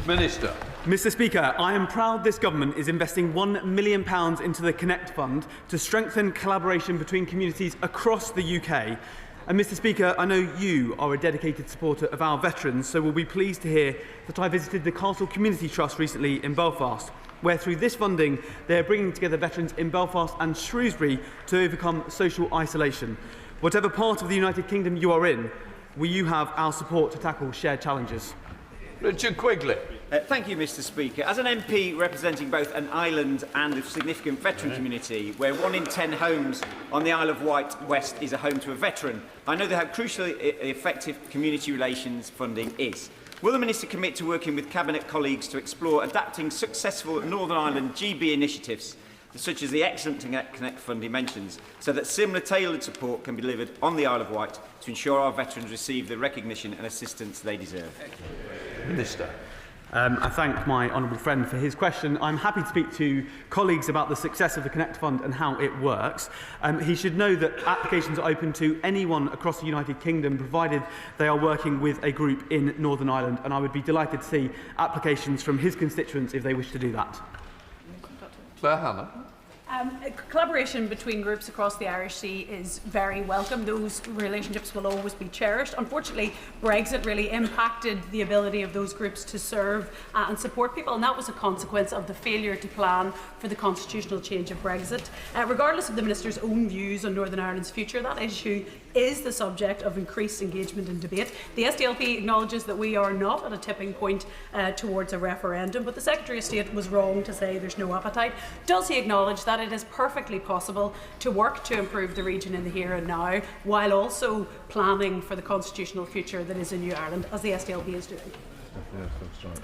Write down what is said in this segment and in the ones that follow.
Minister. Mr Speaker, I am proud this government is investing £1 million into the Connect Fund to strengthen collaboration between communities across the UK. And Mr Speaker, I know you are a dedicated supporter of our veterans, so we'll be pleased to hear that I visited the Castle Community Trust recently in Belfast, where through this funding they are bringing together veterans in Belfast and Shrewsbury to overcome social isolation. Whatever part of the United Kingdom you are in, will you have our support to tackle shared challenges? Richard Quigley. Thank you, Mr Speaker. As an MP representing both an island and a significant veteran community, where 1 in 10 homes on the Isle of Wight West is a home to a veteran, I know how crucially effective community relations funding is. Will the Minister commit to working with Cabinet colleagues to explore adapting successful Northern Ireland GB initiatives, such as the excellent Connect Fund he mentions, so that similar tailored support can be delivered on the Isle of Wight to ensure our veterans receive the recognition and assistance they deserve? Minister. I thank my honourable friend for his question. I'm happy to speak to colleagues about the success of the Connect Fund and how it works. He should know that applications are open to anyone across the United Kingdom, provided they are working with a group in Northern Ireland, and I would be delighted to see applications from his constituents if they wish to do that. Claire Hannah. Collaboration between groups across the Irish Sea is very welcome. Those relationships will always be cherished. Unfortunately, Brexit really impacted the ability of those groups to serve and support people, and that was a consequence of the failure to plan for the constitutional change of Brexit. Regardless of the Minister's own views on Northern Ireland's future, that issue is the subject of increased engagement and debate. The SDLP acknowledges that we are not at a tipping point towards a referendum, but the Secretary of State was wrong to say there's no appetite. Does he acknowledge that it is perfectly possible to work to improve the region in the here and now, while also planning for the constitutional future that is in New Ireland, as the SDLP is doing? Yes, that's right.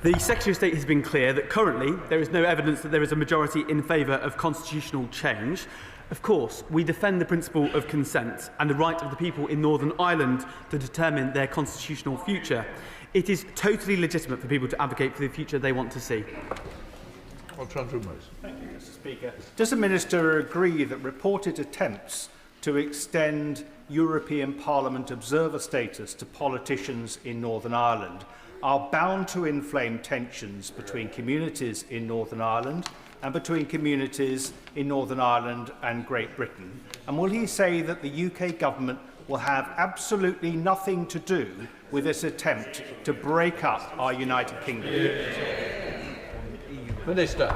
The Secretary of State has been clear that currently there is no evidence that there is a majority in favour of constitutional change. Of course, we defend the principle of consent and the right of the people in Northern Ireland to determine their constitutional future. It is totally legitimate for people to advocate for the future they want to see. Thank you, Mr Speaker. Does the Minister agree that reported attempts to extend European Parliament observer status to politicians in Northern Ireland are bound to inflame tensions between communities in Northern Ireland and between communities in Northern Ireland and Great Britain? And will he say that the UK government will have absolutely nothing to do with this attempt to break up our United Kingdom? Minister.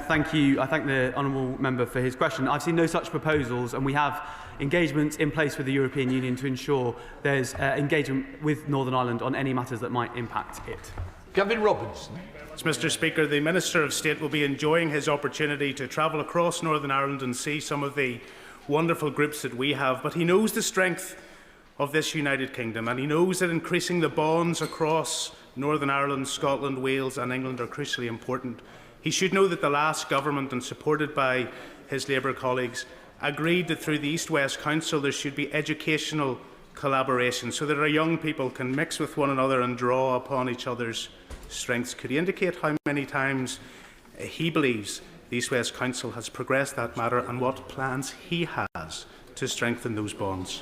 Thank you. I thank the honourable member for his question. I've seen no such proposals, and we have engagements in place with the European Union to ensure there's engagement with Northern Ireland on any matters that might impact it. Gavin Robinson. Mr Speaker, the Minister of State will be enjoying his opportunity to travel across Northern Ireland and see some of the wonderful groups that we have, but he knows the strength of this United Kingdom, and he knows that increasing the bonds across Northern Ireland, Scotland, Wales and England are crucially important. He should know that the last government, and supported by his Labour colleagues, agreed that through the East-West Council there should be educational collaboration so that our young people can mix with one another and draw upon each other's strengths. Could he indicate how many times he believes the East-West Council has progressed that matter and what plans he has to strengthen those bonds?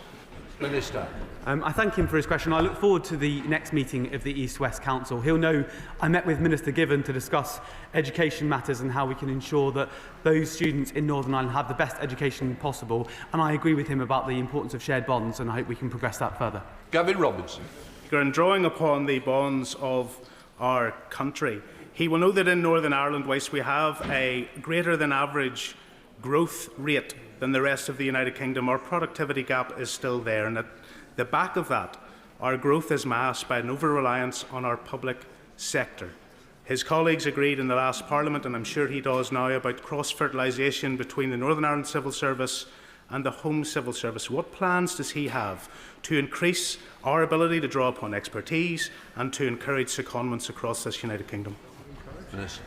Minister. I thank him for his question. I look forward to the next meeting of the East-West Council. He'll know I met with Minister Given to discuss education matters and how we can ensure that those students in Northern Ireland have the best education possible. And I agree with him about the importance of shared bonds, and I hope we can progress that further. Gavin Robinson. In drawing upon the bonds of our country, he will know that in Northern Ireland, whilst we have a greater than average growth rate than the rest of the United Kingdom, our productivity gap is still there, and at the back of that, our growth is masked by an over-reliance on our public sector. His colleagues agreed in the last Parliament, and I'm sure he does now, about cross-fertilisation between the Northern Ireland Civil Service and the Home Civil Service. What plans does he have to increase our ability to draw upon expertise and to encourage secondments across this United Kingdom? Minister.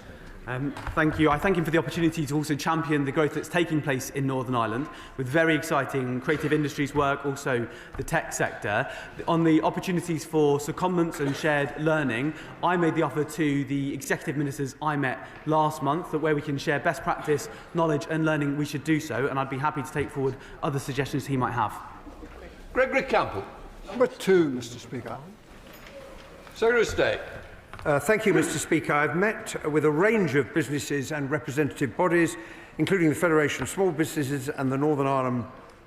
Thank you. I thank him for the opportunity to also champion the growth that's taking place in Northern Ireland with very exciting creative industries work, also the tech sector. On the opportunities for secondments and shared learning, I made the offer to the executive ministers I met last month that where we can share best practice, knowledge and learning, we should do so, and I'd be happy to take forward other suggestions he might have. Gregory Campbell. Number 2, Mr Speaker. Secretary of State. Thank you, Mr Speaker. I've met with a range of businesses and representative bodies, including the Federation of Small Businesses and the Northern Ireland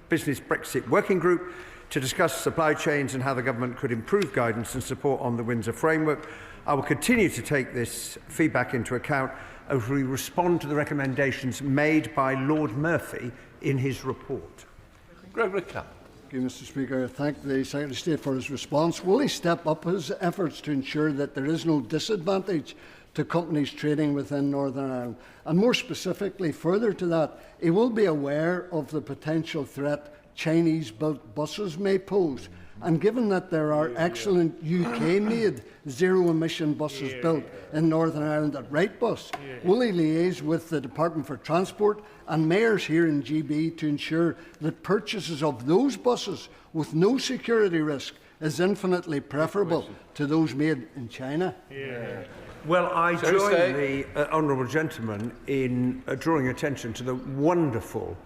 Business Brexit Working Group, to discuss supply chains and how the government could improve guidance and support on the Windsor framework. I will continue to take this feedback into account as we respond to the recommendations made by Lord Murphy in his report. Gregory Campbell. Thank you, Mr Speaker. I thank the Secretary of State for his response. Will he step up his efforts to ensure that there is no disadvantage to companies trading within Northern Ireland? And more specifically, further to that, he will be aware of the potential threat Chinese-built buses may pose. And given that there are excellent UK-made zero-emission buses built in Northern Ireland at Wrightbus, will he liaise with the Department for Transport and mayors here in GB to ensure that purchases of those buses with no security risk is infinitely preferable to those made in China? Well, I join the honourable gentleman in drawing attention to the wonderful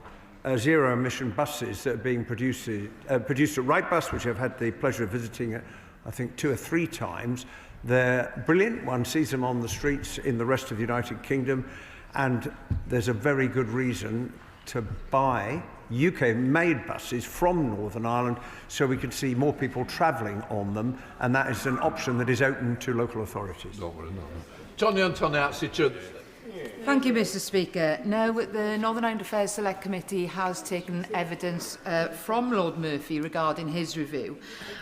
zero-emission buses that are being produced at Wrightbus, which I've had the pleasure of visiting, I think, 2 or 3 times. They're brilliant. One sees them on the streets in the rest of the United Kingdom, and there's a very good reason to buy UK-made buses from Northern Ireland so we can see more people travelling on them, and that is an option that is open to local authorities. Tony Antoniazzi. Thank you, Mr Speaker. Now, the Northern Ireland Affairs Select Committee has taken evidence from Lord Murphy regarding his review,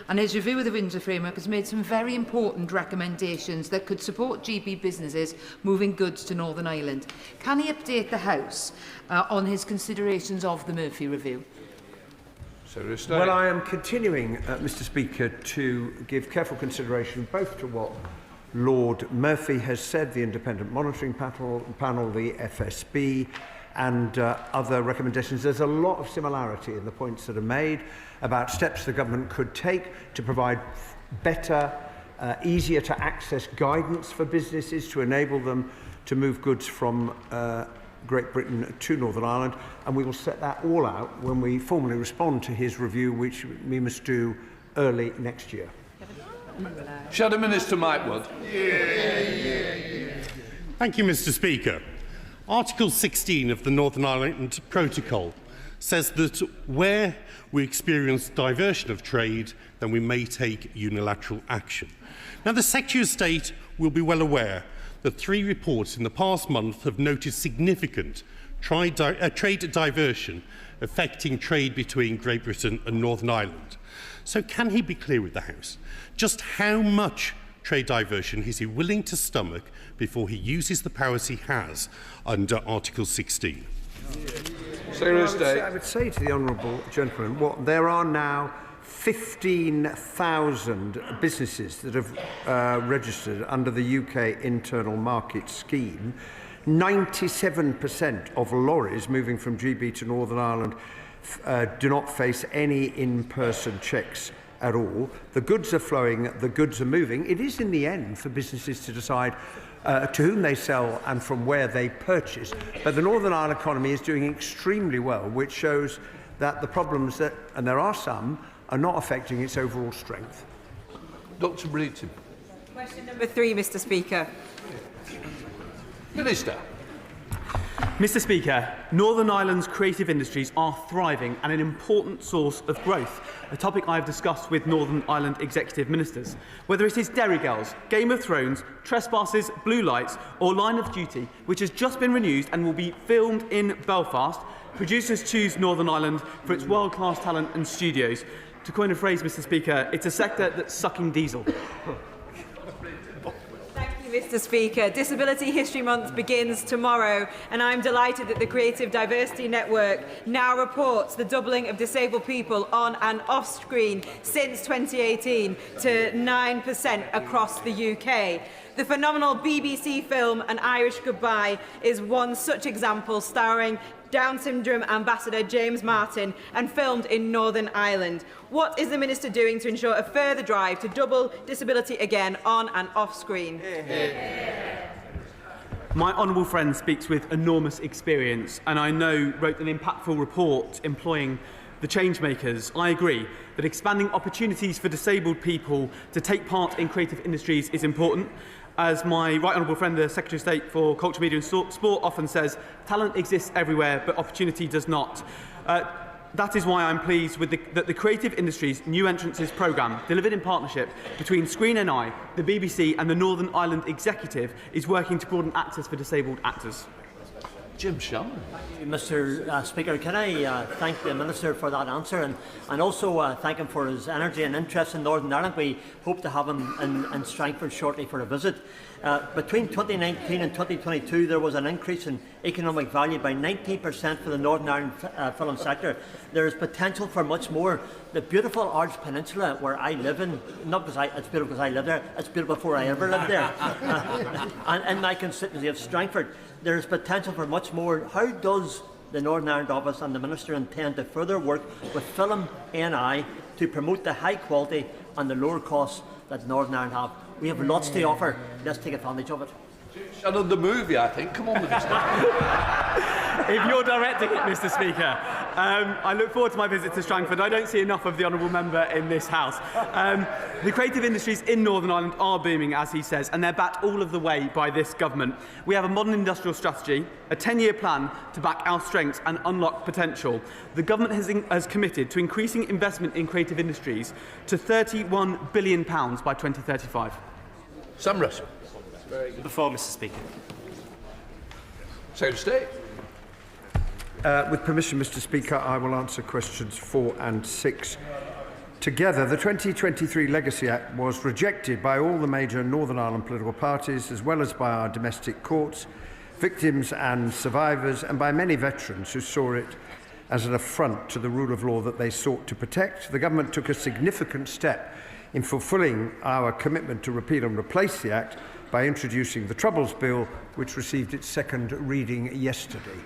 and his review of the Windsor Framework has made some very important recommendations that could support GB businesses moving goods to Northern Ireland. Can he update the House on his considerations of the Murphy review? Well, I am continuing, Mr Speaker, to give careful consideration both to what Lord Murphy has said, the Independent Monitoring Panel, the FSB, and other recommendations. There's a lot of similarity in the points that are made about steps the government could take to provide better, easier to access guidance for businesses to enable them to move goods from Great Britain to Northern Ireland, and we will set that all out when we formally respond to his review, which we must do early next year. Shadow Minister Mike Wood. Thank you, Mr Speaker. Article 16 of the Northern Ireland Protocol says that where we experience diversion of trade, then we may take unilateral action. Now, the Secretary of State will be well aware that 3 reports in the past month have noted significant trade diversion affecting trade between Great Britain and Northern Ireland. So can he be clear with the House? Just how much trade diversion is he willing to stomach before he uses the powers he has under Article 16? I would say to the honourable gentleman, there are now 15,000 businesses that have registered under the UK internal market scheme. 97% of lorries moving from GB to Northern Ireland do not face any in-person checks at all. The goods are flowing, the goods are moving. It is in the end for businesses to decide to whom they sell and from where they purchase. But the Northern Ireland economy is doing extremely well, which shows that the problems that, and there are some, are not affecting its overall strength. Dr Breeton. Question number 3, Mr Speaker. Minister. Mr Speaker, Northern Ireland's creative industries are thriving and an important source of growth, a topic I have discussed with Northern Ireland executive ministers. Whether it is Derry Girls, Game of Thrones, Trespasses, Blue Lights or Line of Duty, which has just been renewed and will be filmed in Belfast, producers choose Northern Ireland for its world-class talent and studios. To coin a phrase, Mr Speaker, it's a sector that's sucking diesel. Mr Speaker, Disability History Month begins tomorrow, and I'm delighted that the Creative Diversity Network now reports the doubling of disabled people on and off screen since 2018 to 9% across the UK. The phenomenal BBC film An Irish Goodbye is one such example, starring Down syndrome ambassador James Martin and filmed in Northern Ireland. What is the Minister doing to ensure a further drive to double disability again on and off screen? My honourable friend speaks with enormous experience and I know wrote an impactful report employing the changemakers. I agree that expanding opportunities for disabled people to take part in creative industries is important. As my right honourable friend, the Secretary of State for Culture, Media and Sport often says, talent exists everywhere, but opportunity does not. That is why I'm pleased with that the Creative Industries New Entrances programme, delivered in partnership between Screen NI, the BBC and the Northern Ireland Executive, is working to broaden access for disabled actors. Jim Shannon. Mr Speaker, can I thank the Minister for that answer and also thank him for his energy and interest in Northern Ireland. We hope to have him in Strangford shortly for a visit. Between 2019 and 2022 there was an increase in economic value by 19% for the Northern Ireland film sector. There is potential for much more. The beautiful Ards Peninsula where I live in, not because it's beautiful because I live there, it's beautiful before I ever lived there. And in my constituency of Strangford, there is potential for much more. How does the Northern Ireland Office and the Minister intend to further work with Film NI to promote the high quality and the lower costs that Northern Ireland have? We have lots to offer. Let's take advantage of it. Shannon, the movie, I think. Come on with this. If you're directing it, Mr Speaker, I look forward to my visit to Strangford. I don't see enough of the honourable member in this House. The creative industries in Northern Ireland are booming, as he says, and they're backed all of the way by this government. We have a modern industrial strategy, a 10-year plan to back our strengths and unlock potential. The government has committed to increasing investment in creative industries to £31 billion by 2035. Sam Russell. Before, Mr Speaker. Secretary of State. With permission, Mr Speaker, I will answer questions 4 and 6 together. The 2023 Legacy Act was rejected by all the major Northern Ireland political parties, as well as by our domestic courts, victims and survivors, and by many veterans who saw it as an affront to the rule of law that they sought to protect. The government took a significant step in fulfilling our commitment to repeal and replace the Act by introducing the Troubles Bill, which received its second reading yesterday.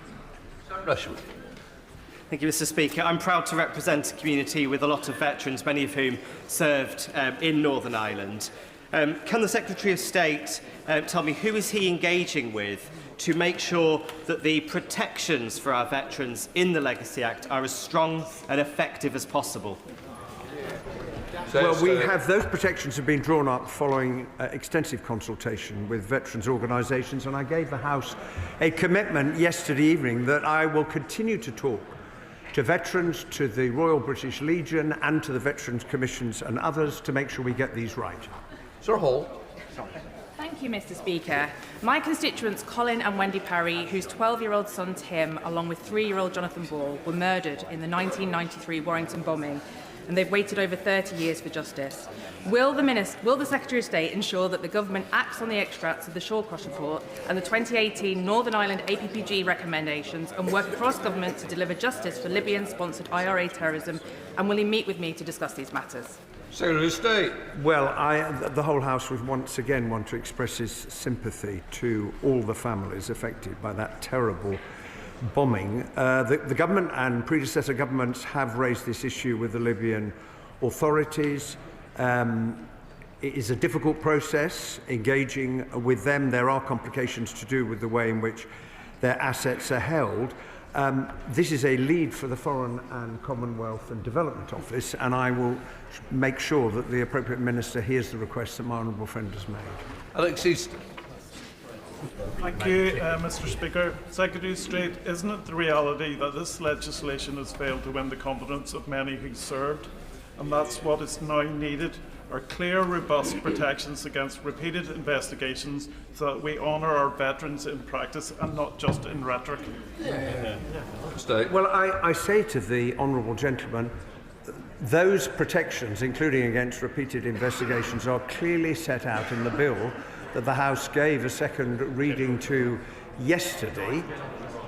Thank you, Mr Speaker. I'm proud to represent a community with a lot of veterans, many of whom served in Northern Ireland. Can the Secretary of State tell me who is he engaging with to make sure that the protections for our veterans in the Legacy Act are as strong and effective as possible? Well, those protections have been drawn up following extensive consultation with veterans' organisations, and I gave the House a commitment yesterday evening that I will continue to talk to veterans, to the Royal British Legion and to the Veterans Commissions and others to make sure we get these right. Sir Hall. Thank you, Mr Speaker. My constituents Colin and Wendy Parry, whose 12-year-old son Tim, along with 3-year-old Jonathan Ball, were murdered in the 1993 Warrington bombing, and they've waited over 30 years for justice. Will the Secretary of State ensure that the government acts on the extracts of the Shawcross report and the 2018 Northern Ireland APPG recommendations and work across government to deliver justice for Libyan-sponsored IRA terrorism? And will he meet with me to discuss these matters? Secretary of State. Well, the whole House would once again want to express its sympathy to all the families affected by that terrible bombing. The government and predecessor governments have raised this issue with the Libyan authorities. It is a difficult process engaging with them. There are complications to do with the way in which their assets are held. This is a lead for the Foreign and Commonwealth and Development Office, and I will make sure that the appropriate minister hears the request that my honourable friend has made. Alex Easton. Thank you, Mr Speaker. Secretary of State, isn't it the reality that this legislation has failed to win the confidence of many who served? And that's what is now needed, are clear, robust protections against repeated investigations so that we honour our veterans in practice and not just in rhetoric. Well, I say to the honourable gentleman, those protections, including against repeated investigations, are clearly set out in the bill that the House gave a second reading to yesterday,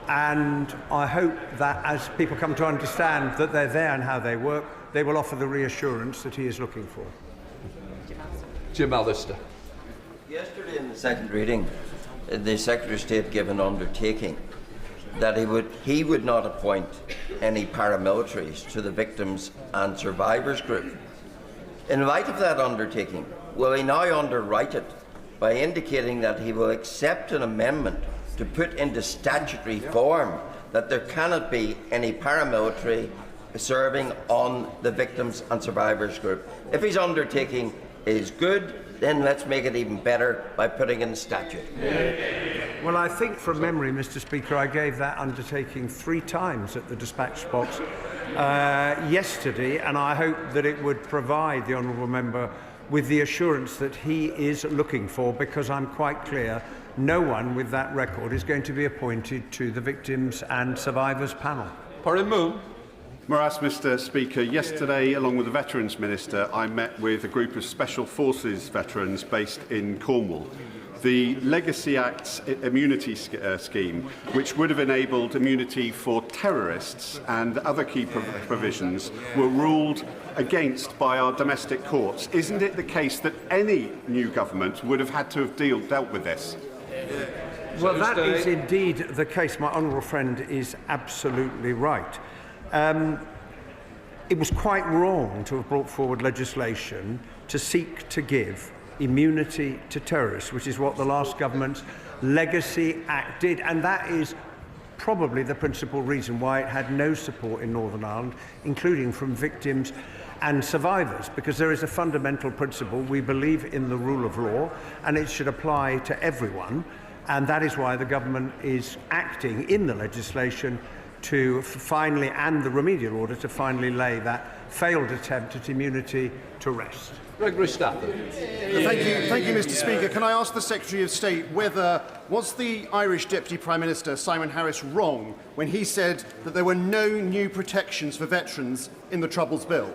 and I hope that as people come to understand that they're there and how they work, they will offer the reassurance that he is looking for. Jim Allister. Yesterday in the second reading, the Secretary of State gave an undertaking that he would not appoint any paramilitaries to the Victims and Survivors group. In light of that undertaking, will he now underwrite it by indicating that he will accept an amendment to put into statutory form that there cannot be any paramilitary serving on the Victims and Survivors group? If his undertaking is good, then let's make it even better by putting in a statute. Well, I think from memory, Mr. Speaker, I gave that undertaking 3 times at the dispatch box yesterday, and I hope that it would provide the honourable member with the assurance that he is looking for, because I'm quite clear no one with that record is going to be appointed to the Victims and Survivors panel. Morass, Mr. Speaker, yesterday, along with the Veterans Minister, I met with a group of Special Forces veterans based in Cornwall. The Legacy Act's immunity scheme, which would have enabled immunity for terrorists and other key provisions, were ruled against by our domestic courts. Isn't it the case that any new government would have had to have dealt with this? Well, that is indeed the case. My honourable friend is absolutely right. It was quite wrong to have brought forward legislation to seek to give immunity to terrorists, which is what the last government's Legacy Act did, and that is probably the principal reason why it had no support in Northern Ireland, including from victims and survivors, because there is a fundamental principle: we believe in the rule of law and it should apply to everyone, and that is why the government is acting in the legislation to finally, and the remedial order to finally lay that failed attempt at immunity to rest. Thank you, Mr. Speaker. Can I ask the Secretary of State was the Irish Deputy Prime Minister, Simon Harris, wrong when he said that there were no new protections for veterans in the Troubles Bill?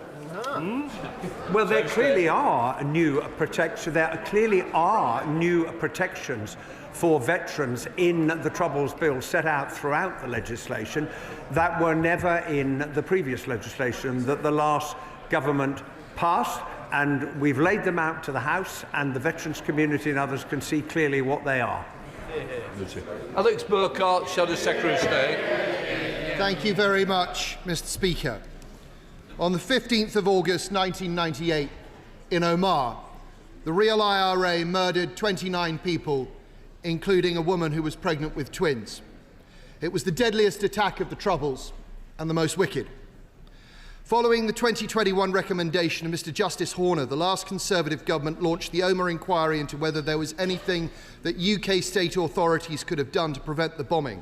Well, there clearly are new protections. There clearly are new protections for veterans in the Troubles Bill set out throughout the legislation that were never in the previous legislation that the last government passed, and we've laid them out to the House, and the veterans community and others can see clearly what they are. Alex Burkhardt, Shadow Secretary of State. Thank you very much, Mr. Speaker. On the 15th of August 1998, in Omagh, the real IRA murdered 29 people, including a woman who was pregnant with twins. It was the deadliest attack of the Troubles and the most wicked. Following the 2021 recommendation of Mr. Justice Horner, the last Conservative government launched the Omagh inquiry into whether there was anything that UK state authorities could have done to prevent the bombing.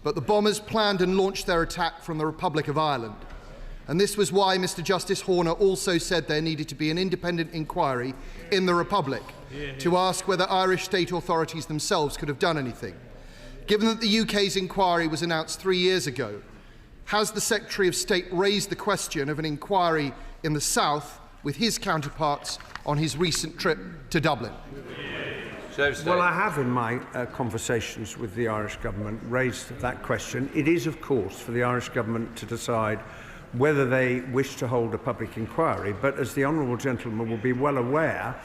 But the bombers planned and launched their attack from the Republic of Ireland. And this was why Mr. Justice Horner also said there needed to be an independent inquiry in the Republic to ask whether Irish state authorities themselves could have done anything. Given that the UK's inquiry was announced 3 years ago, has the Secretary of State raised the question of an inquiry in the South with his counterparts on his recent trip to Dublin? Well, I have in my conversations with the Irish government raised that question. It is, of course, for the Irish government to decide whether they wish to hold a public inquiry, but as the honourable gentleman will be well aware,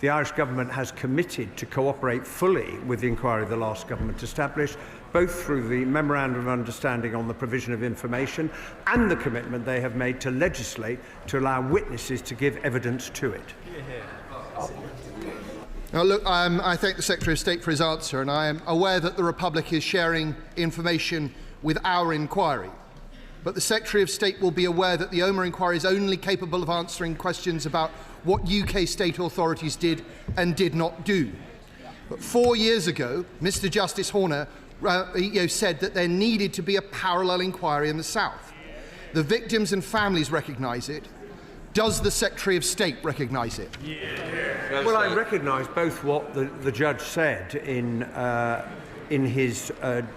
the Irish government has committed to cooperate fully with the inquiry the last government established, both through the Memorandum of Understanding on the provision of information and the commitment they have made to legislate to allow witnesses to give evidence to it. Now, look, I thank the Secretary of State for his answer, and I am aware that the Republic is sharing information with our inquiry. But the Secretary of State will be aware that the Omagh inquiry is only capable of answering questions about what UK state authorities did and did not do. But 4 years ago, Mr. Justice Horner said that there needed to be a parallel inquiry in the South. The victims and families recognise it. Does the Secretary of State recognise it? Well, I recognise both what the judge said in his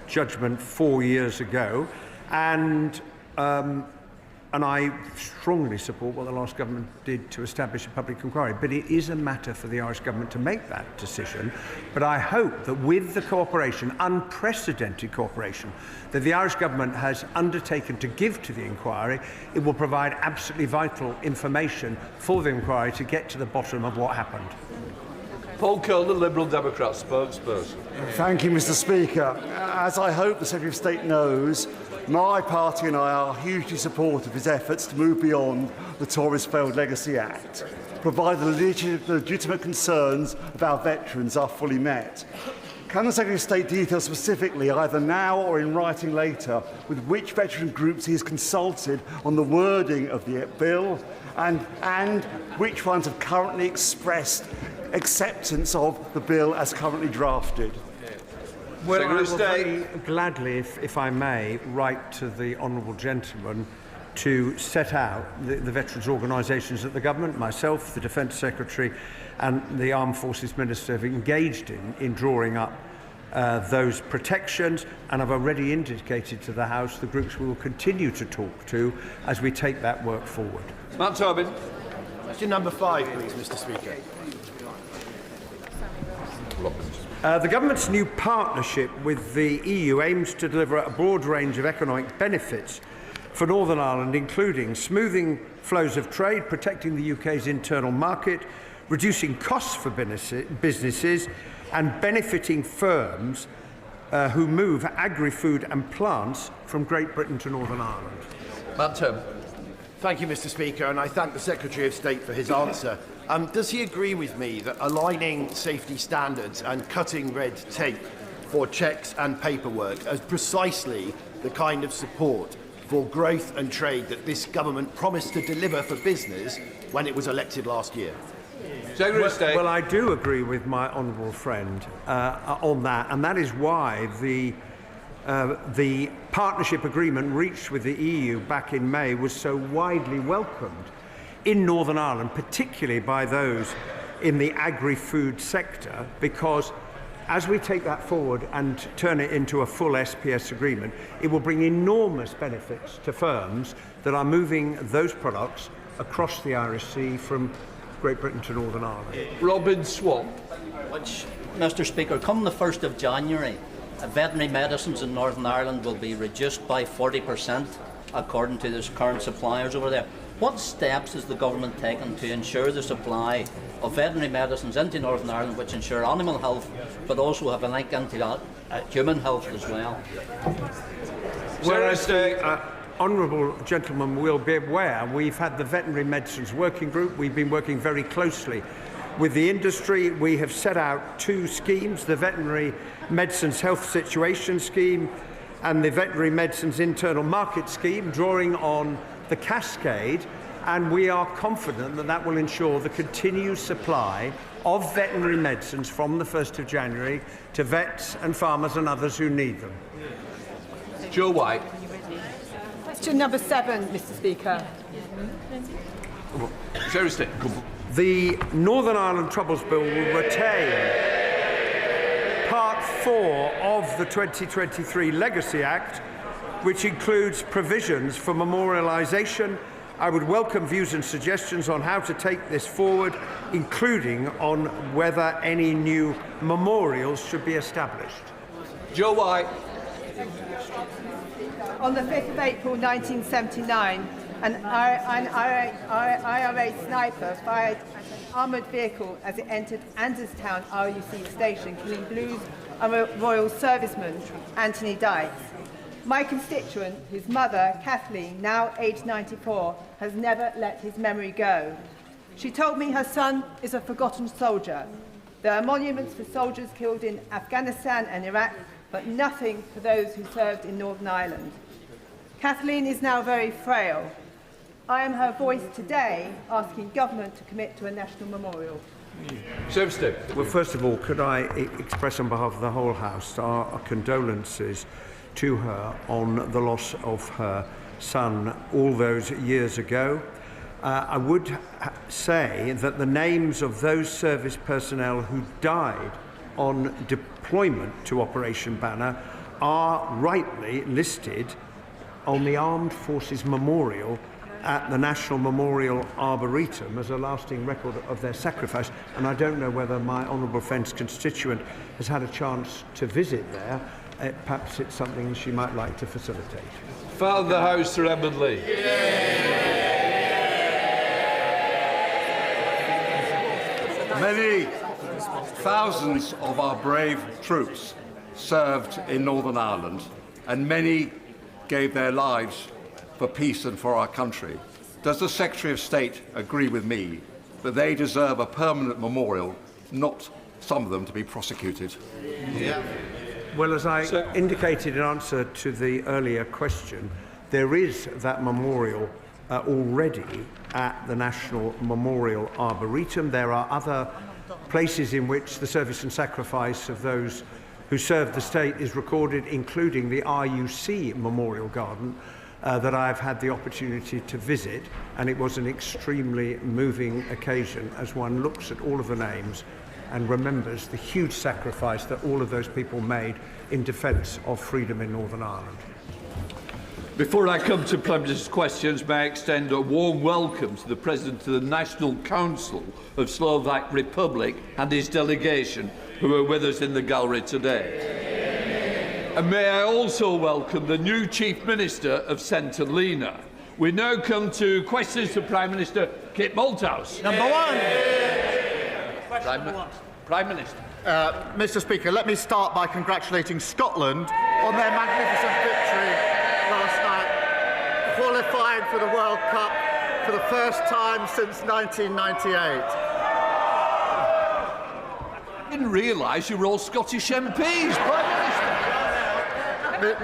judgment 4 years ago, and I strongly support what the last government did to establish a public inquiry. But it is a matter for the Irish government to make that decision. But I hope that with the cooperation, unprecedented cooperation, that the Irish government has undertaken to give to the inquiry, it will provide absolutely vital information for the inquiry to get to the bottom of what happened. Paul Cole, the Liberal Democrat spokesperson. Thank you, Mr. Speaker. As I hope the Secretary of State knows, my party and I are hugely supportive of his efforts to move beyond the Tory's failed Legacy Act, provided the legitimate concerns of our veterans are fully met. Can the Secretary of State detail specifically, either now or in writing later, with which veteran groups he has consulted on the wording of the bill, and which ones have currently expressed acceptance of the bill as currently drafted. Well, I will very gladly, if I may, write to the honourable gentleman to set out the veterans' organisations that the government, myself, the Defence Secretary and the Armed Forces Minister have engaged in drawing up those protections, and I've already indicated to the House the groups we will continue to talk to as we take that work forward. Matt Tobin. Question number 5, please, Mr Speaker. The government's new partnership with the EU aims to deliver a broad range of economic benefits for Northern Ireland, including smoothing flows of trade, protecting the UK's internal market, reducing costs for businesses and benefiting firms who move agri-food and plants from Great Britain to Northern Ireland. Matt Tobin. Thank you, Mr Speaker, and I thank the Secretary of State for his answer. Does he agree with me that aligning safety standards and cutting red tape for checks and paperwork is precisely the kind of support for growth and trade that this government promised to deliver for business when it was elected last year? Well, I do agree with my honourable friend on that, and that is why the partnership agreement reached with the EU back in May was so widely welcomed in Northern Ireland, particularly by those in the agri-food sector, because as we take that forward and turn it into a full SPS agreement, it will bring enormous benefits to firms that are moving those products across the Irish Sea from Great Britain to Northern Ireland. Robin Swan. Which, Mr Speaker, come the 1st of January, veterinary medicines in Northern Ireland will be reduced by 40% according to the current suppliers over there. What steps is the government taking to ensure the supply of veterinary medicines into Northern Ireland which ensure animal health but also have a link into human health as well? Well, as the honourable gentleman will be aware, we've had the Veterinary Medicines Working Group. We've been working very closely with the industry. We have set out 2 schemes, the Veterinary Medicines Health Situation Scheme and the Veterinary Medicines Internal Market Scheme, drawing on the cascade, and we are confident that that will ensure the continued supply of veterinary medicines from the 1st of January to vets and farmers and others who need them. Joe White. Question number 7, Mr Speaker. The Northern Ireland Troubles Bill will retain Part 4 of the 2023 Legacy Act, which includes provisions for memorialisation. I would welcome views and suggestions on how to take this forward, including on whether any new memorials should be established. Joe White. On the 5th of April 1979, an IRA sniper fired at an armoured vehicle as it entered Anderstown RUC station, killing Blues Royal Serviceman Anthony Dykes. My constituent, whose mother, Kathleen, now aged 94, has never let his memory go. She told me her son is a forgotten soldier. There are monuments for soldiers killed in Afghanistan and Iraq, but nothing for those who served in Northern Ireland. Kathleen is now very frail. I am her voice today, asking government to commit to a national memorial. Well, first of all, could I express on behalf of the whole House our condolences to her on the loss of her son all those years ago. I would say that the names of those service personnel who died on deployment to Operation Banner are rightly listed on the Armed Forces Memorial at the National Memorial Arboretum as a lasting record of their sacrifice, and I don't know whether my honourable friend's constituent has had a chance to visit there. Perhaps it's something she might like to facilitate. Father of the House, Sir Edmund Lee. Many thousands of our brave troops served in Northern Ireland, and many gave their lives for peace and for our country. Does the Secretary of State agree with me that they deserve a permanent memorial, not some of them to be prosecuted? Yeah. Well, as I indicated in answer to the earlier question, there is that memorial already at the National Memorial Arboretum. There are other places in which the service and sacrifice of those who served the state is recorded, including the RUC Memorial Garden that I've had the opportunity to visit, and it was an extremely moving occasion as one looks at all of the names and remembers the huge sacrifice that all of those people made in defence of freedom in Northern Ireland. Before I come to Prime Minister's questions, may I extend a warm welcome to the President of the National Council of Slovak Republic and his delegation, who are with us in the gallery today. And may I also welcome the new Chief Minister of St Helena. We now come to questions to Prime Minister Kit Malthouse. Number one. Prime Minister. Mr. Speaker, let me start by congratulating Scotland on their magnificent victory last night, qualifying for the World Cup for the first time since 1998. I didn't realise you were all Scottish MPs, Prime Minister.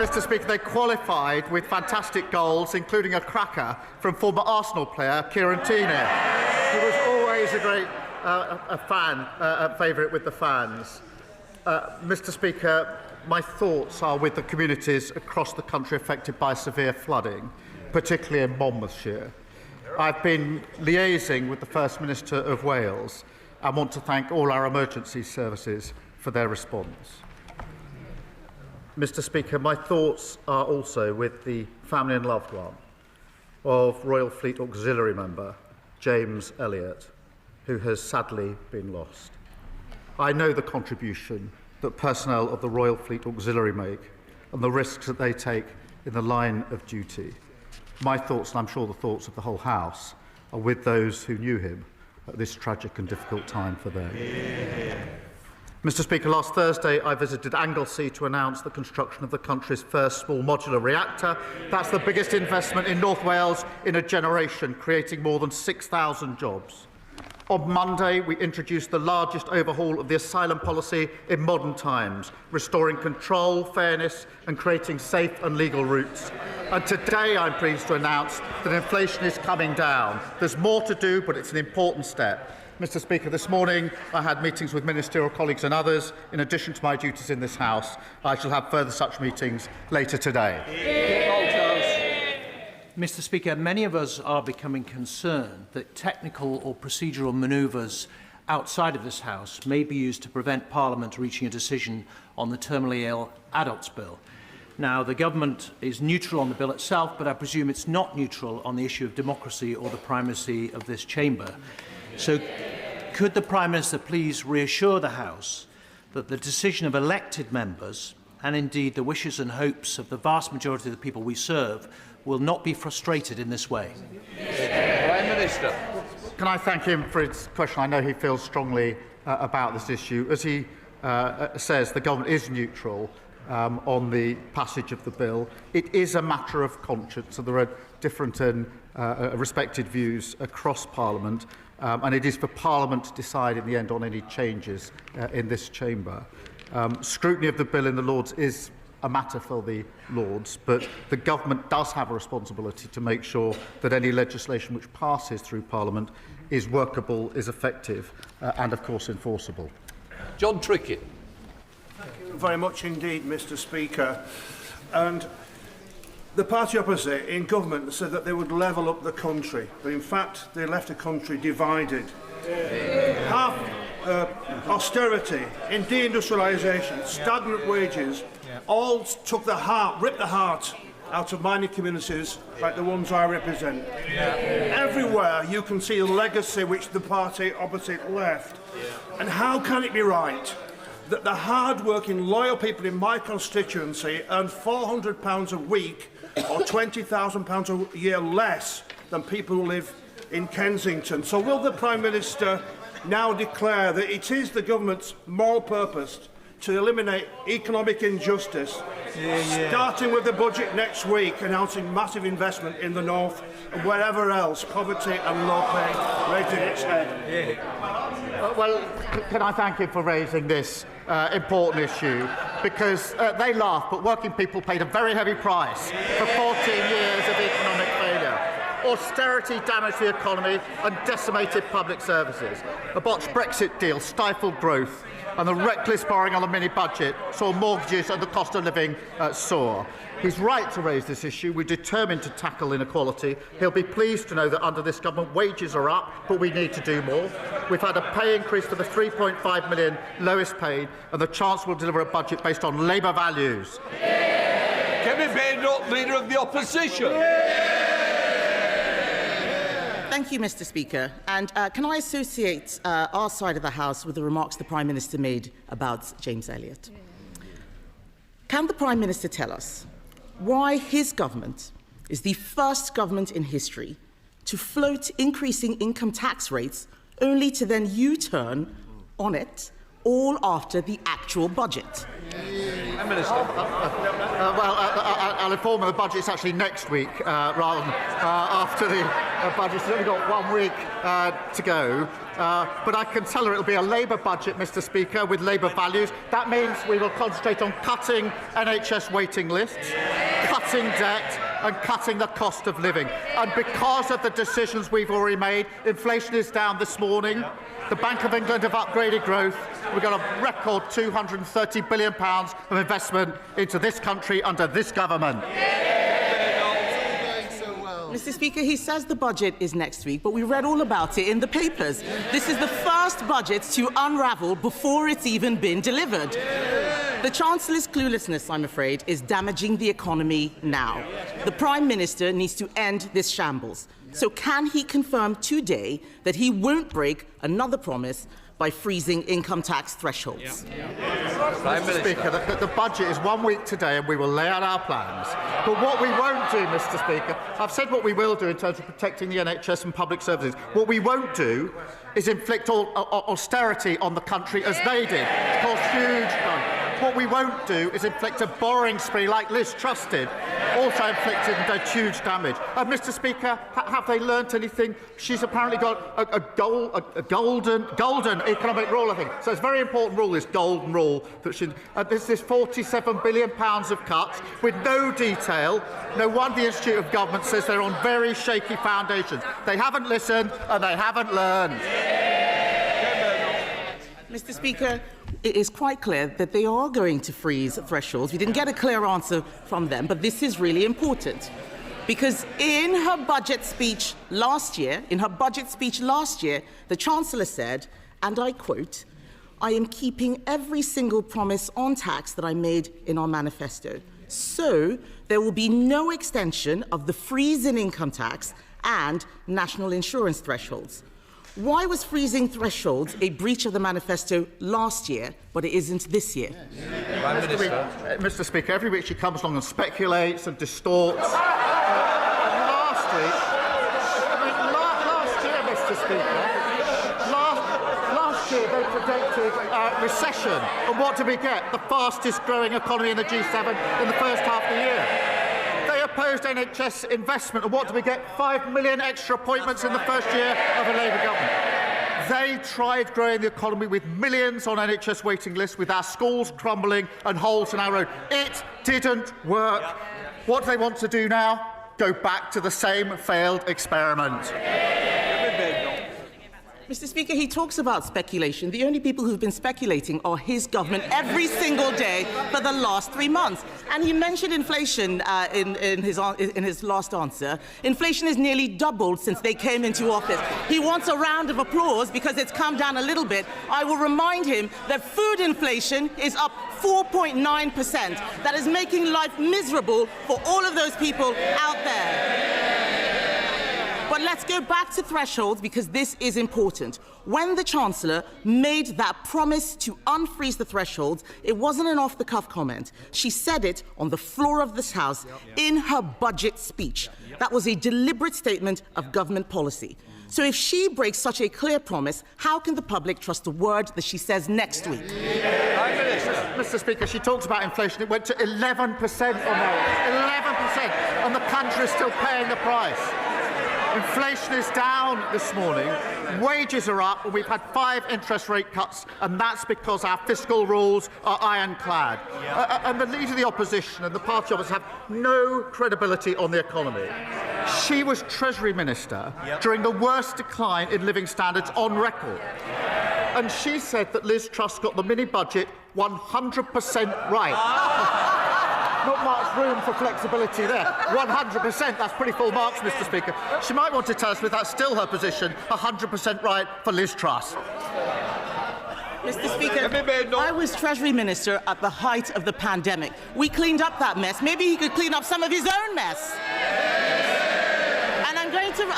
Mr. Speaker, they qualified with fantastic goals, including a cracker from former Arsenal player Kieran Tierney, who was always a great favourite with the fans. Mr. Speaker, my thoughts are with the communities across the country affected by severe flooding, particularly in Monmouthshire. I've been liaising with the First Minister of Wales and want to thank all our emergency services for their response. Mr. Speaker, my thoughts are also with the family and loved one of Royal Fleet Auxiliary member James Elliott, who has sadly been lost. I know the contribution that personnel of the Royal Fleet Auxiliary make and the risks that they take in the line of duty. My thoughts, and I'm sure the thoughts of the whole House, are with those who knew him at this tragic and difficult time for them. Mr. Speaker, last Thursday I visited Anglesey to announce the construction of the country's first small modular reactor. That's the biggest investment in North Wales in a generation, creating more than 6,000 jobs. On Monday, we introduced the largest overhaul of the asylum policy in modern times, restoring control, fairness and creating safe and legal routes. And today I'm pleased to announce that inflation is coming down. There's more to do, but it's an important step. Mr. Speaker, this morning I had meetings with ministerial colleagues and others. In addition to my duties in this House, I shall have further such meetings later today. Mr. Speaker, many of us are becoming concerned that technical or procedural manoeuvres outside of this House may be used to prevent Parliament reaching a decision on the terminally ill adults bill. Now, the government is neutral on the bill itself, but I presume it's not neutral on the issue of democracy or the primacy of this chamber. So could the Prime Minister please reassure the House that the decision of elected members, and indeed the wishes and hopes of the vast majority of the people we serve, will not be frustrated in this way? Prime Minister. Can I thank him for his question? I know he feels strongly about this issue. As he says, the government is neutral on the passage of the bill. It is a matter of conscience, so there are different and respected views across Parliament, and it is for Parliament to decide in the end on any changes in this chamber. Scrutiny of the bill in the Lords is a matter for the Lords, but the government does have a responsibility to make sure that any legislation which passes through Parliament is workable, is effective and of course enforceable. John Trickett. Thank you very much indeed, Mr. Speaker. And the party opposite in government said that they would level up the country, but in fact they left the country divided. Half austerity, deindustrialisation, stagnant wages, all took the heart, ripped the heart out of mining communities like the ones I represent. Everywhere you can see the legacy which the party opposite left. And how can it be right that the hard-working, loyal people in my constituency earn £400 a week or £20,000 a year less than people who live in Kensington? So will the Prime Minister now declare that it is the government's moral purpose to eliminate economic injustice, starting with the budget next week, announcing massive investment in the north and wherever else poverty and low pay raising its head? Well, can I thank him for raising this important issue, because they laugh, but working people paid a very heavy price for 14 years of economic failure. austerity damaged the economy and decimated public services. A botched Brexit deal stifled growth, and the reckless borrowing on the mini-budget saw mortgages and the cost of living soar. He's right to raise this issue. We're determined to tackle inequality. He'll be pleased to know that under this government, wages are up, but we need to do more. We've had a pay increase for the 3.5 million lowest paid, and the Chancellor will deliver a budget based on Labour values. Kemi Badenoch, Leader of the Opposition. Thank you, Mr. Speaker. And can I associate our side of the House with the remarks the Prime Minister made about James Elliott? Can the Prime Minister tell us why his government is the first government in history to float increasing income tax rates only to then U-turn on it all after the actual budget? I'll inform you the budget's actually next week rather than after the budget. It's only got 1 week to go. But I can tell her it'll be a Labour budget, Mr. Speaker, with Labour values. That means we will concentrate on cutting NHS waiting lists, cutting debt and cutting the cost of living. And because of the decisions we've already made, inflation is down this morning. The Bank of England have upgraded growth. We've got a record £230 billion of investment into this country under this government. Mr. Speaker, he says the budget is next week, but we read all about it in the papers. This is the first budget to unravel before it's even been delivered. The Chancellor's cluelessness, I'm afraid, is damaging the economy now. The Prime Minister needs to end this shambles. So can he confirm today that he won't break another promise by freezing income tax thresholds? Mr. Speaker, the budget is 1 week today and we will lay out our plans. But what we won't do, Mr. Speaker, I've said what we will do in terms of protecting the NHS and public services. What we won't do is inflict austerity on the country as they did. It's caused huge harm. What we won't do is inflict a borrowing spree like Liz Truss did, also inflicted and did huge damage. Mr. Speaker, have they learnt anything? She's apparently got a golden economic rule, I think. So it's a very important rule, this golden rule. That there's this £47 billion of cuts with no detail. No wonder the Institute of Government says they're on very shaky foundations. They haven't listened and they haven't learned. Mr. Speaker, it is quite clear that they are going to freeze thresholds. We didn't get a clear answer from them, but this is really important. Because in her budget speech last year, the Chancellor said, and I quote, "I am keeping every single promise on tax that I made in our manifesto. So there will be no extension of the freeze in income tax and national insurance thresholds." Why was freezing thresholds a breach of the manifesto last year, but it isn't this year? Mr. Speaker, every week she comes along and speculates and distorts. Last year, Mr. Speaker, last year they predicted recession. And what did we get? The fastest growing economy in the G7 in the first half of the year. They opposed NHS investment, and what did we get? 5 million extra appointments in the first year of a Labour government. They tried growing the economy with millions on NHS waiting lists, with our schools crumbling and holes in our road. It didn't work. What do they want to do now? Go back to the same failed experiment. Mr. Speaker, he talks about speculation. The only people who've been speculating are his government every single day for the last 3 months. And he mentioned inflation in his last answer. Inflation has nearly doubled since they came into office. He wants a round of applause because it's come down a little bit. I will remind him that food inflation is up 4.9%. That is making life miserable for all of those people out there. But let's go back to thresholds, because this is important. When the Chancellor made that promise to unfreeze the thresholds, it wasn't an off-the-cuff comment. She said it on the floor of this House in her budget speech. That was a deliberate statement of government policy. So if she breaks such a clear promise, how can the public trust the word that she says next week? Mr. Speaker, she talks about inflation. It went to 11% on that. 11%. And the country is still paying the price. Inflation is down this morning, wages are up, and we've had 5 interest rate cuts, and that's because our fiscal rules are ironclad. And the Leader of the Opposition and the party opposition have no credibility on the economy. She was Treasury Minister during the worst decline in living standards on record. And she said that Liz Truss got the mini-budget 100% right. Not much room for flexibility there. 100%, that's pretty full marks, Mr Speaker. She might want to tell us if that's still her position, 100% right for Liz Truss. Mr Speaker, I was Treasury Minister at the height of the pandemic. We cleaned up that mess. Maybe he could clean up some of his own mess.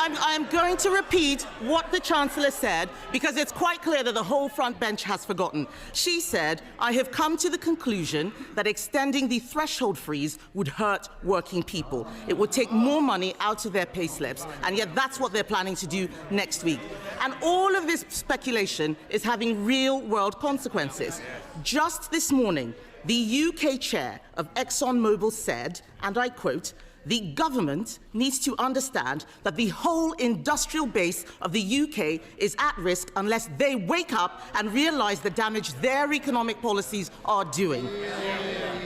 And I'm going to repeat what the Chancellor said, because it's quite clear that the whole front bench has forgotten. She said, "I have come to the conclusion that extending the threshold freeze would hurt working people. It would take more money out of their pay slips, and yet that's what they're planning to do next week." And all of this speculation is having real-world consequences. Just this morning, the UK chair of ExxonMobil said, and I quote, "The government needs to understand that the whole industrial base of the UK is at risk unless they wake up and realise the damage their economic policies are doing."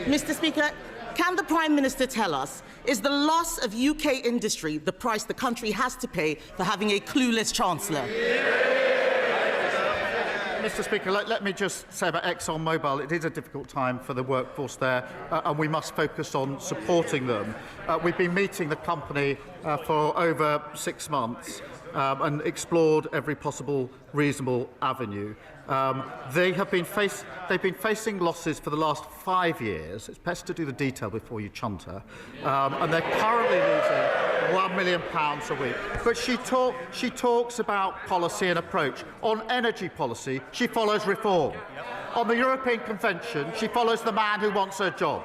Mr Speaker, can the Prime Minister tell us, is the loss of UK industry the price the country has to pay for having a clueless Chancellor? Mr Speaker, let me just say about ExxonMobil, it is a difficult time for the workforce there, and we must focus on supporting them. We've been meeting the company for over 6 months and explored every possible reasonable avenue. They've been facing losses for the last 5 years. It's best to do the detail before you chunter. And they're currently losing £1 million a week. But she talks about policy and approach. On energy policy, she follows reform. On the European Convention, she follows the man who wants her job.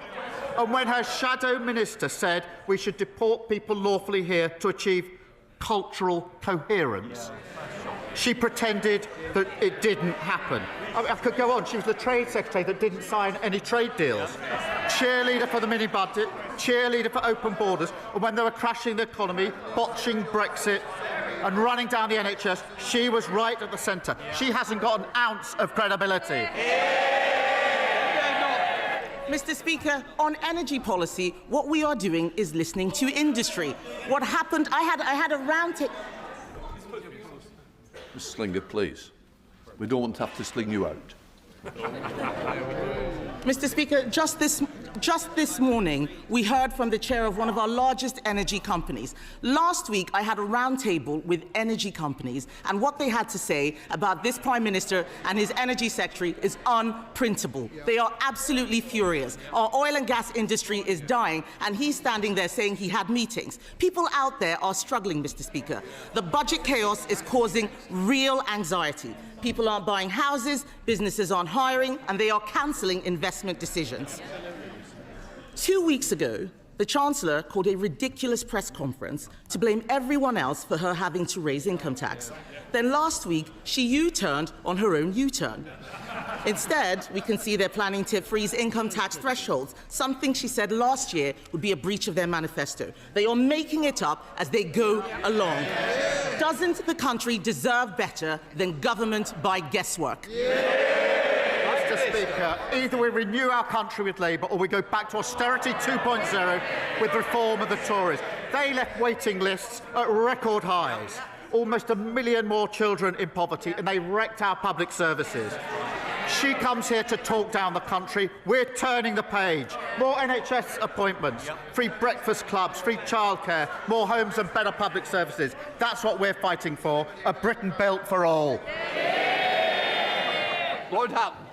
And when her shadow minister said we should deport people lawfully here to achieve cultural coherence, she pretended that it didn't happen. I could go on. She was the Trade Secretary that didn't sign any trade deals. Cheerleader for the mini-budget, cheerleader for open borders, and when they were crashing the economy, botching Brexit and running down the NHS, she was right at the centre. She hasn't got an ounce of credibility. Mr Speaker, on energy policy, what we are doing is listening to industry. What happened, I had a round table. Ms Slinger, please. We don't want to have to sling you out. Mr Speaker, just this morning, we heard from the chair of one of our largest energy companies. Last week, I had a round table with energy companies, and what they had to say about this Prime Minister and his energy secretary is unprintable. They are absolutely furious. Our oil and gas industry is dying, and he's standing there saying he had meetings. People out there are struggling, Mr Speaker. The budget chaos is causing real anxiety. People aren't buying houses, businesses aren't hiring, and they are cancelling investment decisions. 2 weeks ago, the Chancellor called a ridiculous press conference to blame everyone else for her having to raise income tax. Then last week, she U-turned on her own U-turn. Instead, we can see they're planning to freeze income tax thresholds, something she said last year would be a breach of their manifesto. They are making it up as they go along. Doesn't the country deserve better than government by guesswork? Mr Speaker, either we renew our country with Labour or we go back to austerity 2.0 with reform of the Tories. They left waiting lists at record highs. Almost 1 million more children in poverty, and they wrecked our public services. She comes here to talk down the country. We're turning the page. More NHS appointments, free breakfast clubs, free childcare, more homes and better public services. That's what we're fighting for, a Britain built for all. Lord Houghton.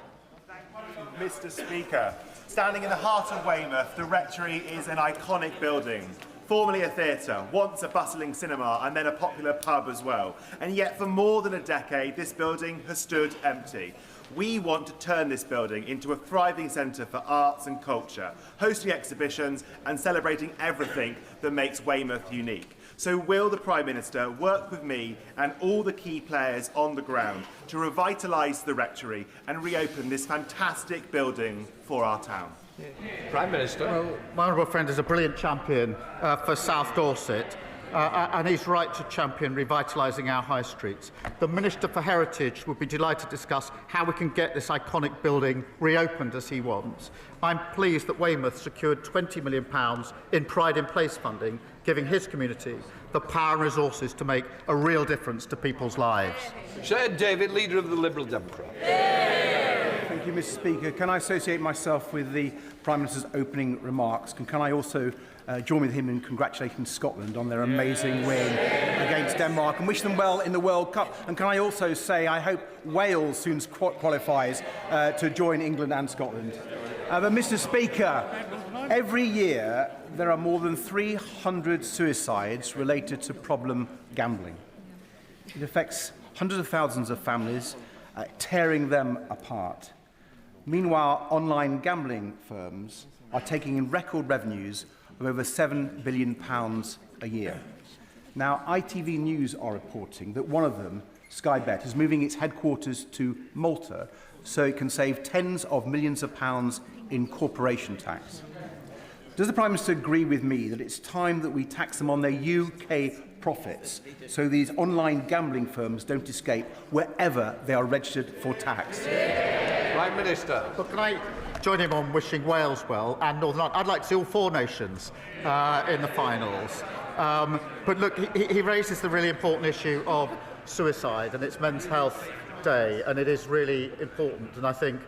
Mr Speaker, standing in the heart of Weymouth, the Rectory is an iconic building. Formerly a theatre, once a bustling cinema, and then a popular pub as well. And yet, for more than a decade, this building has stood empty. We want to turn this building into a thriving centre for arts and culture, hosting exhibitions and celebrating everything that makes Weymouth unique. So will the Prime Minister work with me and all the key players on the ground to revitalise the Rectory and reopen this fantastic building for our town? Prime Minister. Well, my honourable friend is a brilliant champion for South Dorset. and he's right to champion revitalising our high streets. The Minister for Heritage would be delighted to discuss how we can get this iconic building reopened as he wants. I'm pleased that Weymouth secured £20 million in Pride in Place funding, giving his community the power and resources to make a real difference to people's lives. Sir David, Leader of the Liberal Democrats. Thank you, Mr. Speaker. Can I associate myself with the Prime Minister's opening remarks? And can I also join with him in congratulating Scotland on their amazing win against Denmark and wish them well in the World Cup? And can I also say I hope Wales soon qualifies to join England and Scotland? But Mr. Speaker, every year there are more than 300 suicides related to problem gambling. It affects hundreds of thousands of families, tearing them apart. Meanwhile, online gambling firms are taking in record revenues of over £7 billion a year. Now, ITV News are reporting that one of them, Sky Bet, is moving its headquarters to Malta so it can save tens of millions of pounds in corporation tax. Does the Prime Minister agree with me that it's time that we tax them on their UK profits so these online gambling firms don't escape wherever they are registered for tax? Prime Minister. But can I join him on wishing Wales well and Northern Ireland? I'd like to see all four nations in the finals. But look, he raises the really important issue of suicide, and it's Men's Health Day, and it is really important. And I think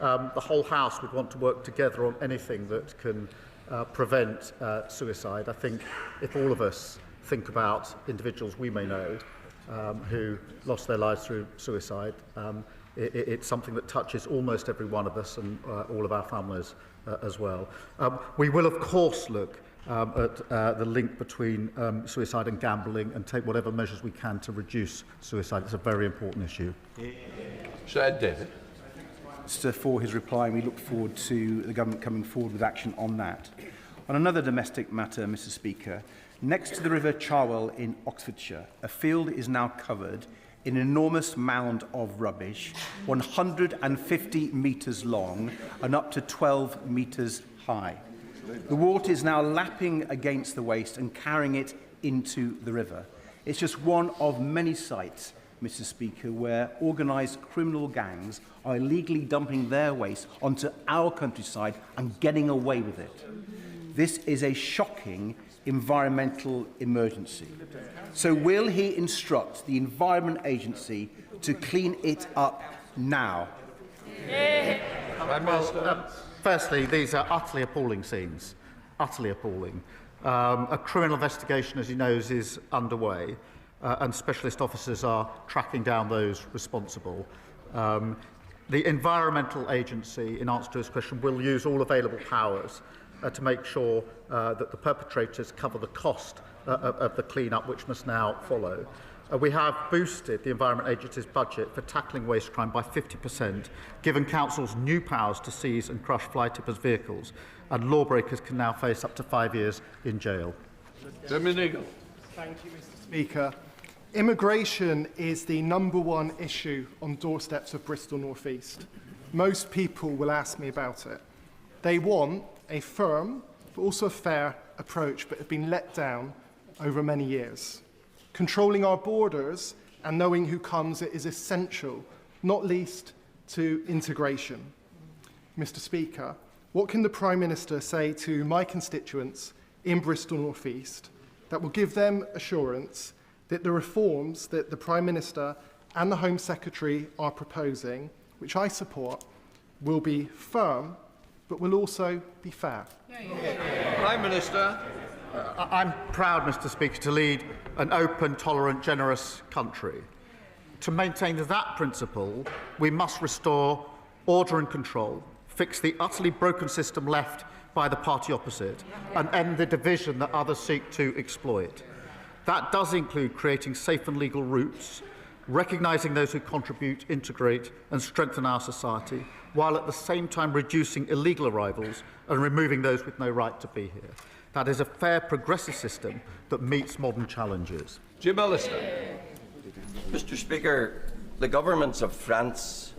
the whole House would want to work together on anything that can prevent suicide. I think if all of us think about individuals we may know who lost their lives through suicide, it's something that touches almost every one of us and all of our families as well. We will, of course, look at the link between suicide and gambling and take whatever measures we can to reduce suicide. It's a very important issue. Sir David. For his reply, we look forward to the government coming forward with action on that. On another domestic matter, Mr. Speaker, next to the River Cherwell in Oxfordshire, a field is now covered in an enormous mound of rubbish, 150 metres long and up to 12 metres high. The water is now lapping against the waste and carrying it into the river. It's just one of many sites, Mr. Speaker, where organised criminal gangs are illegally dumping their waste onto our countryside and getting away with it. This is a shocking environmental emergency. So will he instruct the Environment Agency to clean it up now? Firstly, these are utterly appalling scenes. Utterly appalling. A criminal investigation, as he knows, is underway, and specialist officers are tracking down those responsible. The Environmental Agency, in answer to his question, will use all available powers to make sure that the perpetrators cover the cost of the clean-up, which must now follow. We have boosted the Environment Agency's budget for tackling waste crime by 50%, given councils new powers to seize and crush fly tippers' vehicles, and lawbreakers can now face up to 5 years in jail. Dominic. Thank you, Mr. Speaker. Immigration is the #1 issue on doorsteps of Bristol North East. Most people will ask me about it. They want a firm, but also a fair approach, but have been let down over many years. Controlling our borders and knowing who comes is essential, not least to integration. Mr. Speaker, what can the Prime Minister say to my constituents in Bristol North East that will give them assurance that the reforms that the Prime Minister and the Home Secretary are proposing, which I support, will be firm, but will also be fair? Prime Minister. I'm proud, Mr. Speaker, to lead an open, tolerant, generous country. To maintain that principle, we must restore order and control, fix the utterly broken system left by the party opposite, and end the division that others seek to exploit. That does include creating safe and legal routes, recognising those who contribute, integrate and strengthen our society, while at the same time reducing illegal arrivals and removing those with no right to be here. That is a fair, progressive system that meets modern challenges. Jim Allister. Mr. Speaker, the governments of France,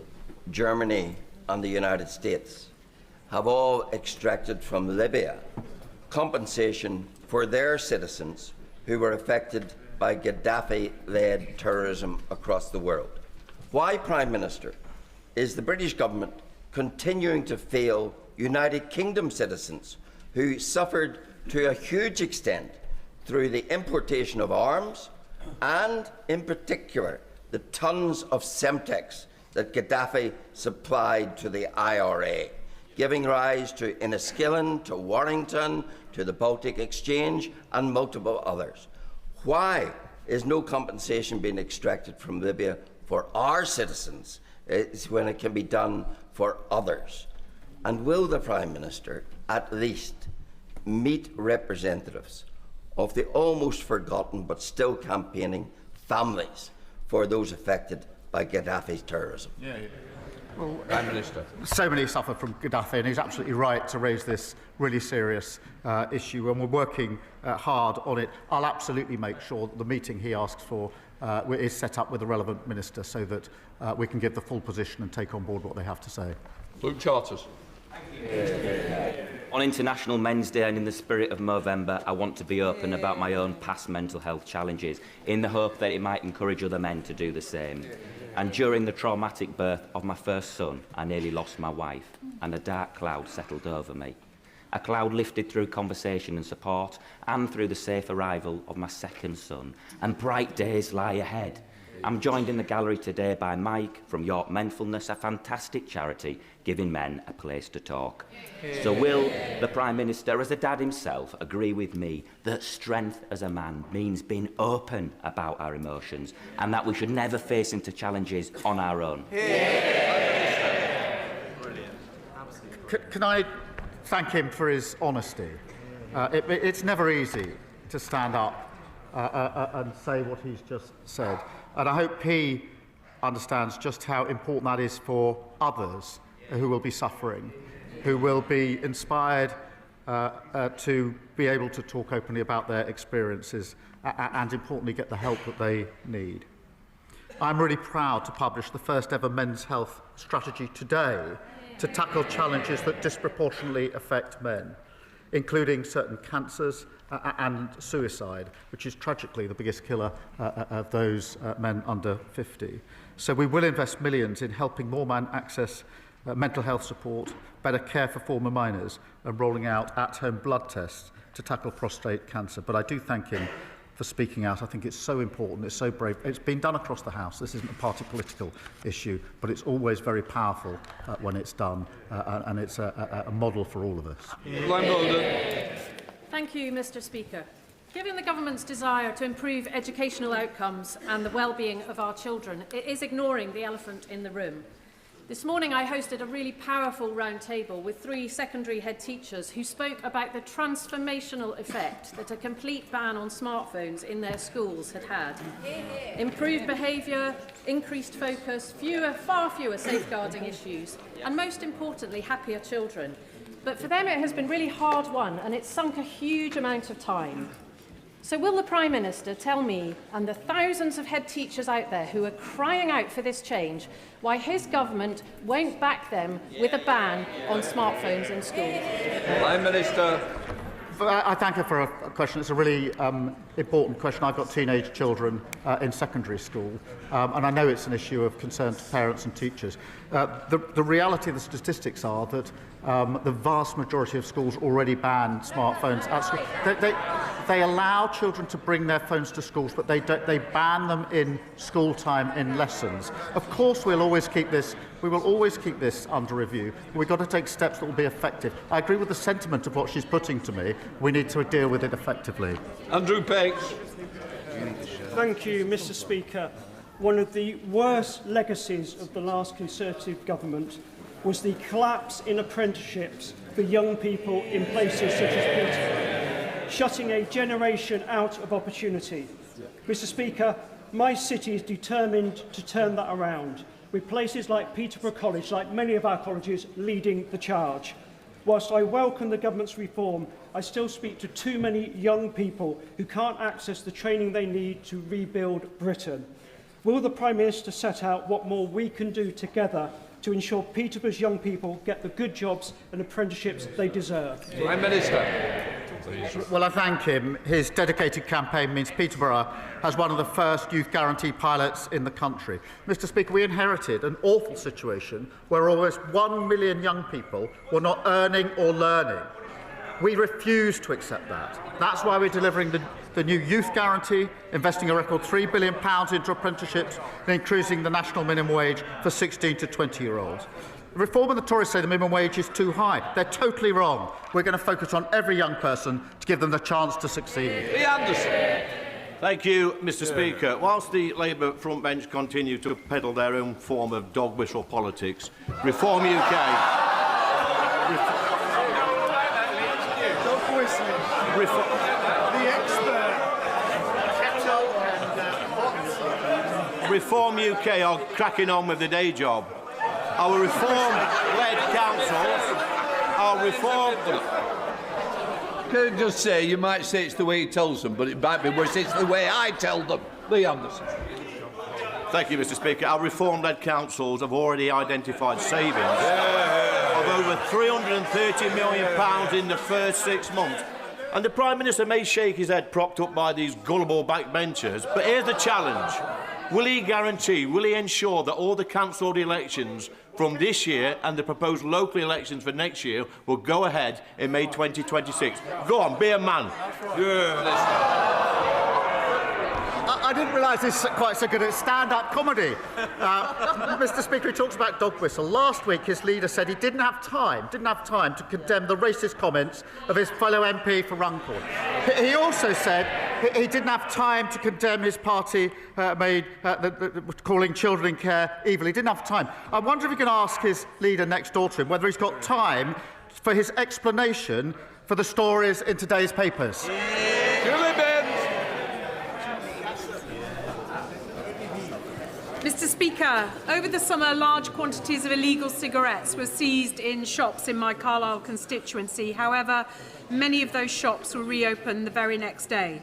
Germany and the United States have all extracted from Libya compensation for their citizens who were affected by Gaddafi-led terrorism across the world? Why, Prime Minister, is the British government continuing to fail United Kingdom citizens who suffered to a huge extent through the importation of arms and, in particular, the tons of Semtex that Gaddafi supplied to the IRA, giving rise to Enniskillen, to Warrington, to the Baltic Exchange and multiple others? Why is no compensation being extracted from Libya for our citizens when it can be done for others? And will the Prime Minister at least meet representatives of the almost forgotten but still campaigning families for those affected by Gaddafi's terrorism? Well, Prime Minister. So many suffer from Gaddafi, and he's absolutely right to raise this really serious issue, and we're working hard on it. I'll absolutely make sure that the meeting he asks for is set up with the relevant minister so that we can give the full position and take on board what they have to say. Luke Charters. On International Men's Day and in the spirit of Movember, I want to be open about my own past mental health challenges in the hope that it might encourage other men to do the same. And during the traumatic birth of my first son, I nearly lost my wife, and a dark cloud settled over me. A cloud lifted through conversation and support, and through the safe arrival of my second son, and bright days lie ahead. I'm joined in the gallery today by Mike from York Menfulness, a fantastic charity giving men a place to talk. So will the Prime Minister, as a dad himself, agree with me that strength as a man means being open about our emotions and that we should never face into challenges on our own? Can I thank him for his honesty? It's never easy to stand up and say what he's just said. And I hope he understands just how important that is for others who will be suffering, who will be inspired to be able to talk openly about their experiences and, importantly, get the help that they need. I'm really proud to publish the first ever men's health strategy today to tackle challenges that disproportionately affect men, including certain cancers and suicide, which is tragically the biggest killer of those men under 50. So we will invest millions in helping more men access mental health support, better care for former minors, and rolling out at-home blood tests to tackle prostate cancer. But I do thank him for speaking out. I think it's so important, it's so brave. It's been done across the House. This isn't a party political issue, but it's always very powerful when it's done, and it's a model for all of us. Thank you, Mr. Speaker. Given the government's desire to improve educational outcomes and the well-being of our children, it is ignoring the elephant in the room. This morning I hosted a really powerful round table with 3 secondary head teachers who spoke about the transformational effect that a complete ban on smartphones in their schools had had. Improved behaviour, increased focus, far fewer safeguarding issues, and most importantly, happier children. But for them it has been really hard won, and it's sunk a huge amount of time. So will the Prime Minister tell me and the thousands of head teachers out there who are crying out for this change why his government won't back them with a ban on smartphones in schools? Prime Minister. I thank her for a question. It's a really important question. I've got teenage children in secondary school, and I know it's an issue of concern to parents and teachers. The reality of the statistics are that the vast majority of schools already ban smartphones at school. They allow children to bring their phones to schools, but they ban them in school time in lessons. Of course, we will always keep this under review. We've got to take steps that will be effective. I agree with the sentiment of what she's putting to me. We need to deal with it effectively. Andrew Peggs. Thank you, Mr. Speaker. One of the worst legacies of the last Conservative government was the collapse in apprenticeships for young people in places such as Peterborough, shutting a generation out of opportunity. Mr. Speaker, my city is determined to turn that around, with places like Peterborough College, like many of our colleges, leading the charge. Whilst I welcome the government's reform, I still speak to too many young people who can't access the training they need to rebuild Britain. Will the Prime Minister set out what more we can do together to ensure Peterborough's young people get the good jobs and apprenticeships they deserve? Prime Minister. Well, I thank him. His dedicated campaign means Peterborough has one of the first youth guarantee pilots in the country. Mr. Speaker, we inherited an awful situation where almost 1 million young people were not earning or learning. We refuse to accept that. That's why we're delivering the new youth guarantee, investing a record £3 billion into apprenticeships and increasing the national minimum wage for 16 to 20-year-olds. Reform and the Tories say the minimum wage is too high. They're totally wrong. We're going to focus on every young person to give them the chance to succeed. Thank you, Mr. Speaker. Whilst the Labour front bench continue to peddle their own form of dog whistle politics, Reform UK... Reform UK are cracking on with the day job. Our reform-led councils are reform... Can I just say, you might say it's the way he tells them, but it might be worse, it's the way I tell them. Lee Anderson. Thank you, Mr. Speaker. Our reform-led councils have already identified savings of over £330 million in the first 6 months. And the Prime Minister may shake his head propped up by these gullible backbenchers, but here's the challenge. Will he guarantee, will he ensure that all the cancelled elections from this year and the proposed local elections for next year will go ahead in May 2026? Go on, be a man. I didn't realise he's quite so good at stand-up comedy. Mr. Speaker, he talks about dog whistle. Last week, his leader said he didn't have time to condemn the racist comments of his fellow MP for Runcorn. He also said he didn't have time to condemn his party calling children in care evil. He didn't have time. I wonder if he can ask his leader next door to him whether he's got time for his explanation for the stories in today's papers. Mr. Speaker, over the summer, large quantities of illegal cigarettes were seized in shops in my Carlisle constituency. However, many of those shops were reopened the very next day.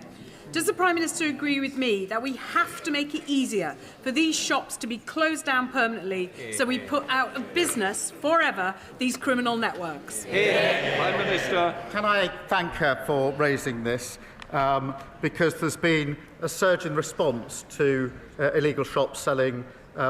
Does the Prime Minister agree with me that we have to make it easier for these shops to be closed down permanently so we put out of business forever these criminal networks? Prime Minister. Can I thank her for raising this? Because there's been a surge in response to illegal shops selling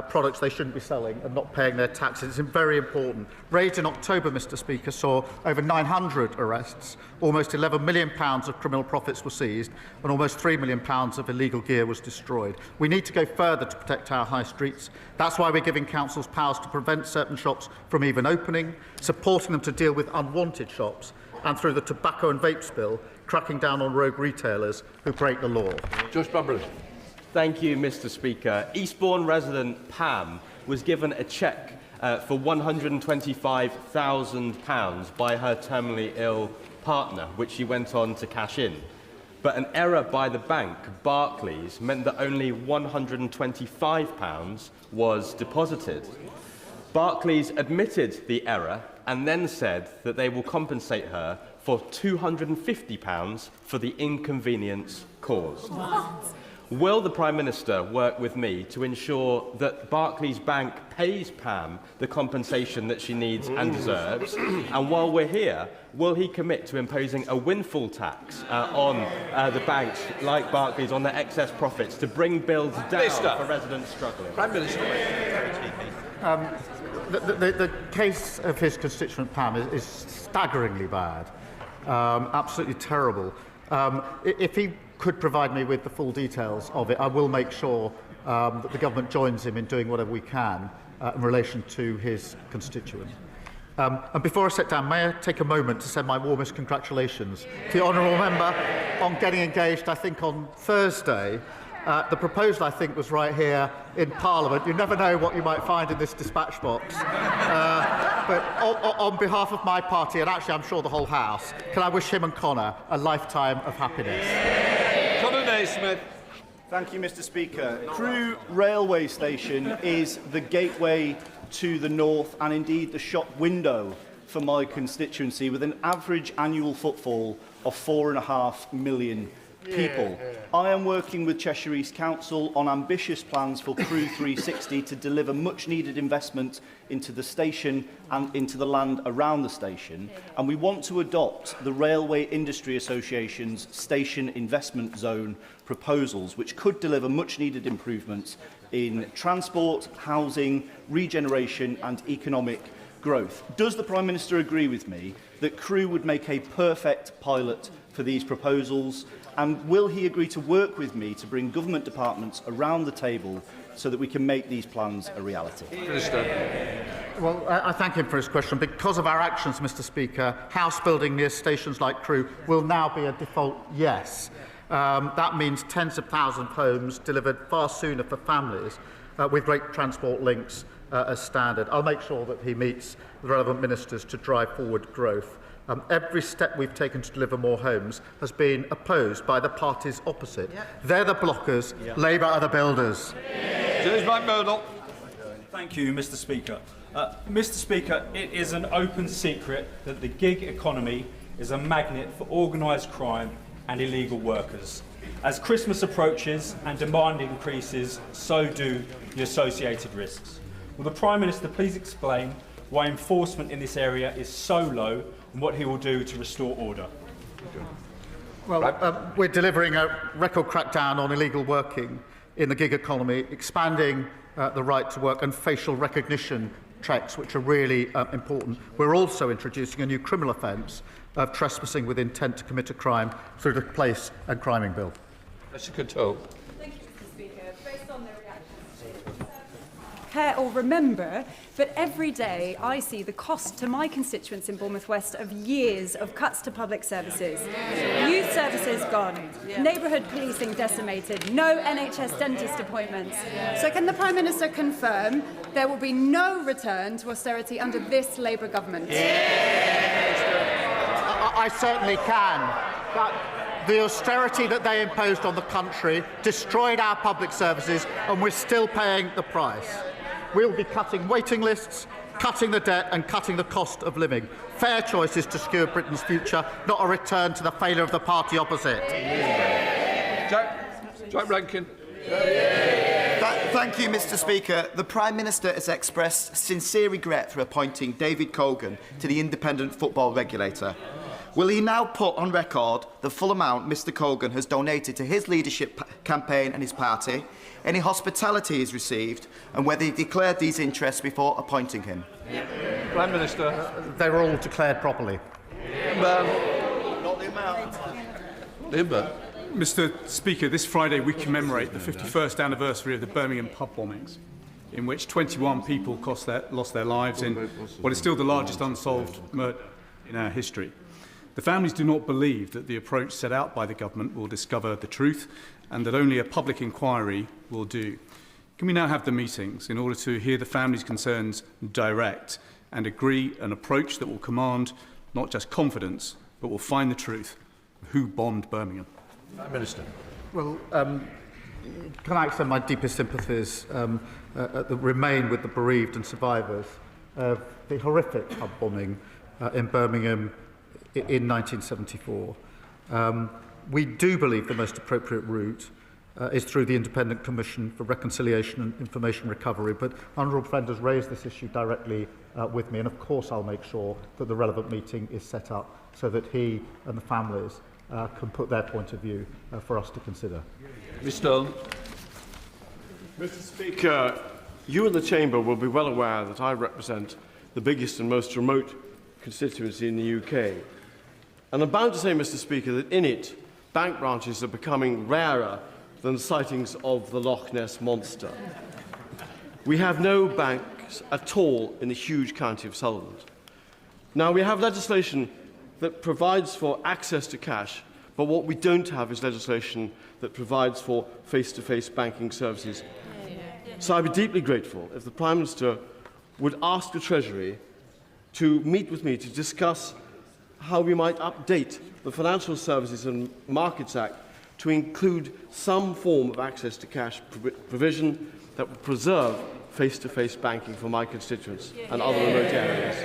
products they shouldn't be selling and not paying their taxes. It's very important. Raids in October, Mr. Speaker, saw over 900 arrests, almost £11 million of criminal profits were seized, and almost £3 million of illegal gear was destroyed. We need to go further to protect our high streets. That's why we're giving councils powers to prevent certain shops from even opening, supporting them to deal with unwanted shops, and through the tobacco and vapes bill, cracking down on rogue retailers who break the law. Josh Bumble. Thank you, Mr. Speaker. Eastbourne resident Pam was given a cheque for £125,000 by her terminally ill partner, which she went on to cash in. But an error by the bank, Barclays, meant that only £125 was deposited. Barclays admitted the error and then said that they will compensate her for £250 for the inconvenience caused. What? Will the Prime Minister work with me to ensure that Barclays Bank pays Pam the compensation that she needs and deserves? And while we're here, will he commit to imposing a windfall tax on the banks like Barclays on their excess profits to bring bills down for residents struggling? Prime Minister. The case of his constituent Pam is staggeringly bad, absolutely terrible. If he could provide me with the full details of it, I will make sure that the government joins him in doing whatever we can in relation to his constituent. And before I sit down, may I take a moment to send my warmest congratulations to the honourable member on getting engaged, I think, on Thursday. The proposal, I think, was right here in Parliament. You never know what you might find in this dispatch box. But on behalf of my party, and actually I'm sure the whole House, can I wish him and Connor a lifetime of happiness. Connor Naismith. Thank you, Mr. Speaker. Crewe Railway Station is the gateway to the north and indeed the shop window for my constituency, with an average annual footfall of 4.5 million people. I am working with Cheshire East Council on ambitious plans for Crew 360 to deliver much-needed investment into the station and into the land around the station, and we want to adopt the Railway Industry Association's Station Investment Zone proposals, which could deliver much-needed improvements in transport, housing, regeneration and economic growth. Does the Prime Minister agree with me that Crew would make a perfect pilot for these proposals? And will he agree to work with me to bring government departments around the table so that we can make these plans a reality? Minister. Well, I thank him for his question. Because of our actions, Mr Speaker, house building near stations like Crewe will now be a default yes. That means tens of thousands of homes delivered far sooner for families with great transport links as standard. I'll make sure that he meets the relevant ministers to drive forward growth. Every step we've taken to deliver more homes has been opposed by the parties opposite. They're the blockers, Labour are the builders. James McMurdoch. Thank you, Mr Speaker. Mr Speaker, it is an open secret that the gig economy is a magnet for organised crime and illegal workers. As Christmas approaches and demand increases, so do the associated risks. Will the Prime Minister please explain why enforcement in this area is so low and what he will do to restore order? Well, we're delivering a record crackdown on illegal working in the gig economy, expanding the right to work and facial recognition checks, which are really important. We're also introducing a new criminal offence of trespassing with intent to commit a crime through the Place and Criming Bill. Mr Coteau. Thank you, Mr Speaker. Based on their reactions, care or remember, but every day I see the cost to my constituents in Bournemouth West of years of cuts to public services. Youth services gone, neighbourhood policing decimated, no NHS dentist appointments. So can the Prime Minister confirm there will be no return to austerity under this Labour government? I certainly can. But the austerity that they imposed on the country destroyed our public services, and we're still paying the price. We'll be cutting waiting lists, cutting the debt and cutting the cost of living. Fair choices to secure Britain's future, not a return to the failure of the party opposite. Jack Rankin. Thank you, Mr Speaker. The Prime Minister has expressed sincere regret for appointing David Cogan to the Independent Football Regulator. Will he now put on record the full amount Mr Cogan has donated to his leadership campaign and his party, any hospitality he's received, and whether he declared these interests before appointing him? Prime Minister. They were all declared properly. Not the amount. Mr Speaker, this Friday we commemorate the 51st anniversary of the Birmingham pub bombings, in which 21 people lost their lives in what is still the largest unsolved murder in our history. The families do not believe that the approach set out by the government will discover the truth and that only a public inquiry will do. Can we now have the meetings in order to hear the families' concerns direct and agree an approach that will command not just confidence but will find the truth of who bombed Birmingham? Prime Minister. Well, can I extend my deepest sympathies that remain with the bereaved and survivors of the horrific pub bombing in Birmingham in 1974. We do believe the most appropriate route is through the Independent Commission for Reconciliation and Information Recovery, but Honourable Friend has raised this issue directly with me, and of course I'll make sure that the relevant meeting is set up so that he and the families can put their point of view for us to consider. Mr Stone. Mr Speaker, you in the Chamber will be well aware that I represent the biggest and most remote constituency in the UK. And I'm bound to say, Mr Speaker, that in it, bank branches are becoming rarer than sightings of the Loch Ness Monster. We have no banks at all in the huge county of Sutherland. Now, we have legislation that provides for access to cash, but what we don't have is legislation that provides for face-to-face banking services. So I'd be deeply grateful if the Prime Minister would ask the Treasury to meet with me to discuss how we might update the Financial Services and Markets Act to include some form of access to cash provision that would preserve face-to-face banking for my constituents and other remote areas.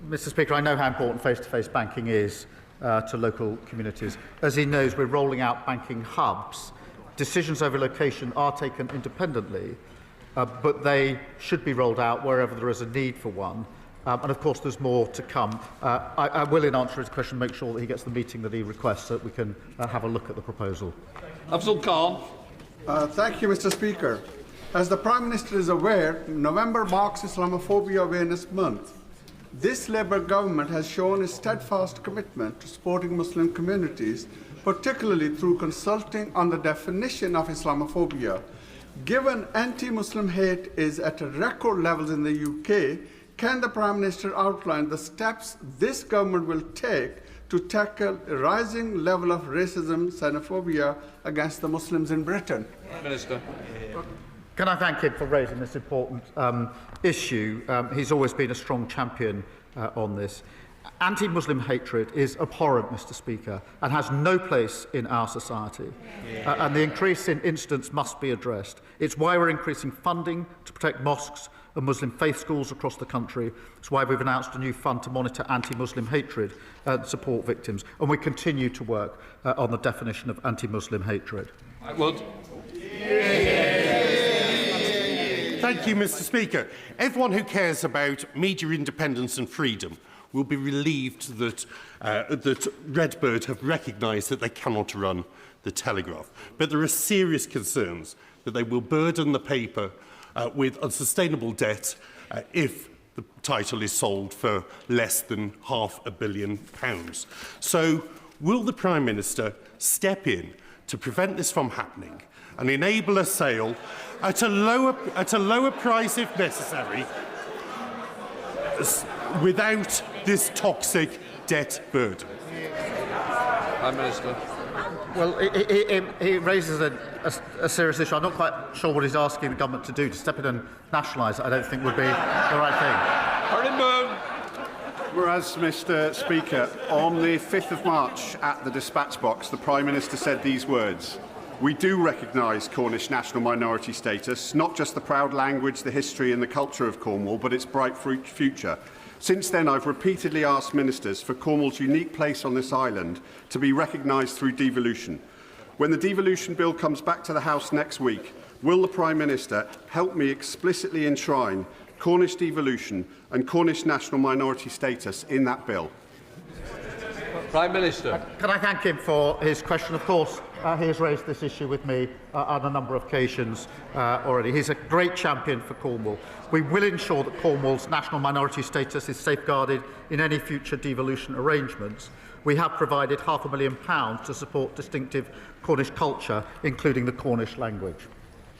Mr Speaker, I know how important face-to-face banking is to local communities. As he knows, we're rolling out banking hubs. Decisions over location are taken independently, but they should be rolled out wherever there is a need for one. And of course, there's more to come. I will, in answer to his question, make sure that he gets the meeting that he requests so that we can have a look at the proposal. Afzal Khan. Thank you, Mr. Speaker. As the Prime Minister is aware, November marks Islamophobia Awareness Month. This Labour government has shown a steadfast commitment to supporting Muslim communities, particularly through consulting on the definition of Islamophobia. Given anti-Muslim hate is at record levels in the UK, can the Prime Minister outline the steps this government will take to tackle a rising level of racism, xenophobia against the Muslims in Britain? Minister. Can I thank him for raising this important issue? He's always been a strong champion on this. Anti-Muslim hatred is abhorrent, Mr. Speaker, and has no place in our society. And the increase in incidents must be addressed. It's why we're increasing funding to protect mosques and Muslim faith schools across the country. It's why we've announced a new fund to monitor anti-Muslim hatred and support victims. And we continue to work on the definition of anti-Muslim hatred. I would. Thank you, Mr. Speaker. Everyone who cares about media independence and freedom will be relieved that Redbird have recognised that they cannot run the Telegraph. But there are serious concerns that they will burden the paper with unsustainable debt if the title is sold for less than £500 million. So, will the Prime Minister step in to prevent this from happening and enable a sale at a lower price if necessary, without this toxic debt burden? Prime Minister. Well, he raises a serious issue. I'm not quite sure what he's asking the government to do. To step in and nationalise it, I don't think would be the right thing. Whereas, Mr. Speaker, on the 5th of March at the dispatch box, the Prime Minister said these words: "We do recognise Cornish national minority status, not just the proud language, the history and the culture of Cornwall, but its bright future. Since then, I've repeatedly asked ministers for Cornwall's unique place on this island to be recognised through devolution. When the devolution bill comes back to the House next week, will the Prime Minister help me explicitly enshrine Cornish devolution and Cornish national minority status in that bill?" Prime Minister. Can I thank him for his question? Of course, he has raised this issue with me on a number of occasions already. He's a great champion for Cornwall. We will ensure that Cornwall's national minority status is safeguarded in any future devolution arrangements. We have provided £500,000 to support distinctive Cornish culture, including the Cornish language.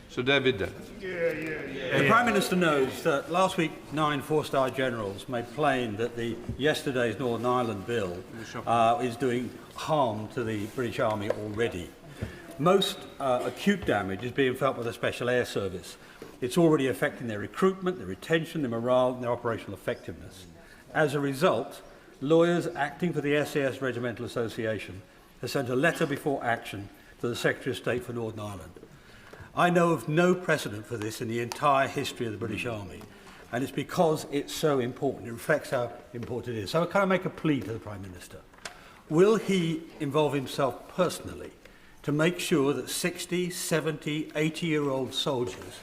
Sir David. The Prime Minister knows that last week 9 four-star generals made plain that yesterday's Northern Ireland bill is doing harm to the British Army already. Most acute damage is being felt by the Special Air Service. It's already affecting their recruitment, their retention, their morale and their operational effectiveness. As a result, lawyers acting for the SAS Regimental Association have sent a letter before action to the Secretary of State for Northern Ireland. I know of no precedent for this in the entire history of the British Army, and it's because it's so important. It reflects how important it is. So can I make a plea to the Prime Minister? Will he involve himself personally to make sure that 60, 70, 80-year-old soldiers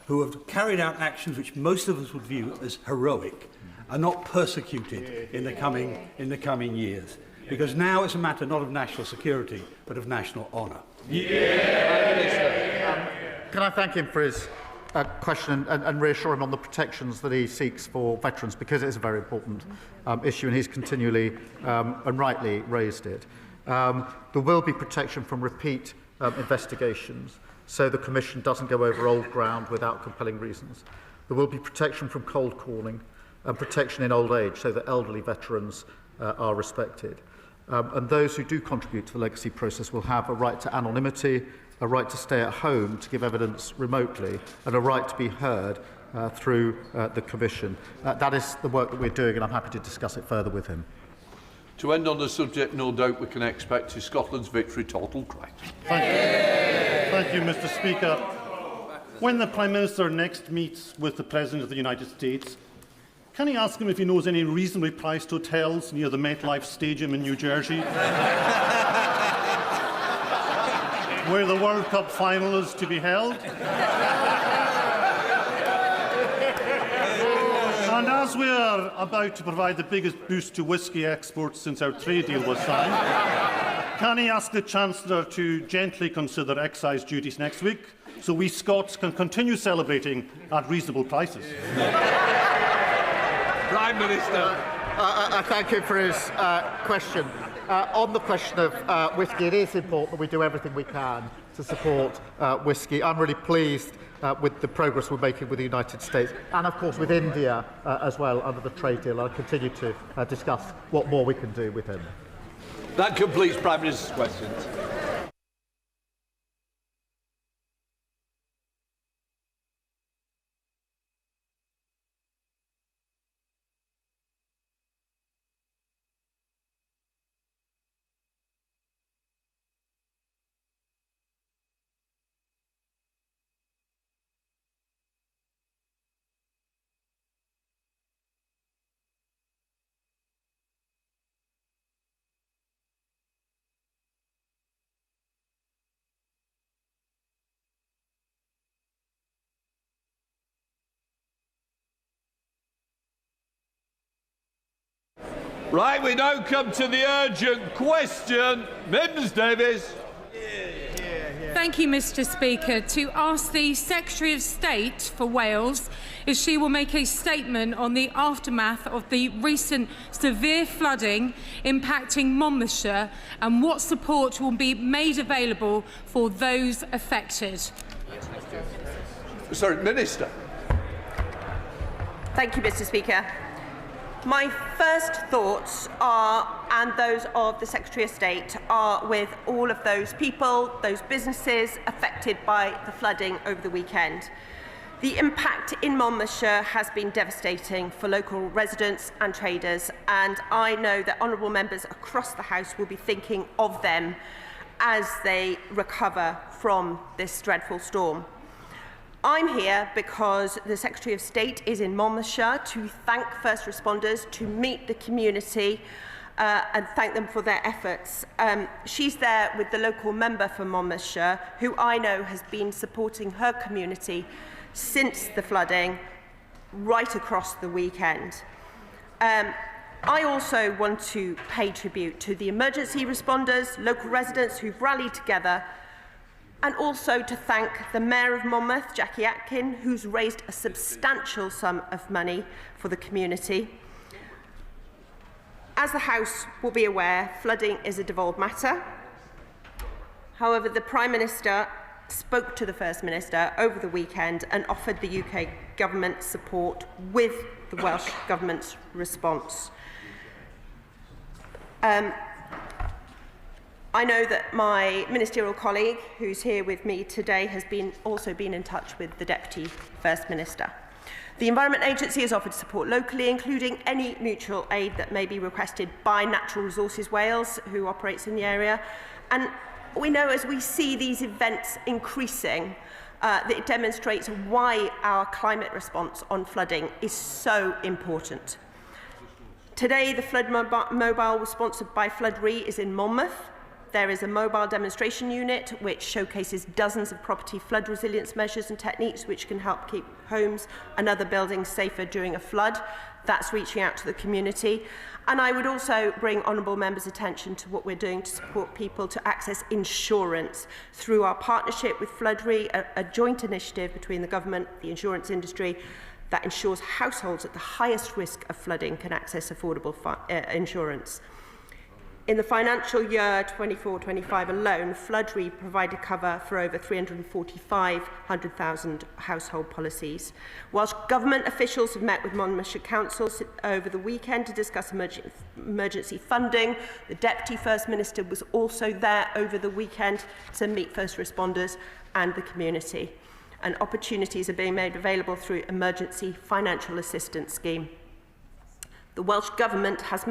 who have carried out actions which most of us would view as heroic are not persecuted in the coming years? Because now it's a matter not of national security, but of national honour. Can I thank him for his question and reassure him on the protections that he seeks for veterans, because it is a very important issue and he's continually and rightly raised it. There will be protection from repeat investigations, so the Commission doesn't go over old ground without compelling reasons. There will be protection from cold calling and protection in old age, so that elderly veterans are respected. And those who do contribute to the legacy process will have a right to anonymity, a right to stay at home to give evidence remotely, and a right to be heard through the Commission. That is the work that we're doing, and I'm happy to discuss it further with him. To end on the subject, no doubt we can expect is Scotland's victory total correct. Thank you, Mr. Speaker. When the Prime Minister next meets with the President of the United States, Can he ask him if he knows any reasonably priced hotels near the MetLife Stadium in New Jersey, where the World Cup final is to be held? And as we are about to provide the biggest boost to whisky exports since our trade deal was signed, can he ask the Chancellor to gently consider excise duties next week so we Scots can continue celebrating at reasonable prices? Prime Minister. I thank him for his question. On the question of whisky, it is important that we do everything we can to support whisky. I'm really pleased with the progress we're making with the United States and, of course, with India as well under the trade deal. I'll continue to discuss what more we can do with him. That completes Prime Minister's questions. Right, we now come to the urgent question. Mrs Davies. Thank you, Mr Speaker. To ask the Secretary of State for Wales if she will make a statement on the aftermath of the recent severe flooding impacting Monmouthshire and what support will be made available for those affected. Sorry, Minister. Thank you, Mr Speaker. My first thoughts are, and those of the Secretary of State, are with all of those people, those businesses affected by the flooding over the weekend. The impact in Monmouthshire has been devastating for local residents and traders, and I know that honourable members across the House will be thinking of them as they recover from this dreadful storm. I'm here because the Secretary of State is in Monmouthshire to thank first responders, to meet the community and thank them for their efforts. She's there with the local member for Monmouthshire, who I know has been supporting her community since the flooding right across the weekend. I also want to pay tribute to the emergency responders, local residents who've rallied together, and also to thank the Mayor of Monmouth, Jackie Atkin, who's raised a substantial sum of money for the community. As the House will be aware, flooding is a devolved matter. However, the Prime Minister spoke to the First Minister over the weekend and offered the UK Government support with the Welsh Government's response. I know that my ministerial colleague, who's here with me today, has also been in touch with the Deputy First Minister. The Environment Agency has offered support locally, including any mutual aid that may be requested by Natural Resources Wales, who operates in the area. And we know, as we see these events increasing, that it demonstrates why our climate response on flooding is so important. Today, the Flood Mobile, sponsored by Flood Re, is in Monmouth. There is a mobile demonstration unit which showcases dozens of property flood resilience measures and techniques which can help keep homes and other buildings safer during a flood. That's reaching out to the community. And I would also bring honourable members' attention to what we're doing to support people to access insurance through our partnership with Flood Re, a joint initiative between the government, the insurance industry, that ensures households at the highest risk of flooding can access affordable insurance. In the financial year 24-25 alone, Flood Re provided cover for over 345,000 household policies. Whilst government officials have met with Monmouthshire Council over the weekend to discuss emergency funding, the Deputy First Minister was also there over the weekend to meet first responders and the community. And opportunities are being made available through Emergency Financial Assistance Scheme. The Welsh Government has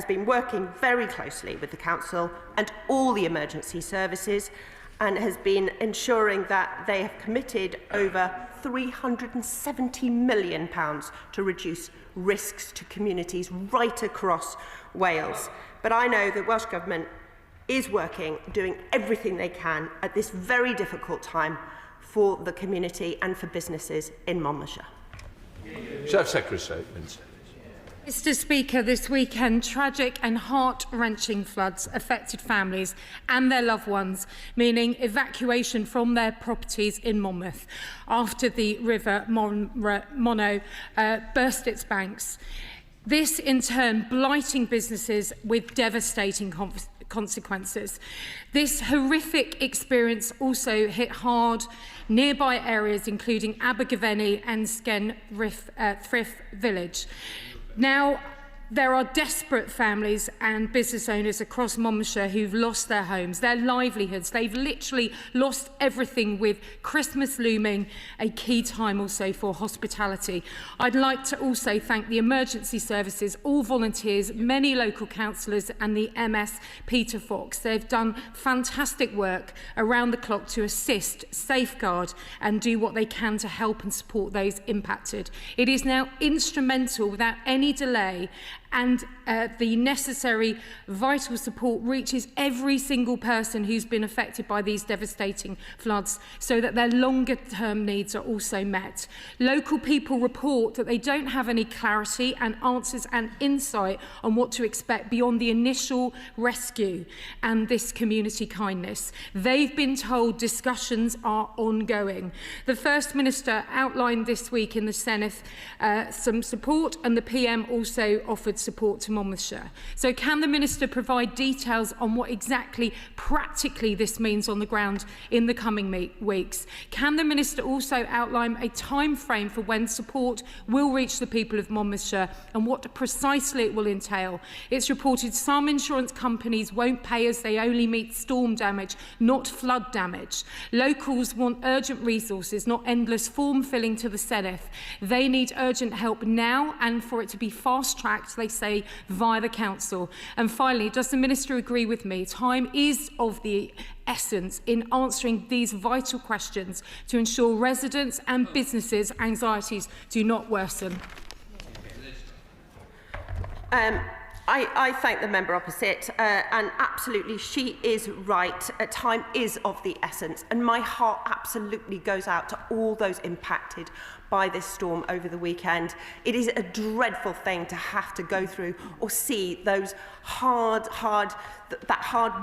been working very closely with the Council and all the emergency services and has been ensuring that they have committed over £370 million to reduce risks to communities right across Wales. But I know the Welsh Government is working, doing everything they can at this very difficult time for the community and for businesses in Monmouthshire. Secretary statement. Mr Speaker, this weekend, tragic and heart-wrenching floods affected families and their loved ones, meaning evacuation from their properties in Monmouth after the River Monnow burst its banks. This, in turn, blighting businesses with devastating consequences. This horrific experience also hit hard nearby areas, including Abergavenny and Thrift Village. Now, there are desperate families and business owners across Monmouthshire who've lost their homes, their livelihoods. They've literally lost everything, with Christmas looming, a key time also for hospitality. I'd like to also thank the emergency services, all volunteers, many local councillors and the MS Peter Fox. They've done fantastic work around the clock to assist, safeguard and do what they can to help and support those impacted. It is now instrumental, without any delay, and the necessary vital support reaches every single person who's been affected by these devastating floods, so that their longer term needs are also met. Local people report that they don't have any clarity and answers and insight on what to expect beyond the initial rescue and this community kindness. They've been told discussions are ongoing. The First Minister outlined this week in the Senate some support, and the PM also offered support to Monmouthshire. So can the Minister provide details on what exactly practically this means on the ground in the coming weeks? Can the Minister also outline a time frame for when support will reach the people of Monmouthshire and what precisely it will entail? It's reported some insurance companies won't pay as they only meet storm damage, not flood damage. Locals want urgent resources, not endless form filling to the Senedd. They need urgent help now, and for it to be fast-tracked, they say, via the Council. And finally, does the Minister agree with me? Time is of the essence in answering these vital questions to ensure residents' and businesses' anxieties do not worsen. I thank the member opposite, and absolutely she is right. Time is of the essence, and my heart absolutely goes out to all those impacted by this storm over the weekend. It is a dreadful thing to have to go through or see those hard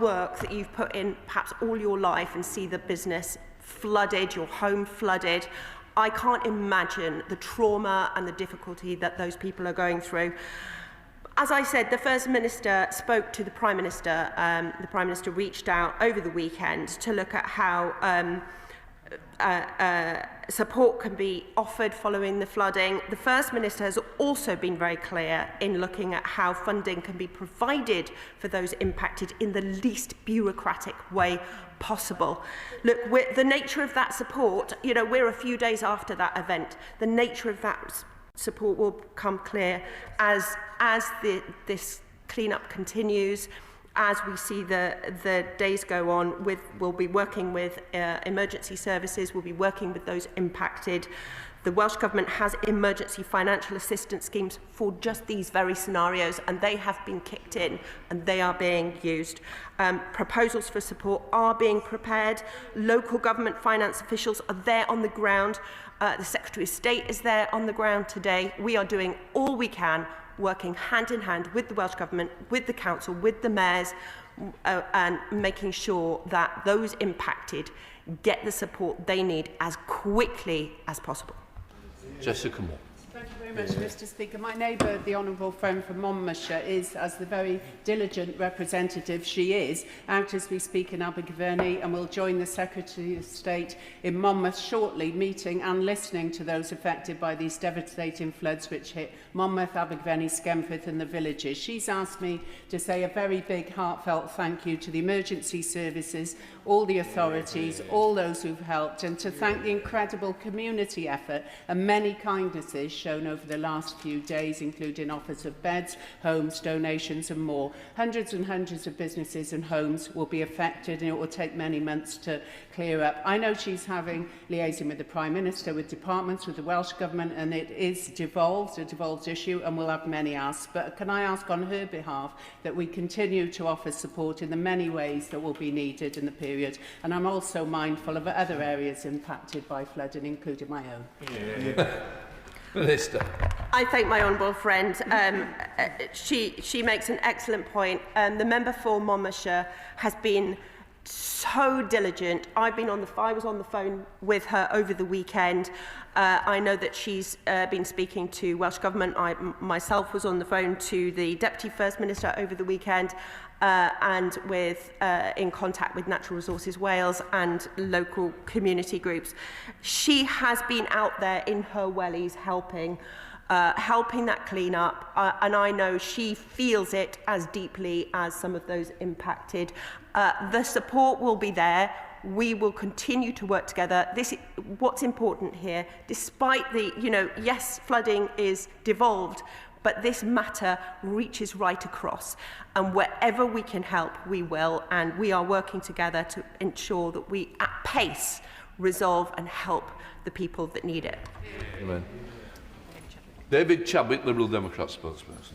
work that you've put in perhaps all your life, and see the business flooded, your home flooded. I can't imagine the trauma and the difficulty that those people are going through. As I said, the First Minister spoke to the Prime Minister. The Prime Minister reached out over the weekend to look at how support can be offered following the flooding. The First Minister has also been very clear in looking at how funding can be provided for those impacted in the least bureaucratic way possible. Look, the nature of that support, you know, we're a few days after that event. The nature of that support will become clear as this clean-up continues, as we see the days go on. We'll be working with emergency services, we'll be working with those impacted. The Welsh Government has emergency financial assistance schemes for just these very scenarios, and they have been kicked in and they are being used. Proposals for support are being prepared. Local government finance officials are there on the ground. The Secretary of State is there on the ground today. We are doing all we can, working hand in hand with the Welsh Government, with the Council, with the mayors, and making sure that those impacted get the support they need as quickly as possible. Jessica Moore. Thank you very much, Mr Speaker. My neighbour, the Honourable friend from Monmouthshire, is, as the very diligent representative she is, out as we speak in Abergavenny, and will join the Secretary of State in Monmouth shortly, meeting and listening to those affected by these devastating floods which hit Monmouth, Abergavenny, Skemford and the villages. She's asked me to say a very big heartfelt thank you to the emergency services, all the authorities, all those who've helped, and to thank the incredible community effort and many kindnesses shown over over the last few days, including offers of beds, homes, donations and more. Hundreds and hundreds of businesses and homes will be affected, and it will take many months to clear up. I know she's liaising with the Prime Minister, with departments, with the Welsh Government, and it is a devolved issue, and we'll have many asks. But can I ask on her behalf that we continue to offer support in the many ways that will be needed in the period? And I'm also mindful of other areas impacted by flooding, including my own. Minister. I thank my honourable friend. She makes an excellent point. The member for Monmouthshire has been so diligent. I was on the phone with her over the weekend. I know that she's been speaking to Welsh Government. I myself was on the phone to the Deputy First Minister over the weekend, and in contact with Natural Resources Wales and local community groups. She has been out there in her wellies helping that clean up, and I know she feels it as deeply as some of those impacted. The support will be there. We will continue to work together. What's important here, despite the, yes, flooding is devolved, but this matter reaches right across. And wherever we can help, we will. And we are working together to ensure that we, at pace, resolve and help the people that need it. Amen. David Chadwick, Liberal Democrat spokesperson.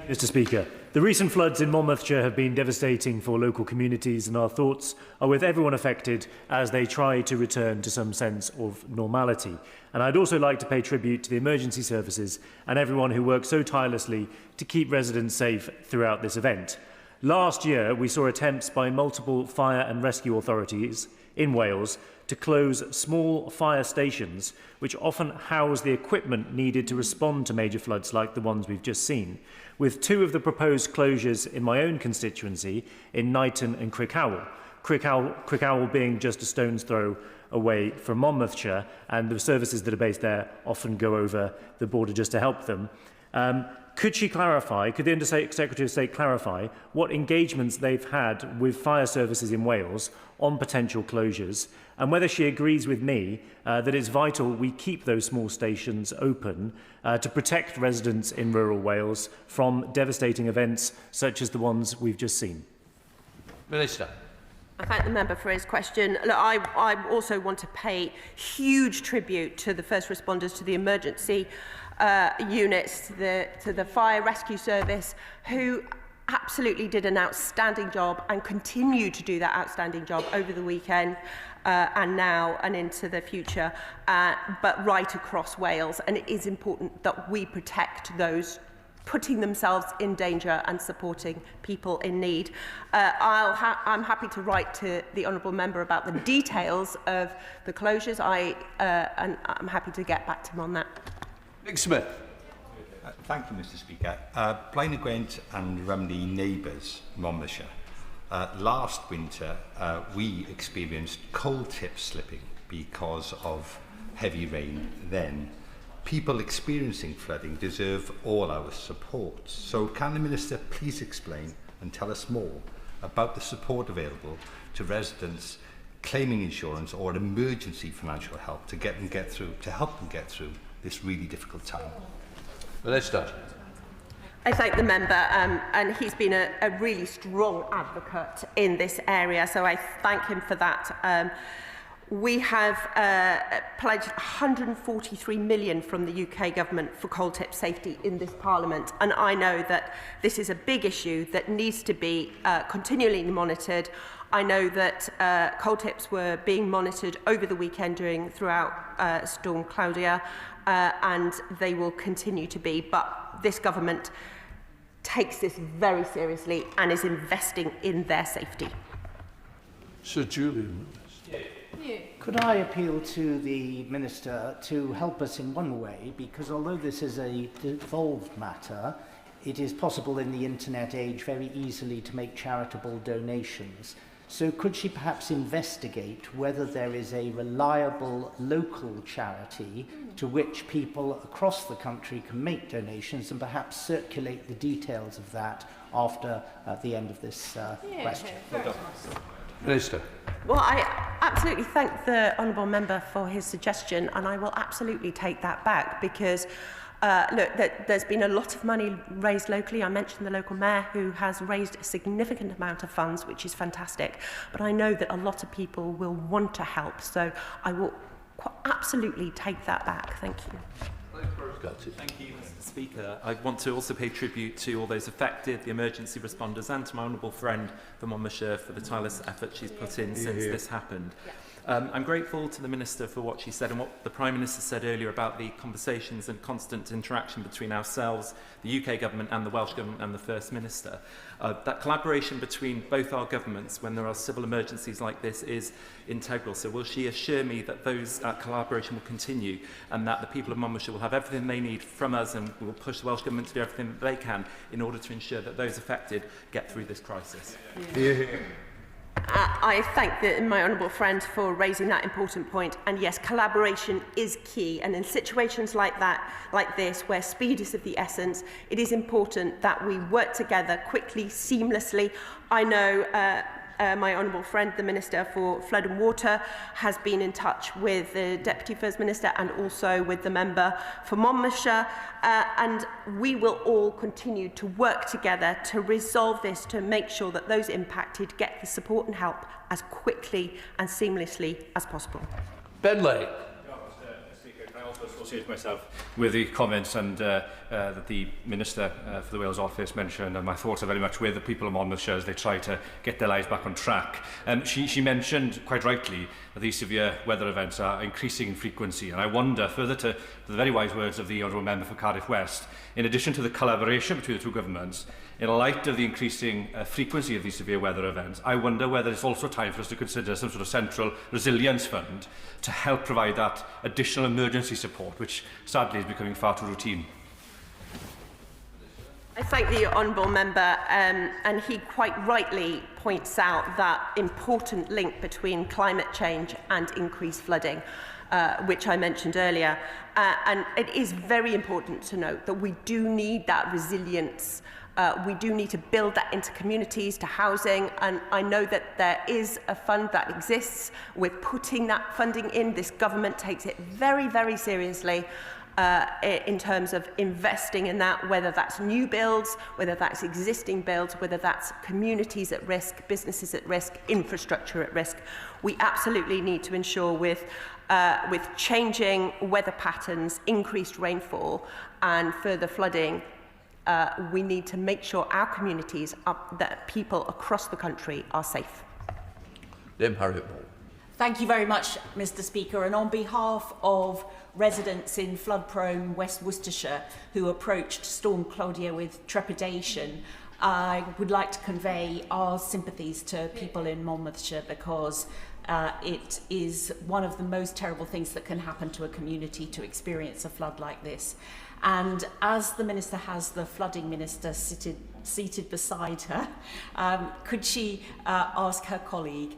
Mr Speaker, the recent floods in Monmouthshire have been devastating for local communities, and our thoughts are with everyone affected as they try to return to some sense of normality. And I'd also like to pay tribute to the emergency services and everyone who worked so tirelessly to keep residents safe throughout this event. Last year, we saw attempts by multiple fire and rescue authorities in Wales to close small fire stations, which often house the equipment needed to respond to major floods like the ones we've just seen, with two of the proposed closures in my own constituency in Knighton and Crickhowell. Crickhowell being just a stone's throw away from Monmouthshire, and the services that are based there often go over the border just to help them. Could the Under Secretary of State clarify what engagements they've had with fire services in Wales on potential closures, and whether she agrees with me that it's vital we keep those small stations open to protect residents in rural Wales from devastating events such as the ones we've just seen? Minister. I thank the member for his question. Look, I also want to pay huge tribute to the first responders, to the emergency units, to the fire rescue service, who absolutely did an outstanding job and continue to do that outstanding job over the weekend and now and into the future, but right across Wales. And it is important that we protect those putting themselves in danger and supporting people in need. I'm happy to write to the honourable member about the details of the closures, and I'm happy to get back to him on that. Nick Smith. Thank you, Mr Speaker. Blaenau Gwent and Rumney neighbours, Monmouthshire. Last winter, we experienced coal tip slipping because of heavy rain then. People experiencing flooding deserve all our support. So can the Minister please explain and tell us more about the support available to residents claiming insurance or emergency financial help to help them get through this really difficult time? Minister. I thank the member, and he's been a really strong advocate in this area, so I thank him for that. We have pledged 143 million from the UK government for coal tip safety in this Parliament, and I know that this is a big issue that needs to be continually monitored. I know that coal tips were being monitored over the weekend throughout Storm Claudia, and they will continue to be, but this government takes this very seriously and is investing in their safety. Sir Julian. Could I appeal to the Minister to help us in one way, because although this is a devolved matter, it is possible in the internet age very easily to make charitable donations. So could she perhaps investigate whether there is a reliable local charity to which people across the country can make donations, and perhaps circulate the details of that after the end of this question? Minister. Well, I absolutely thank the honourable member for his suggestion, and I will absolutely take that back, because Look, there's been a lot of money raised locally. I mentioned the local mayor who has raised a significant amount of funds, which is fantastic. But I know that a lot of people will want to help, so I will absolutely take that back. Thank you. Thank you, Mr. Speaker. I want to also pay tribute to all those affected, the emergency responders, and to my honourable friend from Monmouthshire for the tireless effort she's put in since this happened. I'm grateful to the Minister for what she said and what the Prime Minister said earlier about the conversations and constant interaction between ourselves, the UK Government and the Welsh Government and the First Minister. That collaboration between both our governments when there are civil emergencies like this is integral. So will she assure me that that collaboration will continue and that the people of Monmouthshire will have everything they need from us, and we will push the Welsh Government to do everything that they can in order to ensure that those affected get through this crisis? I thank my honourable friend for raising that important point. And yes, collaboration is key. And in situations like this, where speed is of the essence, it is important that we work together quickly, seamlessly. I know my honourable friend, the Minister for Flood and Water, has been in touch with the Deputy First Minister and also with the member for Monmouthshire. And we will all continue to work together to resolve this, to make sure that those impacted get the support and help as quickly and seamlessly as possible. Bentley. I also associate myself with the comments and that the Minister for the Wales Office mentioned, and my thoughts are very much with the people of Monmouthshire as they try to get their lives back on track. She mentioned quite rightly that these severe weather events are increasing in frequency, and I wonder, further to the very wise words of the Honourable Member for Cardiff West, in addition to the collaboration between the two governments, in light of the increasing frequency of these severe weather events, I wonder whether it's also time for us to consider some sort of central resilience fund to help provide that additional emergency support, which sadly is becoming far too routine. I thank the honourable member, and he quite rightly points out that important link between climate change and increased flooding, which I mentioned earlier. And it is very important to note that we do need that resilience. We do need to build that into communities, to housing, and I know that there is a fund that exists. We're putting that funding in. This government takes it very, very seriously in terms of investing in that, whether that's new builds, whether that's existing builds, whether that's communities at risk, businesses at risk, infrastructure at risk. We absolutely need to ensure with changing weather patterns, increased rainfall and further flooding, we need to make sure our communities, that people across the country are safe. Thank you very much, Mr. Speaker. And on behalf of residents in flood-prone West Worcestershire who approached Storm Claudia with trepidation, I would like to convey our sympathies to people in Monmouthshire, because it is one of the most terrible things that can happen to a community to experience a flood like this. And as the Minister has the flooding minister seated beside her, could she ask her colleague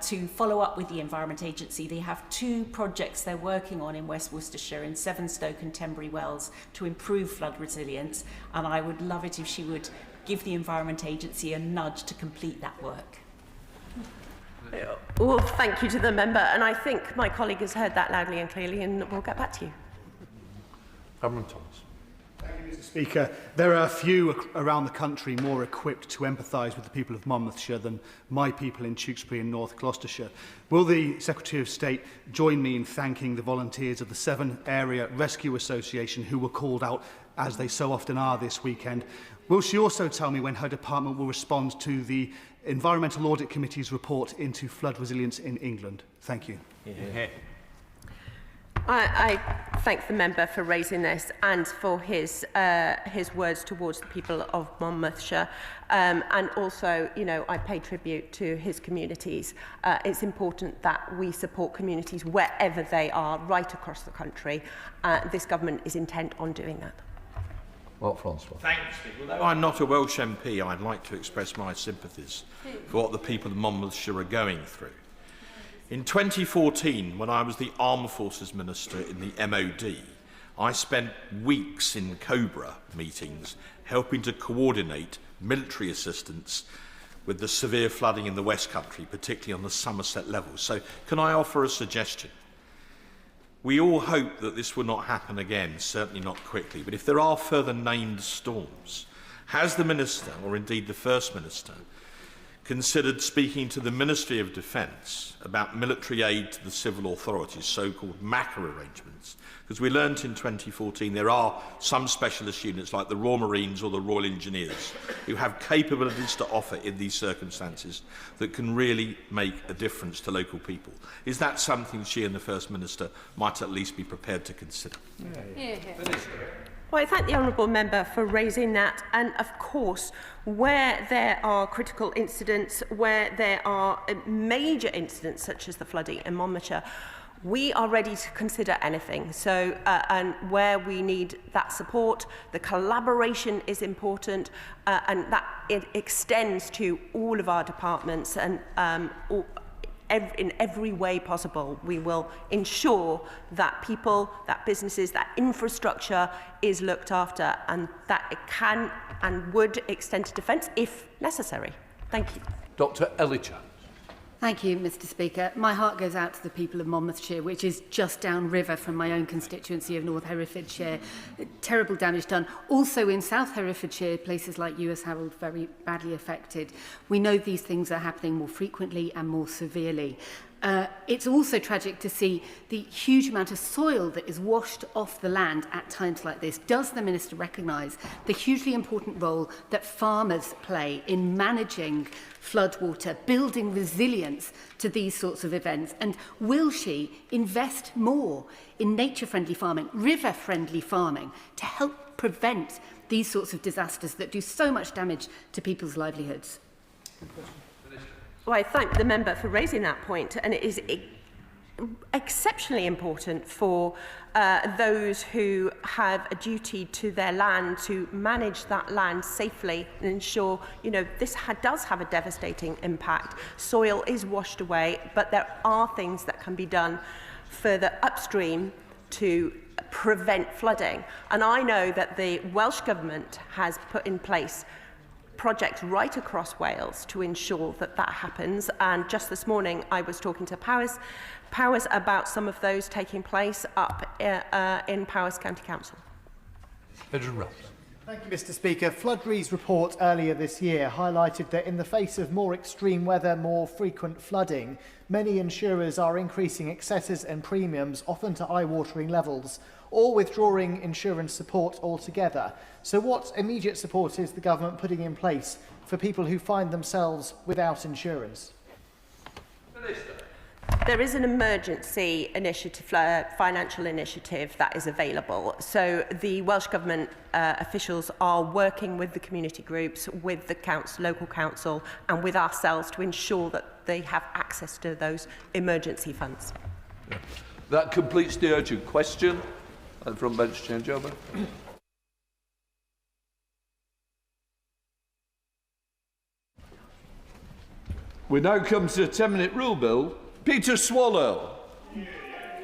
to follow up with the Environment Agency? They have 2 projects they're working on in West Worcestershire, in Sevenoaks and Tenbury Wells, to improve flood resilience, and I would love it if she would give the Environment Agency a nudge to complete that work. Well, thank you to the member, and I think my colleague has heard that loudly and clearly, and we'll get back to you. Thomas. Thank you, Mr. Speaker. There are few around the country more equipped to empathise with the people of Monmouthshire than my people in Tewkesbury and North Gloucestershire. Will the Secretary of State join me in thanking the volunteers of the Severn Area Rescue Association who were called out, as they so often are this weekend? Will she also tell me when her department will respond to the Environmental Audit Committee's report into flood resilience in England? Thank you. I thank the member for raising this and for his words towards the people of Monmouthshire. And also, you know, I pay tribute to his communities. It's important that we support communities wherever they are, right across the country. This government is intent on doing that. Well, Francois. Thanks, Steve. Although I'm not a Welsh MP, I'd like to express my sympathies for what the people of Monmouthshire are going through. In 2014, when I was the Armed Forces Minister in the MOD, I spent weeks in COBRA meetings helping to coordinate military assistance with the severe flooding in the West Country, particularly on the Somerset level. So can I offer a suggestion? We all hope that this will not happen again, certainly not quickly, but if there are further named storms, has the Minister, or indeed the First Minister, considered speaking to the Ministry of Defence about military aid to the civil authorities, so-called MACA arrangements? Because we learnt in 2014 there are some specialist units like the Royal Marines or the Royal Engineers who have capabilities to offer in these circumstances that can really make a difference to local people. Is that something she and the First Minister might at least be prepared to consider? Well, I thank the honourable member for raising that. And of course, where there are critical incidents, where there are major incidents such as the flooding in Monmouthshire, we are ready to consider anything. So, and where we need that support, the collaboration is important, and that it extends to all of our departments and in every way possible. We will ensure that people, that businesses, that infrastructure is looked after, and that it can and would extend to defence if necessary. Thank you. Dr. Ellichan. Thank you, Mr. Speaker. My heart goes out to the people of Monmouthshire, which is just downriver from my own constituency of North Herefordshire. Terrible damage done. Also in South Herefordshire, places like US Harold very badly affected. We know these things are happening more frequently and more severely. It's also tragic to see the huge amount of soil that is washed off the land at times like this. Does the Minister recognise the hugely important role that farmers play in managing floodwater, building resilience to these sorts of events? And will she invest more in nature-friendly farming, river-friendly farming, to help prevent these sorts of disasters that do so much damage to people's livelihoods? Well, I thank the member for raising that point, and it is exceptionally important for those who have a duty to their land to manage that land safely and ensure, you know, this does have a devastating impact. Soil is washed away, but there are things that can be done further upstream to prevent flooding. And I know that the Welsh Government has put in place projects right across Wales to ensure that that happens. And just this morning, I was talking to Powys about some of those taking place up in Powys County Council. Thank you, Mr. Speaker. Flood Re's report earlier this year highlighted that in the face of more extreme weather, more frequent flooding, many insurers are increasing excesses and premiums, often to eye-watering levels, or withdrawing insurance support altogether. So what immediate support is the government putting in place for people who find themselves without insurance? There is an emergency initiative, financial initiative that is available. So the Welsh Government officials are working with the community groups, with the local council and with ourselves to ensure that they have access to those emergency funds. That completes the urgent question. Front bench changeover. We now come to the 10-minute rule bill. Peter Swallow.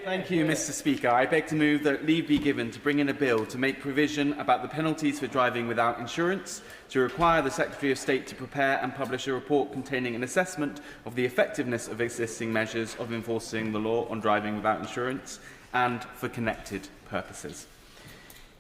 Thank you, Mr. Speaker. I beg to move that leave be given to bring in a bill to make provision about the penalties for driving without insurance, to require the Secretary of State to prepare and publish a report containing an assessment of the effectiveness of existing measures of enforcing the law on driving without insurance, and for connected purposes.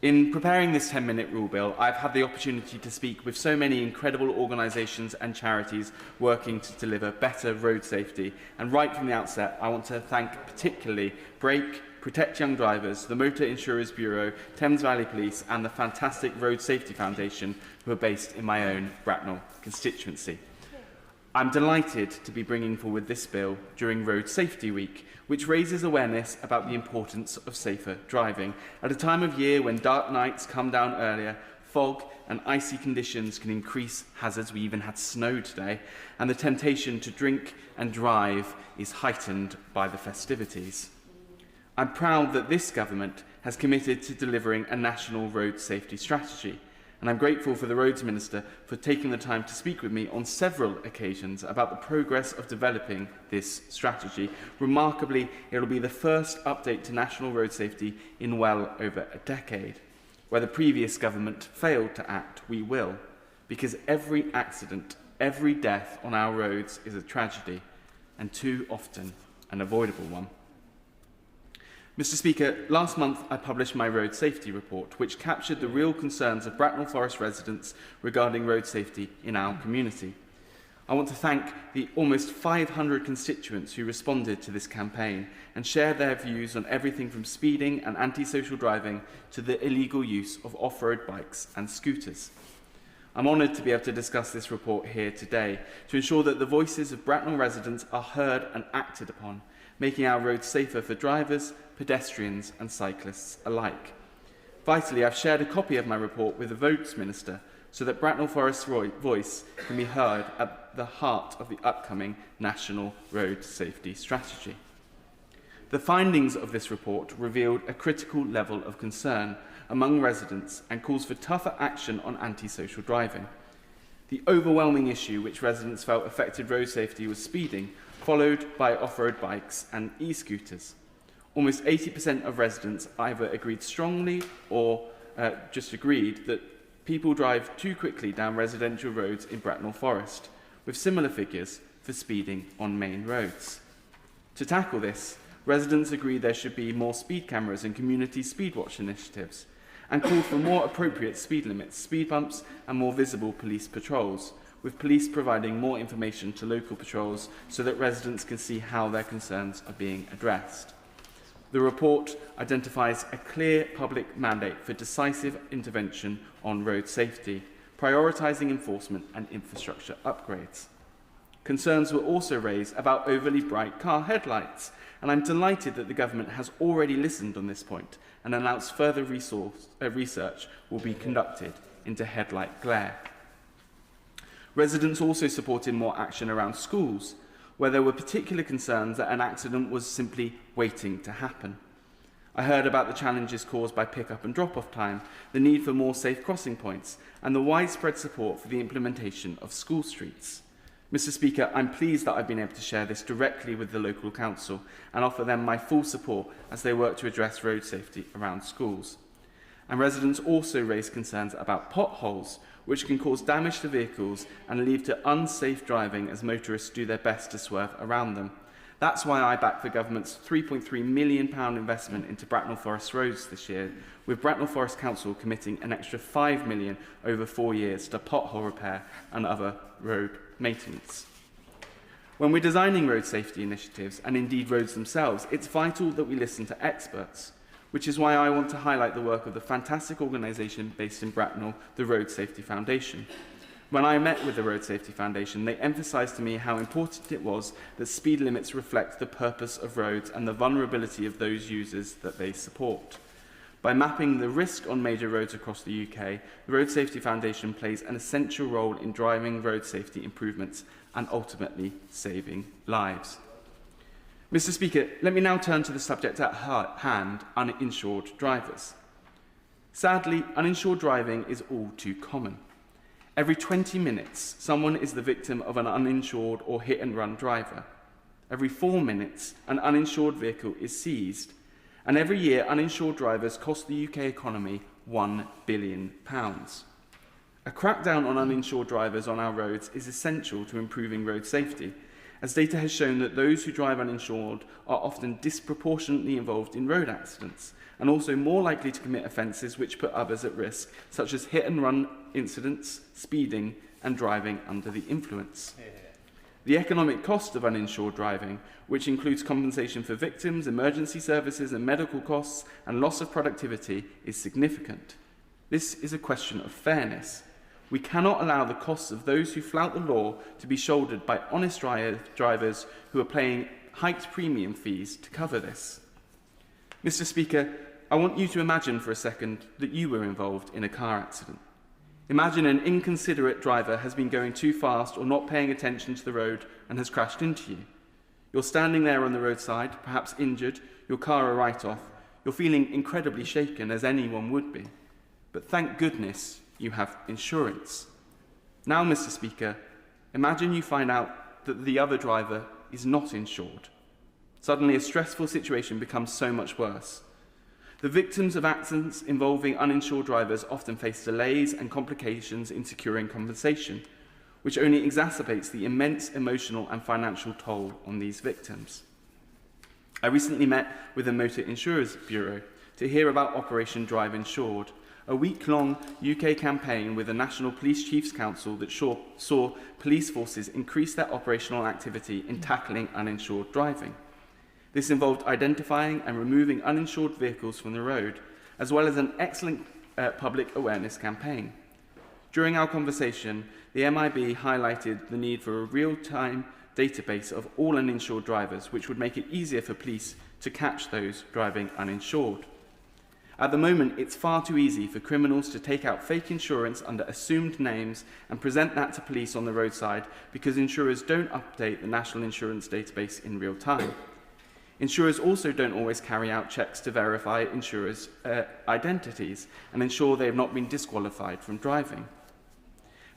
In preparing this 10-minute rule bill, I've had the opportunity to speak with so many incredible organisations and charities working to deliver better road safety. And right from the outset, I want to thank particularly Brake, Protect Young Drivers, the Motor Insurers Bureau, Thames Valley Police and the fantastic Road Safety Foundation, who are based in my own Bracknell constituency. I'm delighted to be bringing forward this bill during Road Safety Week, which raises awareness about the importance of safer driving. At a time of year when dark nights come down earlier, fog and icy conditions can increase hazards. We even had snow today, and the temptation to drink and drive is heightened by the festivities. I'm proud that this government has committed to delivering a national road safety strategy. And I'm grateful for the Roads Minister for taking the time to speak with me on several occasions about the progress of developing this strategy. Remarkably, it will be the first update to national road safety in well over a decade. Where the previous government failed to act, we will, because every accident, every death on our roads is a tragedy, and too often an avoidable one. Mr Speaker, last month I published my road safety report, which captured the real concerns of Bracknell Forest residents regarding road safety in our community. I want to thank the almost 500 constituents who responded to this campaign and shared their views on everything from speeding and antisocial driving to the illegal use of off-road bikes and scooters. I'm honoured to be able to discuss this report here today to ensure that the voices of Bracknell residents are heard and acted upon, making our roads safer for drivers, pedestrians and cyclists alike. Vitally, I've shared a copy of my report with the Roads Minister so that Bracknell Forest's voice can be heard at the heart of the upcoming National Road Safety Strategy. The findings of this report revealed a critical level of concern among residents and calls for tougher action on antisocial driving. The overwhelming issue which residents felt affected road safety was speeding, followed by off-road bikes and e-scooters. Almost 80% of residents either agreed strongly or just agreed that people drive too quickly down residential roads in Bracknell Forest, with similar figures for speeding on main roads. To tackle this, residents agreed there should be more speed cameras and community speed watch initiatives, and called for more appropriate speed limits, speed bumps and more visible police patrols, with police providing more information to local patrols so that residents can see how their concerns are being addressed. The report identifies a clear public mandate for decisive intervention on road safety, prioritising enforcement and infrastructure upgrades. Concerns were also raised about overly bright car headlights, and I'm delighted that the government has already listened on this point and announced further research will be conducted into headlight glare. Residents also supported more action around schools, where there were particular concerns that an accident was simply waiting to happen. I heard about the challenges caused by pick-up and drop-off time, the need for more safe crossing points, and the widespread support for the implementation of school streets. Mr Speaker, I'm pleased that I've been able to share this directly with the local council and offer them my full support as they work to address road safety around schools. And residents also raised concerns about potholes, which can cause damage to vehicles and lead to unsafe driving as motorists do their best to swerve around them. That's why I backed the government's £3.3 million investment into Bracknell Forest roads this year, with Bracknell Forest Council committing an extra £5 million over 4 years to pothole repair and other road maintenance. When we're designing road safety initiatives, and indeed roads themselves, it's vital that we listen to experts, which is why I want to highlight the work of the fantastic organisation based in Bracknell, the Road Safety Foundation. When I met with the Road Safety Foundation, they emphasised to me how important it was that speed limits reflect the purpose of roads and the vulnerability of those users that they support. By mapping the risk on major roads across the UK, the Road Safety Foundation plays an essential role in driving road safety improvements and ultimately saving lives. Mr Speaker, let me now turn to the subject at hand, uninsured drivers. Sadly, uninsured driving is all too common. Every 20 minutes, someone is the victim of an uninsured or hit-and-run driver. Every 4 minutes, an uninsured vehicle is seized. And every year, uninsured drivers cost the UK economy £1 billion. A crackdown on uninsured drivers on our roads is essential to improving road safety, as data has shown that those who drive uninsured are often disproportionately involved in road accidents and also more likely to commit offences which put others at risk, such as hit-and-run incidents, speeding and driving under the influence. The economic cost of uninsured driving, which includes compensation for victims, emergency services and medical costs and loss of productivity, is significant. This is a question of fairness. We cannot allow the costs of those who flout the law to be shouldered by honest drivers who are paying hiked premium fees to cover this. Mr Speaker, I want you to imagine for a second that you were involved in a car accident. Imagine an inconsiderate driver has been going too fast or not paying attention to the road and has crashed into you. You're standing there on the roadside, perhaps injured, your car a write-off. You're feeling incredibly shaken, as anyone would be. But thank goodness you have insurance. Now, Mr Speaker, imagine you find out that the other driver is not insured. Suddenly, a stressful situation becomes so much worse. The victims of accidents involving uninsured drivers often face delays and complications in securing compensation, which only exacerbates the immense emotional and financial toll on these victims. I recently met with the Motor Insurers Bureau to hear about Operation Drive Insured, a week-long UK campaign with the National Police Chiefs Council that saw police forces increase their operational activity in tackling uninsured driving. This involved identifying and removing uninsured vehicles from the road, as well as an excellent public awareness campaign. During our conversation, the MIB highlighted the need for a real-time database of all uninsured drivers, which would make it easier for police to catch those driving uninsured. At the moment, it's far too easy for criminals to take out fake insurance under assumed names and present that to police on the roadside because insurers don't update the National Insurance Database in real time. Insurers also don't always carry out checks to verify insurers' identities and ensure they have not been disqualified from driving.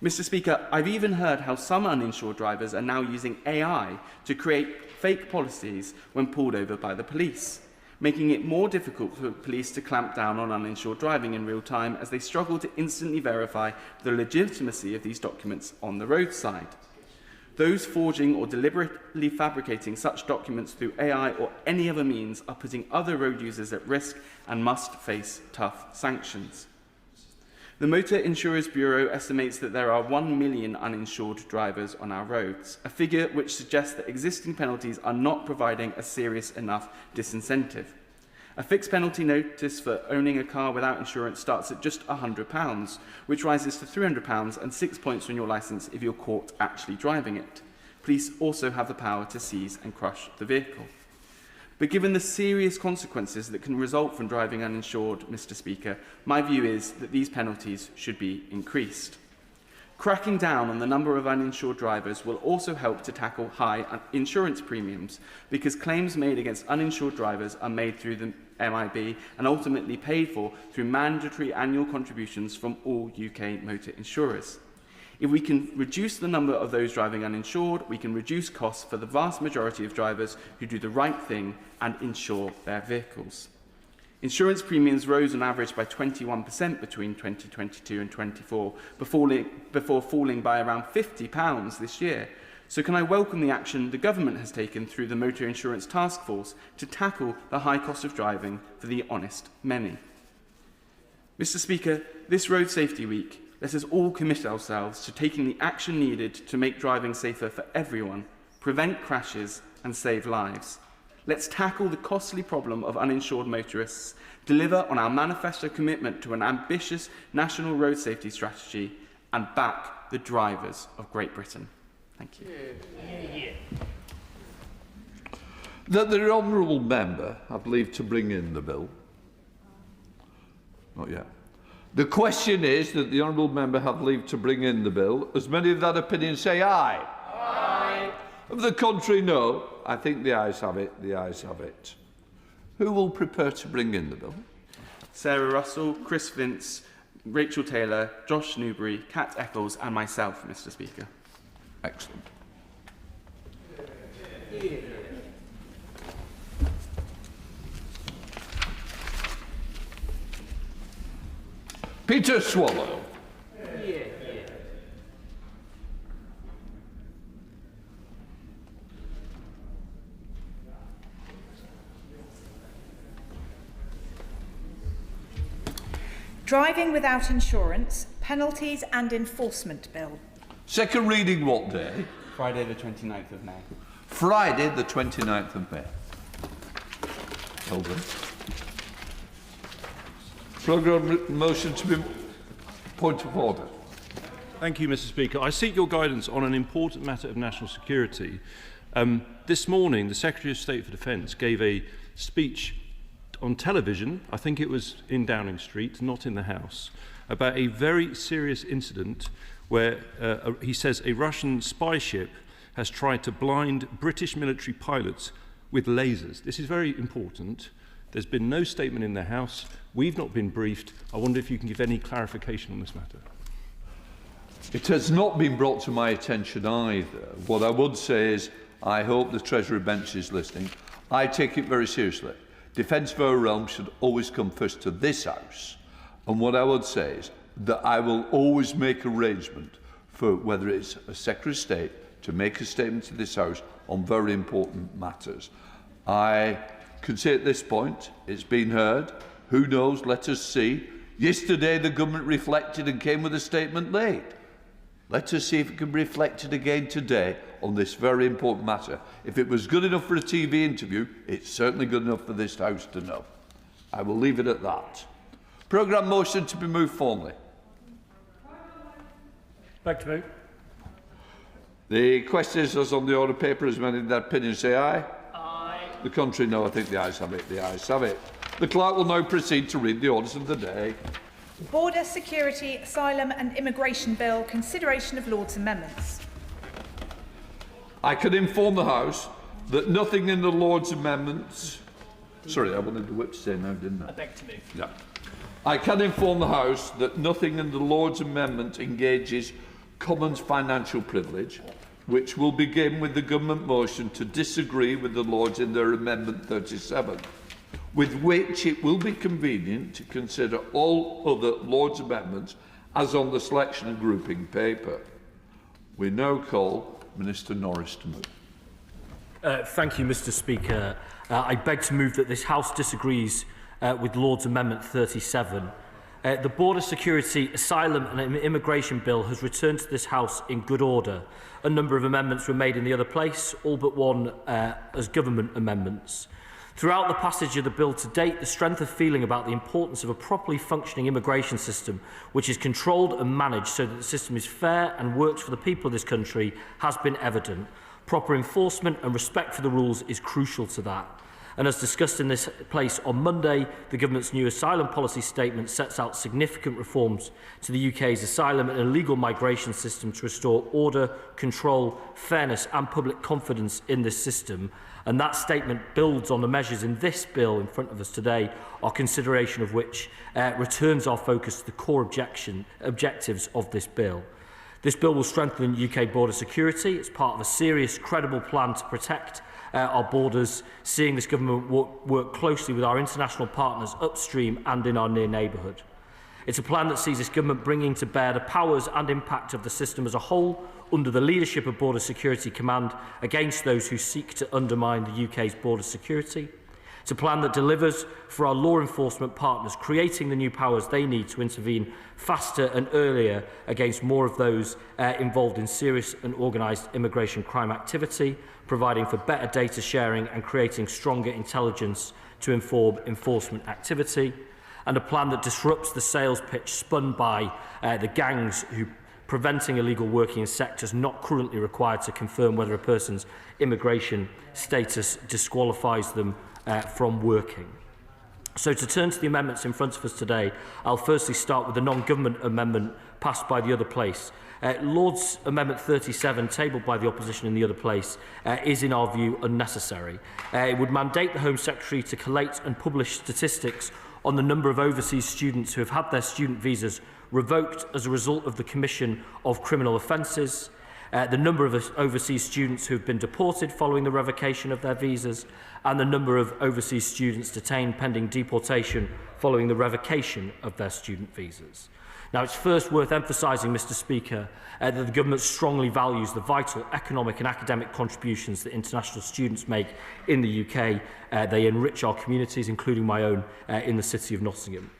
Mr. Speaker, I've even heard how some uninsured drivers are now using AI to create fake policies when pulled over by the police, making it more difficult for police to clamp down on uninsured driving in real time as they struggle to instantly verify the legitimacy of these documents on the roadside. Those forging or deliberately fabricating such documents through AI or any other means are putting other road users at risk and must face tough sanctions. The Motor Insurers Bureau estimates that there are 1 million uninsured drivers on our roads, a figure which suggests that existing penalties are not providing a serious enough disincentive. A fixed penalty notice for owning a car without insurance starts at just £100, which rises to £300 and 6 points on your licence if you're caught actually driving it. Police also have the power to seize and crush the vehicle. But given the serious consequences that can result from driving uninsured, Mr. Speaker, my view is that these penalties should be increased. Cracking down on the number of uninsured drivers will also help to tackle high insurance premiums, because claims made against uninsured drivers are made through the MIB and ultimately paid for through mandatory annual contributions from all UK motor insurers. If we can reduce the number of those driving uninsured, we can reduce costs for the vast majority of drivers who do the right thing and insure their vehicles. Insurance premiums rose on average by 21% between 2022 and 2024, before falling by around £50 this year. So can I welcome the action the government has taken through the Motor Insurance Task Force to tackle the high cost of driving for the honest many? Mr. Speaker, this Road Safety Week, let us all commit ourselves to taking the action needed to make driving safer for everyone, prevent crashes and save lives. Let's tackle the costly problem of uninsured motorists, deliver on our manifesto commitment to an ambitious national road safety strategy, and back the drivers of Great Britain. Thank you. That the honourable member have leave to bring in the bill. Not yet. The question is that the honourable member have leave to bring in the bill. As many of that opinion say aye. Aye. Of the contrary, no. I think the ayes have it. The ayes have it. Who will prepare to bring in the bill? Sarah Russell, Chris Vince, Rachel Taylor, Josh Newbury, Kat Eccles and myself, Mr. Speaker. Excellent. Peter Swallow. Driving without insurance, penalties and enforcement bill. Second reading what day? Friday the 29th of May. Friday the 29th of May. Well done. Programme motion to be point of order. Thank you, Mr. Speaker. I seek your guidance on an important matter of national security. This morning, the Secretary of State for Defence gave a speech on television, I think it was in Downing Street, not in the House, about a very serious incident where he says a Russian spy ship has tried to blind British military pilots with lasers. This is very important. There's been no statement in the House. We've not been briefed. I wonder if you can give any clarification on this matter. It has not been brought to my attention either. What I would say is I hope the Treasury bench is listening. I take it very seriously. Defence of our realm should always come first to this House. And what I would say is that I will always make arrangement for whether it's a Secretary of State to make a statement to this House on very important matters. I can say at this point, it's been heard. Who knows? Let us see. Yesterday, the government reflected and came with a statement late. Let us see if it can be reflected again today on this very important matter. If it was good enough for a TV interview, it's certainly good enough for this House to know. I will leave it at that. Programme motion to be moved formally. Back to move. The questioners as on the order paper as amended in their opinion say aye. Aye. The contrary no. I think the ayes have it. The ayes have it. The clerk will now proceed to read the orders of the day. Border Security, Asylum and Immigration Bill, consideration of Lord's amendments. I can inform the House that nothing in the Lord's amendments... Sorry, I wanted the whip to say now, didn't I? I beg to move. Yeah. I can inform the House that nothing in the Lord's amendment engages Commons financial privilege, which will begin with the government motion to disagree with the Lords in their Amendment 37, with which it will be convenient to consider all other Lords amendments as on the selection and grouping paper. We now call Minister Norris to move. Thank you, Mr Speaker. I beg to move that this House disagrees with Lord's Amendment 37. The Border Security, Asylum and Immigration Bill has returned to this House in good order. A number of amendments were made in the other place, all but one as government amendments. Throughout the passage of the bill to date, the strength of feeling about the importance of a properly functioning immigration system, which is controlled and managed so that the system is fair and works for the people of this country, has been evident. Proper enforcement and respect for the rules is crucial to that. And as discussed in this place on Monday, the government's new asylum policy statement sets out significant reforms to the UK's asylum and illegal migration system to restore order, control, fairness and public confidence in this system. And that statement builds on the measures in this bill in front of us today, our consideration of which returns our focus to the core objectives of this bill. This bill will strengthen UK border security. It's part of a serious, credible plan to protect our borders, seeing this government work closely with our international partners upstream and in our near neighbourhood. It's a plan that sees this government bringing to bear the powers and impact of the system as a whole under the leadership of Border Security Command against those who seek to undermine the UK's border security. It's a plan that delivers for our law enforcement partners, creating the new powers they need to intervene faster and earlier against more of those involved in serious and organised immigration crime activity, providing for better data sharing and creating stronger intelligence to inform enforcement activity, and a plan that disrupts the sales pitch spun by the gangs who preventing illegal working in sectors not currently required to confirm whether a person's immigration status disqualifies them from working. So to turn to the amendments in front of us today, I'll firstly start with the non-government amendment passed by the other place. Lord's Amendment 37, tabled by the opposition in the other place, is in our view unnecessary. It would mandate the Home Secretary to collate and publish statistics on the number of overseas students who have had their student visas revoked as a result of the commission of criminal offences, the number of overseas students who have been deported following the revocation of their visas, and the number of overseas students detained pending deportation following the revocation of their student visas. Now, it's first worth emphasising, Mr Speaker, that the government strongly values the vital economic and academic contributions that international students make in the UK. They enrich our communities, including my own, in the city of Nottingham.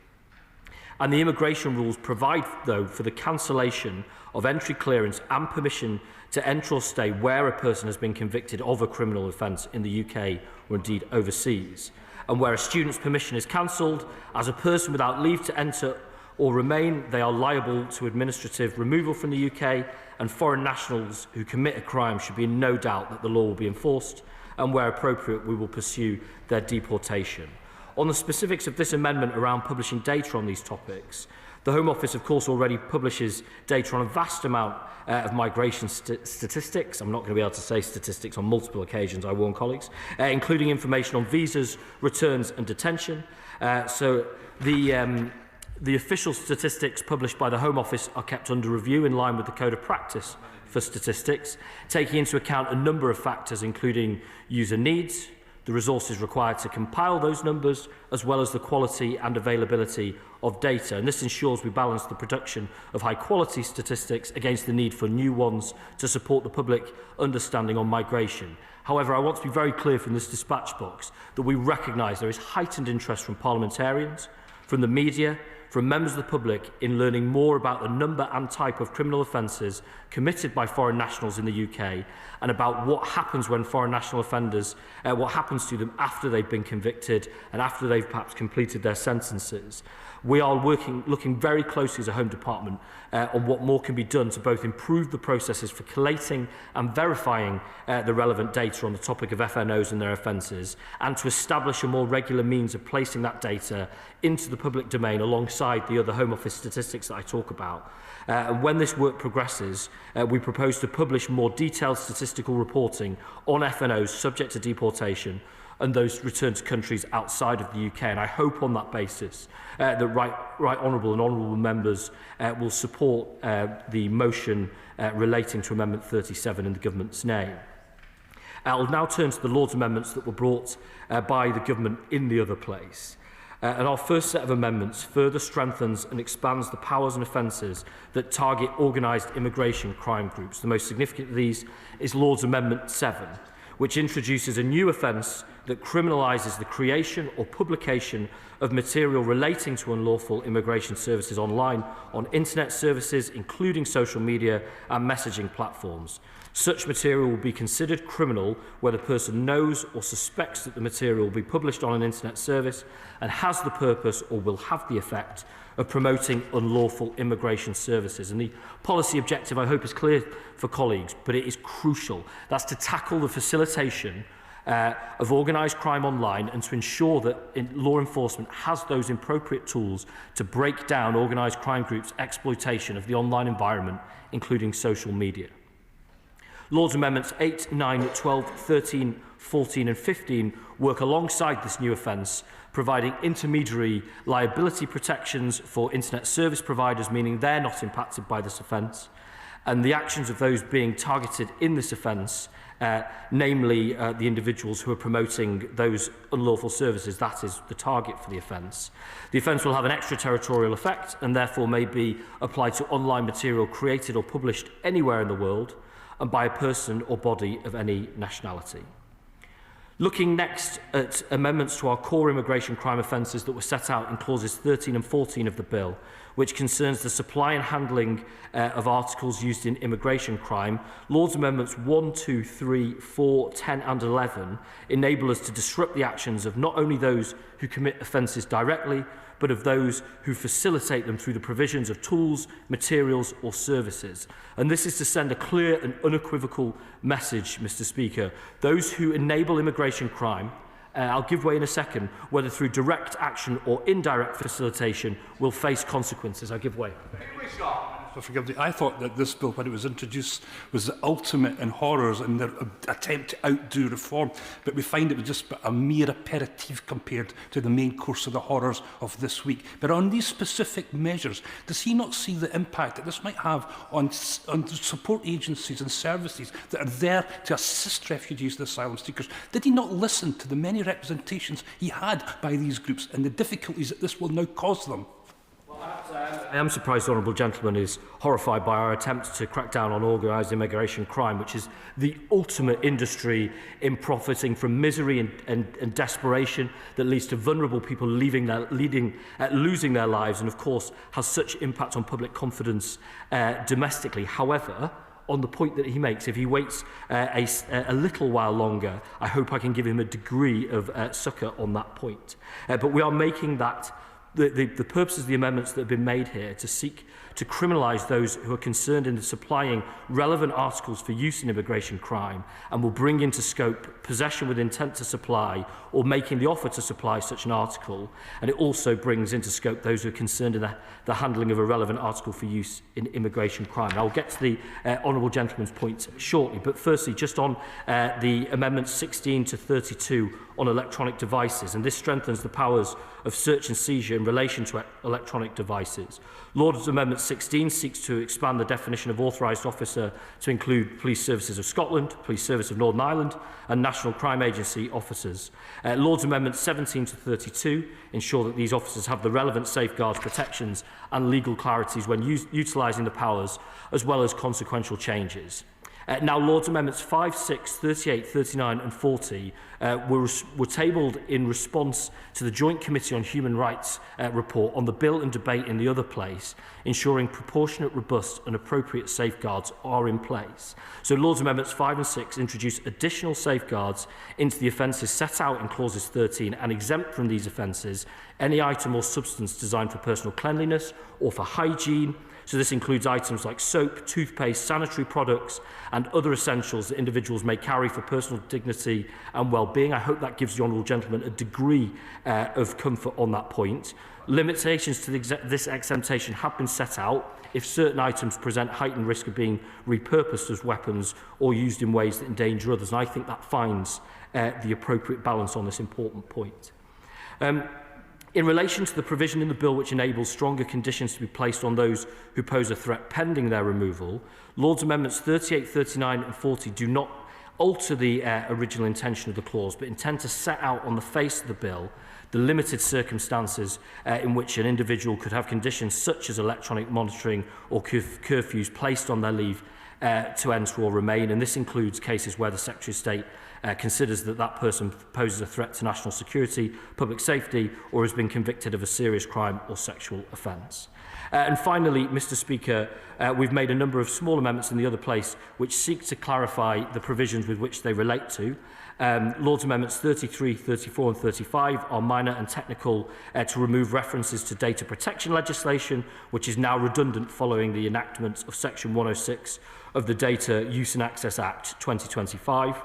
And the immigration rules provide, though, for the cancellation of entry clearance and permission to enter or stay where a person has been convicted of a criminal offence in the UK or indeed overseas. And where a student's permission is cancelled, as a person without leave to enter or remain, they are liable to administrative removal from the UK, and foreign nationals who commit a crime should be in no doubt that the law will be enforced, and where appropriate we will pursue their deportation. On the specifics of this amendment around publishing data on these topics, the Home Office, of course, already publishes data on a vast amount of migration statistics. I'm not going to be able to say statistics on multiple occasions, I warn colleagues, including information on visas, returns and detention. So the official statistics published by the Home Office are kept under review in line with the Code of Practice for Statistics, taking into account a number of factors, including user needs, the resources required to compile those numbers, as well as the quality and availability of data. And this ensures we balance the production of high-quality statistics against the need for new ones to support the public understanding on migration. However, I want to be very clear from this dispatch box that we recognise there is heightened interest from parliamentarians, from the media, from members of the public in learning more about the number and type of criminal offences committed by foreign nationals in the UK, and about what happens when foreign national offenders, what happens to them after they've been convicted and after they've perhaps completed their sentences. We are looking very closely as a Home Department on what more can be done to both improve the processes for collating and verifying the relevant data on the topic of FNOs and their offences, and to establish a more regular means of placing that data into the public domain alongside the other Home Office statistics that I talk about. And when this work progresses, we propose to publish more detailed statistical reporting on FNOs subject to deportation and those returned to countries outside of the UK. And I hope on that basis that right honourable and honourable members will support the motion relating to Amendment 37 in the Government's name. I'll now turn to the Lord's amendments that were brought by the Government in the other place. And our first set of amendments further strengthens and expands the powers and offences that target organised immigration crime groups. The most significant of these is Lord's Amendment 7, which introduces a new offence that criminalises the creation or publication of material relating to unlawful immigration services online on internet services, including social media and messaging platforms. Such material will be considered criminal where the person knows or suspects that the material will be published on an internet service and has the purpose or will have the effect of promoting unlawful immigration services. And the policy objective, I hope, is clear for colleagues, but it is crucial. That's to tackle the facilitation of organised crime online and to ensure that law enforcement has those appropriate tools to break down organised crime groups' exploitation of the online environment, including social media. Lord's Amendments 8, 9, 12, 13, 14 and 15 work alongside this new offence, providing intermediary liability protections for internet service providers, meaning they're not impacted by this offence, and the actions of those being targeted in this offence, namely the individuals who are promoting those unlawful services, that is the target for the offence. The offence will have an extraterritorial effect and therefore may be applied to online material created or published anywhere in the world and by a person or body of any nationality. Looking next at amendments to our core immigration crime offences that were set out in clauses 13 and 14 of the bill, which concerns the supply and handling of articles used in immigration crime, Lord's Amendments 1, 2, 3, 4, 10 and 11 enable us to disrupt the actions of not only those who commit offences directly, but of those who facilitate them through the provisions of tools, materials or services. And this is to send a clear and unequivocal message, Mr. Speaker. Those who enable immigration crime, I'll give way in a second, whether through direct action or indirect facilitation, will face consequences. I'll give way. Forgive me, I thought that this bill, when it was introduced, was the ultimate in horrors in their attempt to outdo reform, but we find it was just a mere aperitif compared to the main course of the horrors of this week. But on these specific measures, does he not see the impact that this might have on support agencies and services that are there to assist refugees and asylum seekers? Did he not listen to the many representations he had by these groups and the difficulties that this will now cause them? I am surprised the Honourable Gentleman is horrified by our attempts to crack down on organised immigration crime, which is the ultimate industry in profiting from misery and desperation that leads to vulnerable people losing their lives and, of course, has such impact on public confidence domestically. However, on the point that he makes, if he waits a little while longer, I hope I can give him a degree of succour on that point. But we are making that the purposes of the amendments that have been made here to seek to criminalise those who are concerned in supplying relevant articles for use in immigration crime, and will bring into scope possession with intent to supply or making the offer to supply such an article. And it also brings into scope those who are concerned in the handling of a relevant article for use in immigration crime. I'll get to the Honourable Gentleman's point shortly, but firstly, just on the amendments 16 to 32 on electronic devices, and this strengthens the powers of search and seizure in relation to electronic devices. Lord's Amendment 16 seeks to expand the definition of authorised officer to include Police Services of Scotland, Police Service of Northern Ireland and National Crime Agency officers. Lord's Amendments 17 to 32 ensure that these officers have the relevant safeguards, protections and legal clarities when utilising the powers, as well as consequential changes. Now, Lord's Amendments 5, 6, 38, 39 and 40 were tabled in response to the Joint Committee on Human Rights report on the bill and debate in the other place, ensuring proportionate, robust and appropriate safeguards are in place. So Lord's Amendments 5 and 6 introduce additional safeguards into the offences set out in clauses 13 and exempt from these offences any item or substance designed for personal cleanliness or for hygiene. So this includes items like soap, toothpaste, sanitary products and other essentials that individuals may carry for personal dignity and well-being. I hope that gives the honourable gentleman a degree of comfort on that point. Limitations to this exemption have been set out if certain items present heightened risk of being repurposed as weapons or used in ways that endanger others. And I think that finds the appropriate balance on this important point. In relation to the provision in the bill which enables stronger conditions to be placed on those who pose a threat pending their removal, Lord's Amendments 38, 39 and 40 do not alter the original intention of the clause, but intend to set out on the face of the bill the limited circumstances in which an individual could have conditions such as electronic monitoring or curfews placed on their leave to enter or remain. And this includes cases where the Secretary of State considers that that person poses a threat to national security, public safety, or has been convicted of a serious crime or sexual offence. And finally, Mr Speaker, we've made a number of small amendments in the other place which seek to clarify the provisions with which they relate to. Lord's Amendments 33, 34 and 35 are minor and technical to remove references to data protection legislation, which is now redundant following the enactment of Section 106 of the Data Use and Access Act 2025.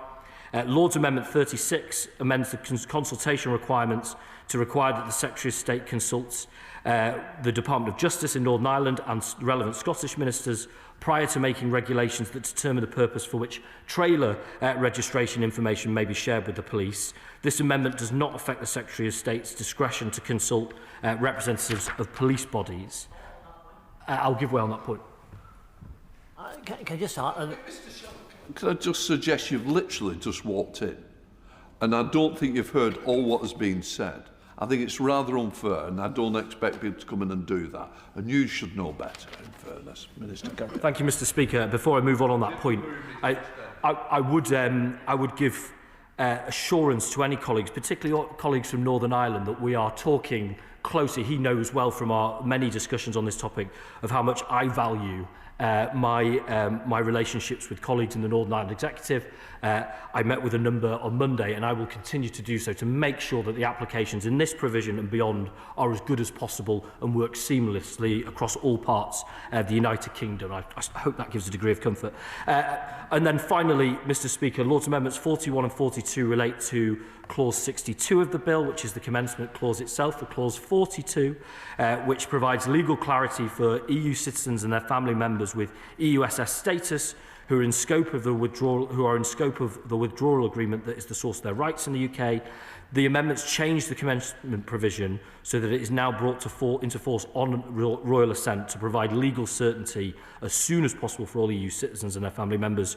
Lord's Amendment 36 amends the consultation requirements to require that the Secretary of State consults the Department of Justice in Northern Ireland and relevant Scottish ministers prior to making regulations that determine the purpose for which trailer registration information may be shared with the police. This amendment does not affect the Secretary of State's discretion to consult representatives of police bodies. I'll give way on that point. Can I just start? Can I just suggest you've literally just walked in, and I don't think you've heard all what has been said. I think it's rather unfair, and I don't expect people to come in and do that. And you should know better, in fairness. Minister Kerry. Thank you, Mr Speaker. Before I move on that point, I would give assurance to any colleagues, particularly colleagues from Northern Ireland, that we are talking closely. He knows well from our many discussions on this topic of how much I value my relationships with colleagues in the Northern Ireland Executive. I met with a number on Monday, and I will continue to do so to make sure that the applications in this provision and beyond are as good as possible and work seamlessly across all parts of the United Kingdom. I hope that gives a degree of comfort. And then finally, Mr Speaker, Lord's Amendments 41 and 42 relate to Clause 62 of the bill, which is the commencement clause itself, for Clause 42, which provides legal clarity for EU citizens and their family members with EUSS status who are in scope of the withdrawal agreement that is the source of their rights in the UK. The amendments change the commencement provision so that it is now brought into force on royal assent to provide legal certainty as soon as possible for all EU citizens and their family members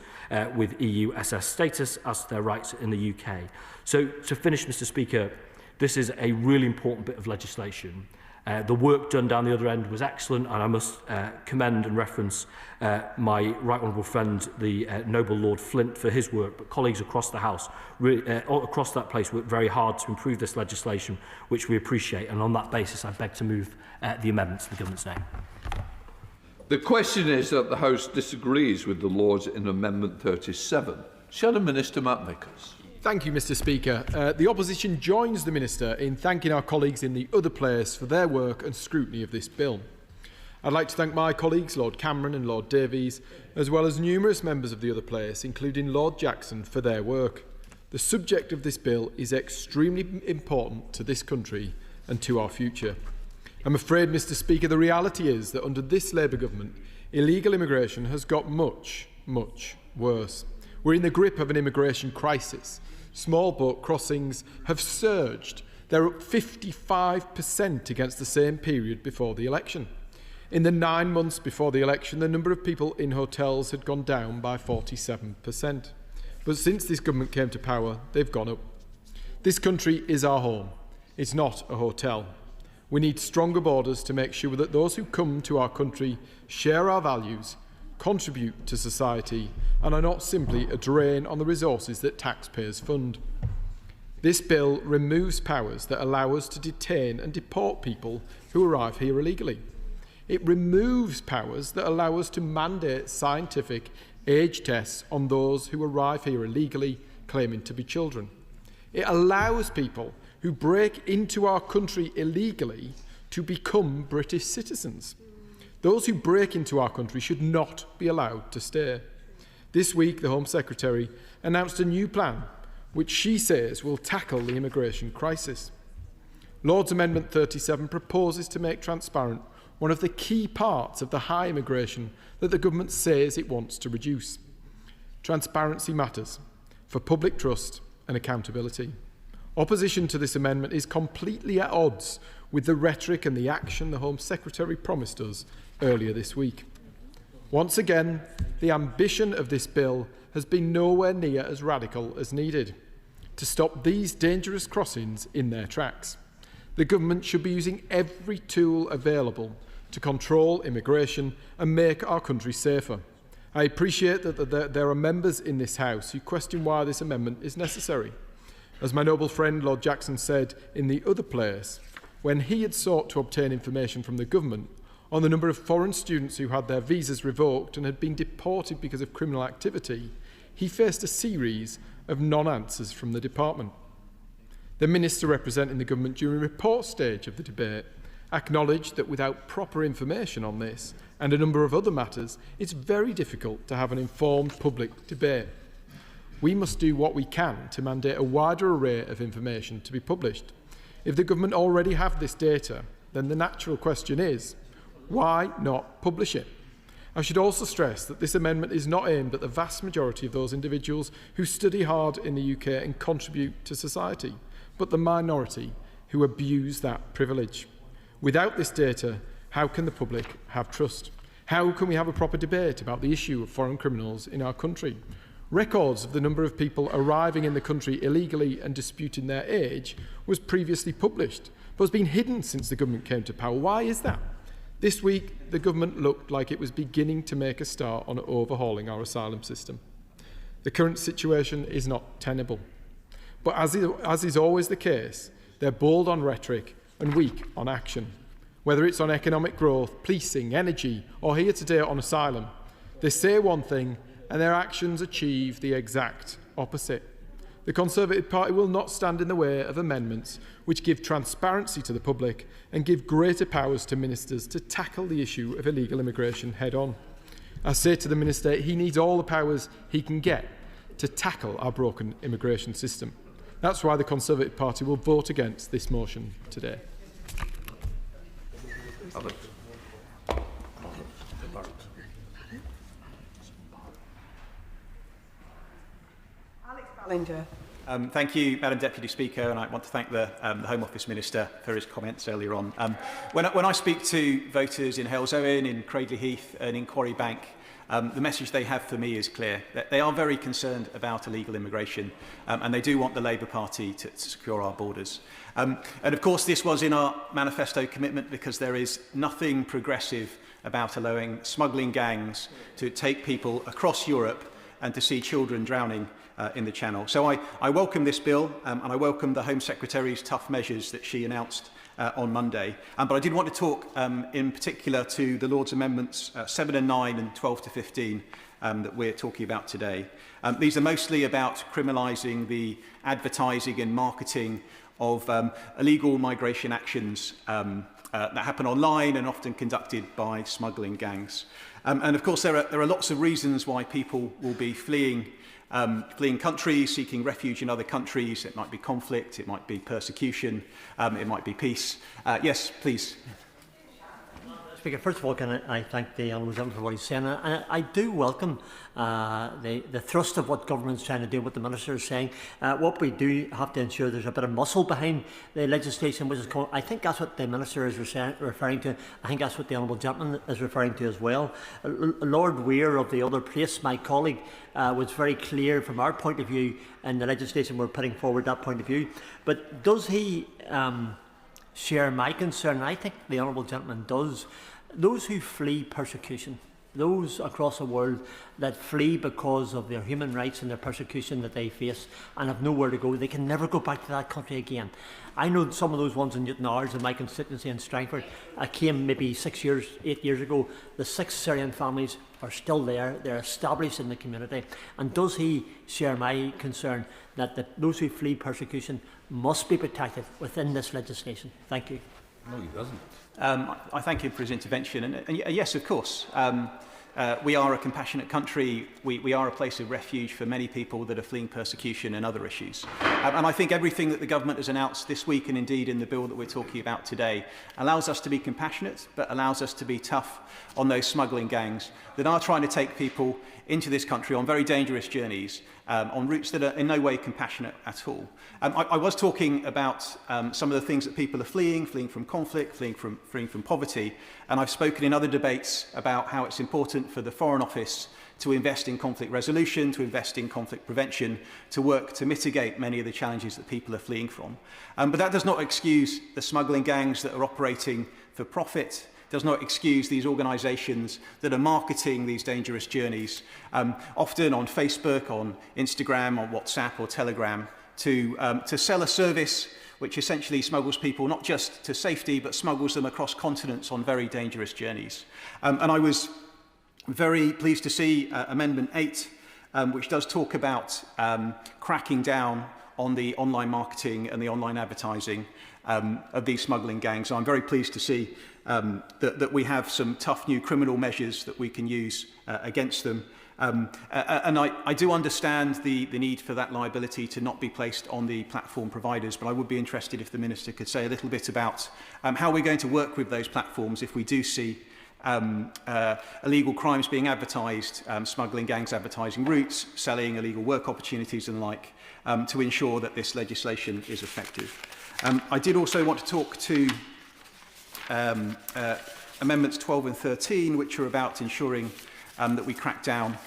with EUSS status as to their rights in the UK. So to finish, Mr Speaker, this is a really important bit of legislation. The work done down the other end was excellent, and I must commend and reference my right honourable friend, the noble Lord Flint, for his work. But colleagues across the House, across that place, worked very hard to improve this legislation, which we appreciate. And on that basis, I beg to move the amendments in the government's name. The question is that the House disagrees with the Lords in Amendment 37. Shadow Minister Matt Vickers. Thank you, Mr Speaker. The opposition joins the Minister in thanking our colleagues in the other place for their work and scrutiny of this bill. I'd like to thank my colleagues, Lord Cameron and Lord Davies, as well as numerous members of the other place, including Lord Jackson, for their work. The subject of this bill is extremely important to this country and to our future. I'm afraid, Mr Speaker, the reality is that under this Labour government, illegal immigration has got much, much worse. We're in the grip of an immigration crisis. Small boat crossings have surged. They're up 55% against the same period before the election. In the 9 months before the election, the number of people in hotels had gone down by 47%. But since this government came to power, they've gone up. This country is our home. It's not a hotel. We need stronger borders to make sure that those who come to our country share our values, contribute to society, and are not simply a drain on the resources that taxpayers fund. This bill removes powers that allow us to detain and deport people who arrive here illegally. It removes powers that allow us to mandate scientific age tests on those who arrive here illegally, claiming to be children. It allows people who break into our country illegally to become British citizens. Those who break into our country should not be allowed to stay. This week, the Home Secretary announced a new plan which she says will tackle the immigration crisis. Lord's Amendment 37 proposes to make transparent one of the key parts of the high immigration that the government says it wants to reduce. Transparency matters for public trust and accountability. Opposition to this amendment is completely at odds with the rhetoric and the action the Home Secretary promised us earlier this week. Once again, the ambition of this bill has been nowhere near as radical as needed to stop these dangerous crossings in their tracks. The government should be using every tool available to control immigration and make our country safer. I appreciate that there are members in this House who question why this amendment is necessary. As my noble friend Lord Jackson said in the other place, when he had sought to obtain information from the government on the number of foreign students who had their visas revoked and had been deported because of criminal activity, he faced a series of non-answers from the department. The minister representing the government during the report stage of the debate acknowledged that without proper information on this and a number of other matters, it's very difficult to have an informed public debate. We must do what we can to mandate a wider array of information to be published. If the government already have this data, then the natural question is, why not publish it? I should also stress that this amendment is not aimed at the vast majority of those individuals who study hard in the UK and contribute to society, but the minority who abuse that privilege. Without this data, how can the public have trust? How can we have a proper debate about the issue of foreign criminals in our country? Records of the number of people arriving in the country illegally and disputing their age was previously published, but has been hidden since the government came to power. Why is that? This week, the government looked like it was beginning to make a start on overhauling our asylum system. The current situation is not tenable. But as is always the case, they're bold on rhetoric and weak on action. Whether it's on economic growth, policing, energy, or here today on asylum, they say one thing and their actions achieve the exact opposite. The Conservative Party will not stand in the way of amendments which give transparency to the public and give greater powers to ministers to tackle the issue of illegal immigration head-on. I say to the Minister, he needs all the powers he can get to tackle our broken immigration system. That's why the Conservative Party will vote against this motion today. Thank you, Madam Deputy Speaker, and I want to thank the Home Office Minister for his comments earlier on. When I speak to voters in Halesowen, in Cradley Heath and in Quarry Bank, the message they have for me is clear. That they are very concerned about illegal immigration and they do want the Labour Party to secure our borders. And of course this was in our manifesto commitment because there is nothing progressive about allowing smuggling gangs to take people across Europe and to see children drowning in the Channel. So I welcome this bill and I welcome the Home Secretary's tough measures that she announced on Monday. But I did want to talk in particular to the Lord's Amendments 7 and 9 and 12 to 15 that we're talking about today. These are mostly about criminalising the advertising and marketing of illegal migration actions that happen online and often conducted by smuggling gangs. And of course there are lots of reasons why people will be fleeing countries, seeking refuge in other countries. It might be conflict, it might be persecution, it might be peace. Yes, please. Speaker, first of all, can I thank the Honourable Gentleman for what he's saying. I do welcome the thrust of what government's trying to do, what the Minister is saying. What we do have to ensure there's a bit of muscle behind the legislation, which is called, I think that's what the Minister is referring to. I think that's what the Honourable Gentleman is referring to as well. Lord Weir of the other place, my colleague, was very clear from our point of view in the legislation we're putting forward, that point of view. But does he share my concern? I think the Honourable Gentleman does. Those who flee persecution, those across the world that flee because of their human rights and their persecution that they face and have nowhere to go, they can never go back to that country again. I know some of those ones in Newton Ours in my constituency in Strangford. I came maybe 8 years ago. The 6 Syrian families are still there. They're established in the community. And does he share my concern that those who flee persecution must be protected within this legislation? Thank you. No, he doesn't. I thank him for his intervention. And yes, of course. We are a compassionate country. We are a place of refuge for many people that are fleeing persecution and other issues. And I think everything that the government has announced this week, and indeed in the bill that we're talking about today, allows us to be compassionate, but allows us to be tough on those smuggling gangs that are trying to take people into this country on very dangerous journeys, on routes that are in no way compassionate at all. I was talking about some of the things that people are fleeing from conflict, fleeing from poverty, and I've spoken in other debates about how it's important for the Foreign Office to invest in conflict resolution, to invest in conflict prevention, to work to mitigate many of the challenges that people are fleeing from. But that does not excuse the smuggling gangs that are operating for profit, does not excuse these organisations that are marketing these dangerous journeys, often on Facebook, on Instagram, on WhatsApp or Telegram, to sell a service which essentially smuggles people not just to safety, but smuggles them across continents on very dangerous journeys. And I was very pleased to see Amendment 8, which does talk about cracking down on the online marketing and the online advertising of these smuggling gangs. So I'm very pleased to see that we have some tough new criminal measures that we can use against them. And I do understand the need for that liability to not be placed on the platform providers, but I would be interested if the Minister could say a little bit about how we're going to work with those platforms if we do see illegal crimes being advertised, smuggling gangs advertising routes, selling illegal work opportunities and the like, to ensure that this legislation is effective. I did also want to talk to Amendments 12 and 13, which are about ensuring that we crack down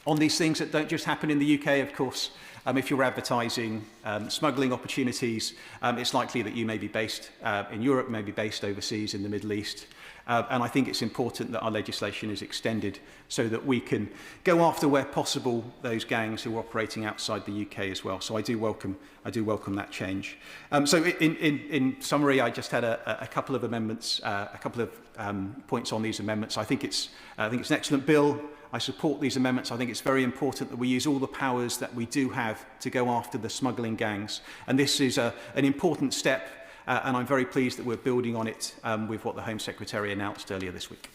on these things that don't just happen in the UK, of course. If you're advertising smuggling opportunities, it's likely that you may be based in Europe, may be based overseas in the Middle East. And I think it's important that our legislation is extended so that we can go after, where possible, those gangs who are operating outside the UK as well. So I do welcome that change. So in summary, I just had a couple of amendments, a couple of points on these amendments. I think it's an excellent bill. I support these amendments. I think it's very important that we use all the powers that we do have to go after the smuggling gangs. And this is an important step, and I'm very pleased that we're building on it with what the Home Secretary announced earlier this week.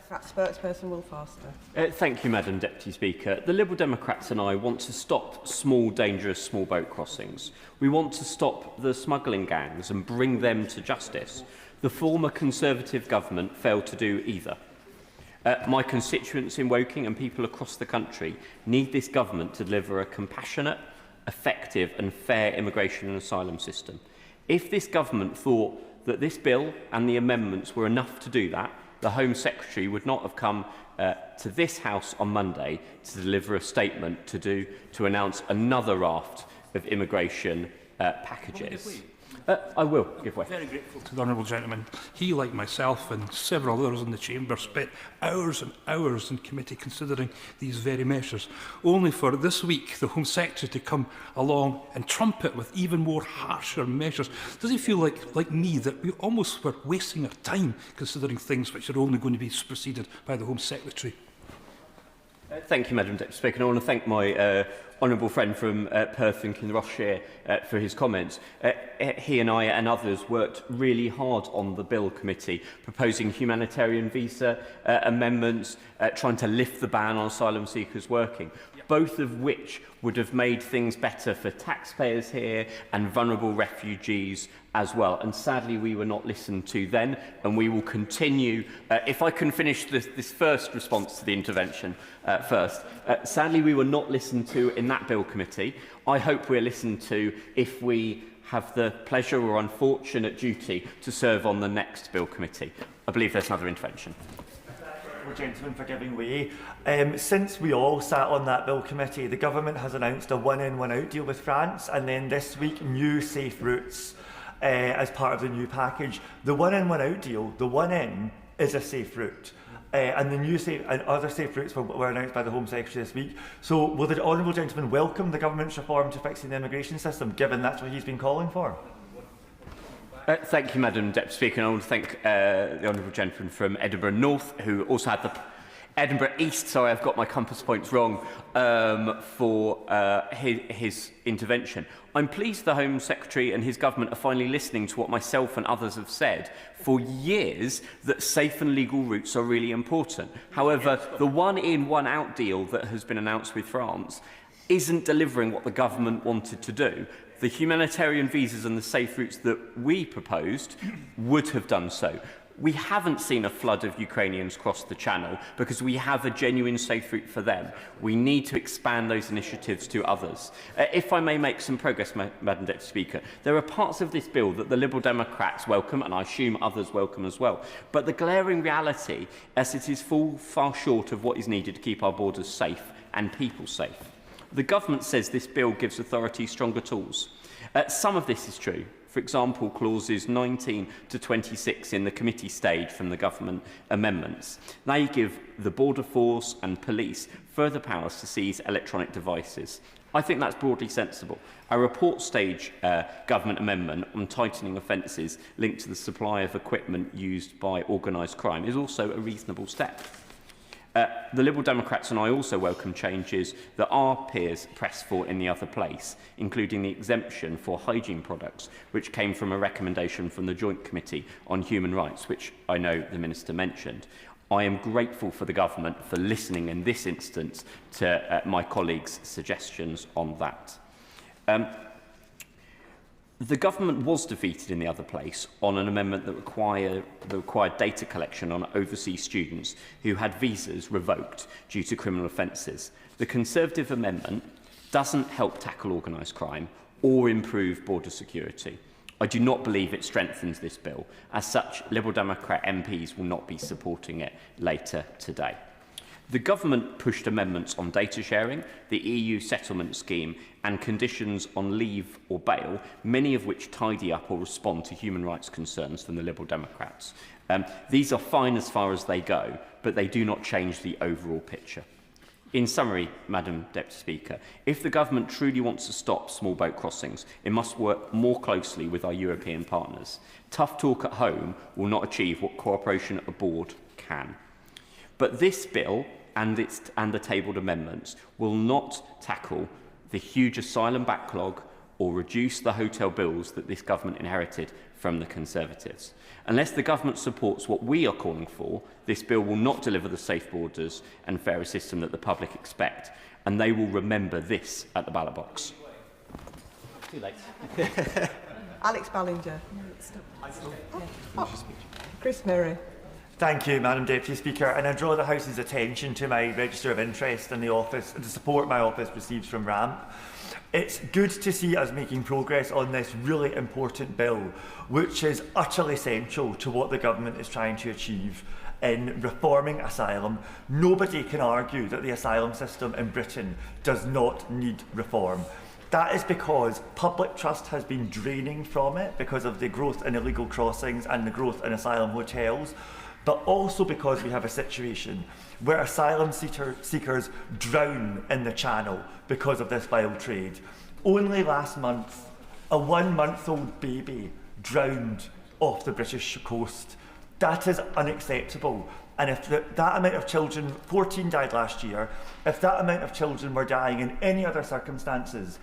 Spokesperson Will Foster. Thank you, Madam Deputy Speaker. The Liberal Democrats and I want to stop small, dangerous small boat crossings. We want to stop the smuggling gangs and bring them to justice. The former Conservative government failed to do either. My constituents in Woking and people across the country need this government to deliver a compassionate, effective and fair immigration and asylum system. If this government thought that this bill and the amendments were enough to do that, the Home Secretary would not have come to this House on Monday to deliver a statement to announce another raft of immigration packages. I will give way. Very grateful to the Honourable Gentleman. He, like myself and several others in the Chamber, spent hours and hours in committee considering these very measures, only for this week the Home Secretary to come along and trumpet with even more harsher measures. Does he feel like me, that we almost were wasting our time considering things which are only going to be superseded by the Home Secretary? Thank you, Madam Deputy Speaker. And I want to thank my honourable friend from Perth and Kinrossshire for his comments. He and I and others worked really hard on the Bill Committee, proposing humanitarian visa amendments, trying to lift the ban on asylum seekers working, both of which would have made things better for taxpayers here and vulnerable refugees as well. And sadly, we were not listened to then, and we will continue. If I can finish this first response to the intervention first. Sadly, we were not listened to in that Bill Committee. I hope we're listened to if we have the pleasure or unfortunate duty to serve on the next Bill Committee. I believe there's another intervention. Gentlemen, for giving way. Since we all sat on that Bill Committee, the government has announced a one-in, one-out deal with France, and then this week new safe routes as part of the new package. The one-in, one-out deal, the one-in is a safe route. And the new safe and other safe routes were announced by the Home Secretary this week. So will the honourable gentleman welcome the government's reform to fixing the immigration system, given that's what he's been calling for? Thank you, Madam Deputy Speaker, and I want to thank the honourable gentleman from Edinburgh North, who also had the Edinburgh East, sorry, I've got my compass points wrong, for his intervention. I'm pleased the Home Secretary and his government are finally listening to what myself and others have said for years, that safe and legal routes are really important. However, the one-in, one-out deal that has been announced with France isn't delivering what the government wanted to do. The humanitarian visas and the safe routes that we proposed would have done so. We haven't seen a flood of Ukrainians cross the Channel because we have a genuine safe route for them. We need to expand those initiatives to others. If I may make some progress, Madam Deputy Speaker, there are parts of this bill that the Liberal Democrats welcome, and I assume others welcome as well. But the glaring reality is it is far short of what is needed to keep our borders safe and people safe. The government says this bill gives authorities stronger tools. Some of this is true. For example, clauses 19 to 26 in the committee stage from the government amendments. They give the border force and police further powers to seize electronic devices. I think that's broadly sensible. A report stage government amendment on tightening offences linked to the supply of equipment used by organised crime is also a reasonable step. The Liberal Democrats and I also welcome changes that our peers pressed for in the other place, including the exemption for hygiene products, which came from a recommendation from the Joint Committee on Human Rights, which I know the Minister mentioned. I am grateful for the government for listening in this instance to my colleagues' suggestions on that. The government was defeated in the other place on an amendment that required data collection on overseas students who had visas revoked due to criminal offences. The Conservative amendment doesn't help tackle organised crime or improve border security. I do not believe it strengthens this bill. As such, Liberal Democrat MPs will not be supporting it later today. The government pushed amendments on data sharing, the EU settlement scheme and conditions on leave or bail, many of which tidy up or respond to human rights concerns from the Liberal Democrats. These are fine as far as they go, but they do not change the overall picture. In summary, Madam Deputy Speaker, if the government truly wants to stop small boat crossings, it must work more closely with our European partners. Tough talk at home will not achieve what cooperation abroad can. But this bill and the tabled amendments will not tackle the huge asylum backlog or reduce the hotel bills that this government inherited from the Conservatives. Unless the government supports what we are calling for, this bill will not deliver the safe borders and fairer system that the public expect, and they will remember this at the ballot box. Too late. Alex Ballinger. Chris Murray. Thank you, Madam Deputy Speaker, and I draw the House's attention to my register of interest in the office and the support my office receives from RAMP. It's good to see us making progress on this really important bill, which is utterly essential to what the government is trying to achieve in reforming asylum. Nobody can argue that the asylum system in Britain does not need reform. That is because public trust has been draining from it because of the growth in illegal crossings and the growth in asylum hotels, but also because we have a situation where asylum seekers drown in the Channel because of this vile trade. Only last month, a 1-month-old baby drowned off the British coast. That is unacceptable. And if that amount of children, 14 died last year, if that amount of children were dying in any other circumstances,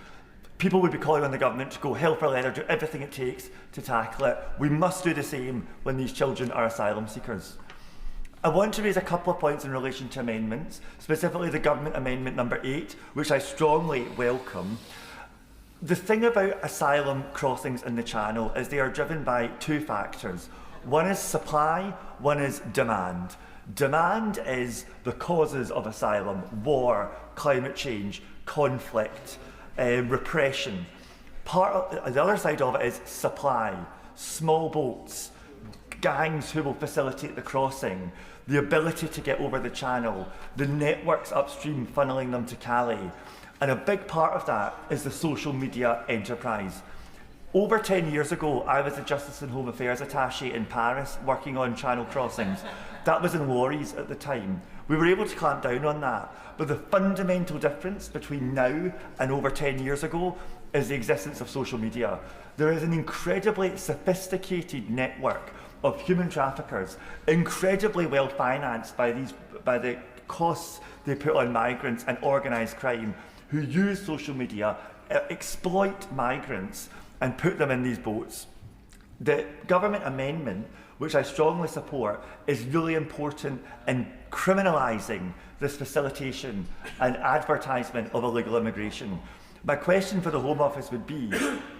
people would be calling on the government to go hell for leather, do everything it takes to tackle it. We must do the same when these children are asylum seekers. I want to raise a couple of points in relation to amendments, specifically the government amendment number 8, which I strongly welcome. The thing about asylum crossings in the Channel is they are driven by two factors. One is supply, one is demand. Demand is the causes of asylum: war, climate change, conflict, repression. The other side of it is supply, small boats, gangs who will facilitate the crossing, the ability to get over the Channel, the networks upstream funneling them to Calais. And a big part of that is the social media enterprise. Over 10 years ago, I was the Justice and Home Affairs attaché in Paris working on Channel crossings. That was in lorries at the time. We were able to clamp down on that. But the fundamental difference between now and over 10 years ago is the existence of social media. There is an incredibly sophisticated network of human traffickers, incredibly well financed by the costs they put on migrants and organised crime, who use social media, exploit migrants and put them in these boats. The government amendment, which I strongly support, is really important in criminalising this facilitation and advertisement of illegal immigration. My question for the Home Office would be,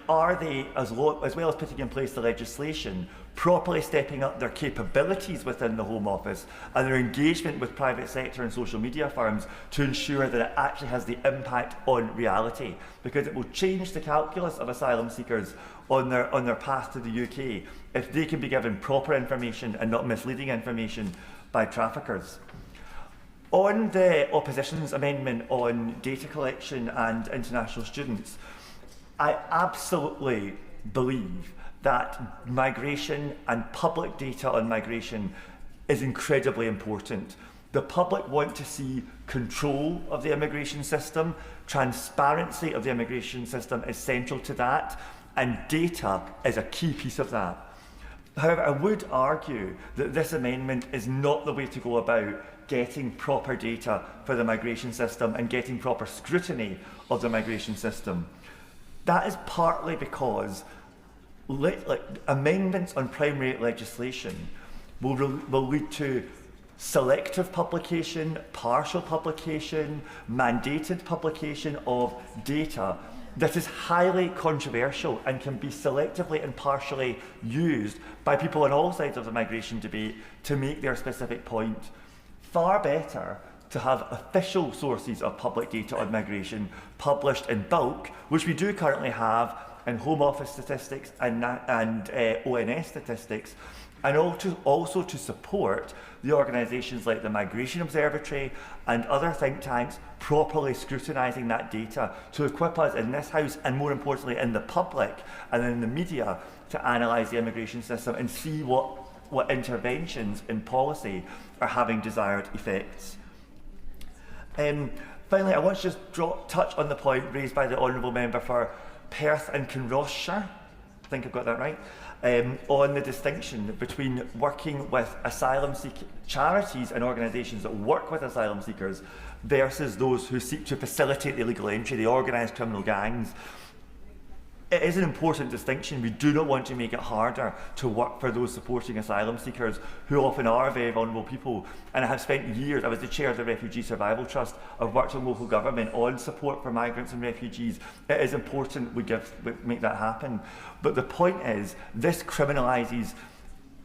are they, as well as putting in place the legislation, properly stepping up their capabilities within the Home Office and their engagement with private sector and social media firms to ensure that it actually has the impact on reality? Because it will change the calculus of asylum seekers on their path to the UK if they can be given proper information and not misleading information by traffickers. On the opposition's amendment on data collection and international students, I absolutely believe that migration and public data on migration is incredibly important. The public want to see control of the immigration system. Transparency of the immigration system is central to that, and data is a key piece of that. However, I would argue that this amendment is not the way to go about getting proper data for the migration system and getting proper scrutiny of the migration system. That is partly because amendments on primary legislation will lead to selective publication, partial publication, mandated publication of data that is highly controversial and can be selectively and partially used by people on all sides of the migration debate to make their specific point. Far better to have official sources of public data on migration published in bulk, which we do currently have in Home Office statistics and ONS statistics, and also to support the organisations like the Migration Observatory and other think tanks properly scrutinising that data to equip us in this House and, more importantly, in the public and in the media to analyse the immigration system and see what interventions in policy are having desired effects. Finally, I want to just touch on the point raised by the Honourable Member for Perth and Kinrossshire, I think I've got that right, on the distinction between working with asylum charities and organisations that work with asylum seekers versus those who seek to facilitate the illegal entry, the organised criminal gangs. It is an important distinction. We do not want to make it harder to work for those supporting asylum seekers who often are very vulnerable people. And I have spent years, I was the chair of the Refugee Survival Trust, I've worked in local government on support for migrants and refugees. It is important we make that happen. But the point is, this criminalises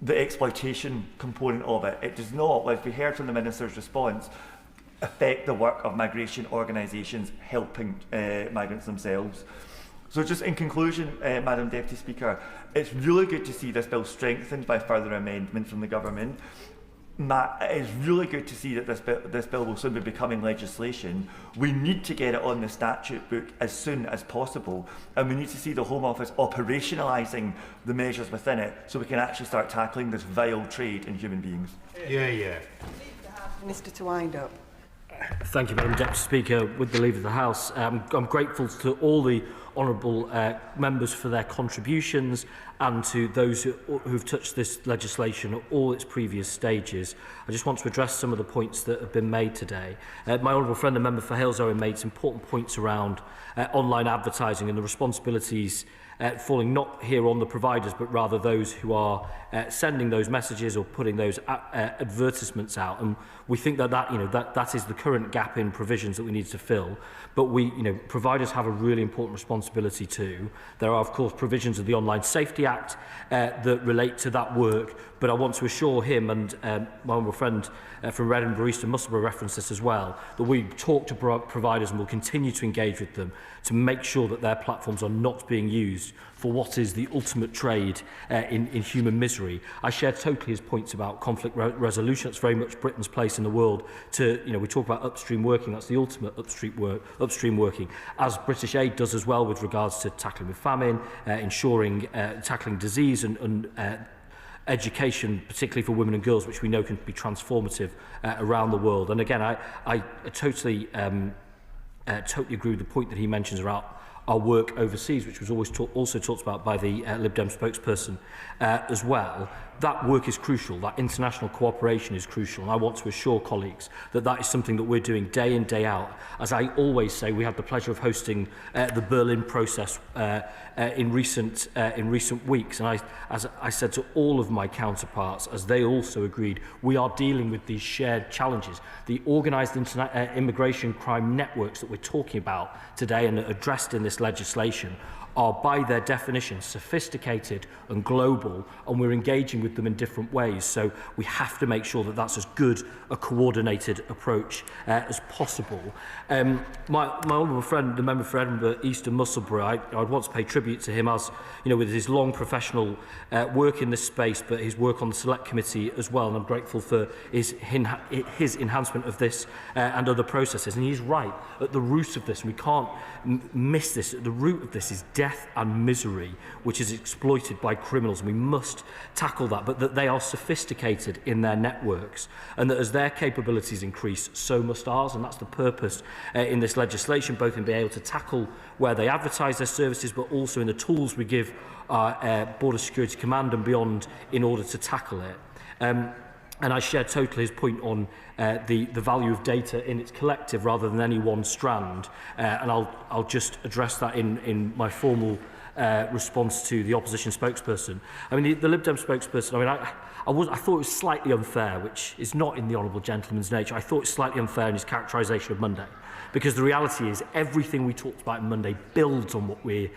the exploitation component of it. It does not, like we heard from the Minister's response, affect the work of migration organisations helping migrants themselves. So just in conclusion, Madam Deputy Speaker, it's really good to see this bill strengthened by further amendment from the government. It is really good to see that this bill will soon be becoming legislation. We need to get it on the statute book as soon as possible, and we need to see the Home Office operationalising the measures within it so we can actually start tackling this vile trade in human beings. Yeah. Minister to wind up. Thank you, Madam Deputy Speaker. With the leave of the House, I'm grateful to all the honourable members for their contributions and to those who've touched this legislation at all its previous stages. I just want to address some of the points that have been made today. My honourable friend, the member for Hales-Owen, made some important points around online advertising and the responsibilities falling not here on the providers, but rather those who are sending those messages or putting those advertisements out. And we think that is the current gap in provisions that we need to fill. But providers have a really important responsibility too. There are, of course, provisions of the Online Safety Act that relate to that work. But I want to assure him and my honourable friend from Redinburgh East and Musselburgh referenced this as well, that we talk to providers and will continue to engage with them to make sure that their platforms are not being used for what is the ultimate trade in human misery. I share totally his points about conflict resolution. That's very much Britain's place in the world. We talk about upstream working. That's the ultimate upstream working, as British Aid does as well with regards to tackling the famine, ensuring tackling disease and education, particularly for women and girls, which we know can be transformative around the world. And again, I totally agree with the point that he mentions about our work overseas, which was always also talked about by the Lib Dem spokesperson as well. That work is crucial. That international cooperation is crucial. And I want to assure colleagues that that is something that we're doing day in, day out. As I always say, we had the pleasure of hosting the Berlin process in recent weeks. And as I said to all of my counterparts, as they also agreed, we are dealing with these shared challenges. The organised immigration crime networks that we're talking about today and addressed in this legislation are by their definition sophisticated and global, and we're engaging with them in different ways. So we have to make sure that that's as good a coordinated approach as possible. My honourable friend, the member for Edinburgh East and Musselburgh, I'd want to pay tribute to him as, with his long professional work in this space, but his work on the Select Committee as well, and I'm grateful for his enhancement of this and other processes. And he's right, at the root of this, and we can't miss this, at the root of this is death and misery, which is exploited by criminals, and we must tackle that, but that they are sophisticated in their networks, and that as their capabilities increase, so must ours, and that's the purpose in this legislation, both in being able to tackle where they advertise their services, but also in the tools we give our Border Security Command and beyond in order to tackle it. And I share totally his point on the value of data in its collective rather than any one strand. And I'll just address that in my formal response to the opposition spokesperson. I mean, the Lib Dem spokesperson, I thought it was slightly unfair, which is not in the honourable gentleman's nature. I thought it was slightly unfair in his characterisation of Monday. Because the reality is everything we talked about on Monday builds on what we're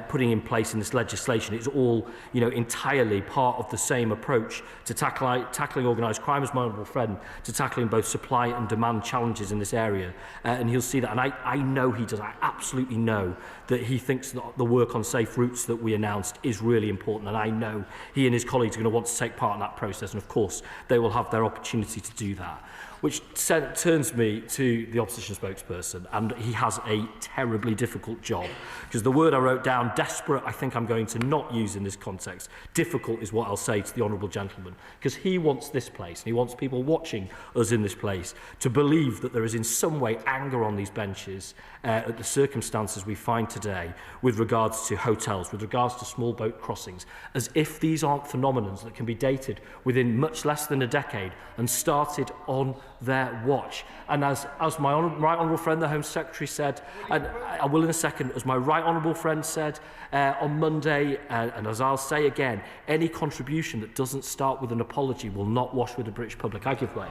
putting in place in this legislation. It's all, entirely part of the same approach to tackling organised crime, as my honourable friend, to tackling both supply and demand challenges in this area. And he'll see that. And I know he does. I absolutely know that he thinks that the work on safe routes that we announced is really important. And I know he and his colleagues are going to want to take part in that process. And of course, they will have their opportunity to do that. Which turns me to the opposition spokesperson, and he has a terribly difficult job. Because the word I wrote down, desperate, I think I'm going to not use in this context. Difficult is what I'll say to the honourable gentleman. Because he wants this place, and he wants people watching us in this place to believe that there is in some way anger on these benches at the circumstances we find today with regards to hotels, with regards to small boat crossings, as if these aren't phenomena that can be dated within much less than a decade and started on their watch. And as my right honourable friend, the Home Secretary, said, and I will in a second, as my right honourable friend said on Monday, and as I'll say again, any contribution that doesn't start with an apology will not wash with the British public. I give way.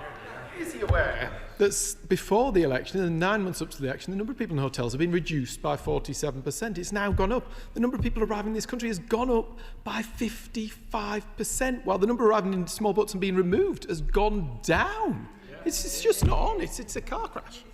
Is he aware that before the election, in the 9 months up to the election, the number of people in hotels have been reduced by 47%? It's now gone up. The number of people arriving in this country has gone up by 55%, while the number arriving in small boats and being removed has gone down. It's just not on. It's a car crash.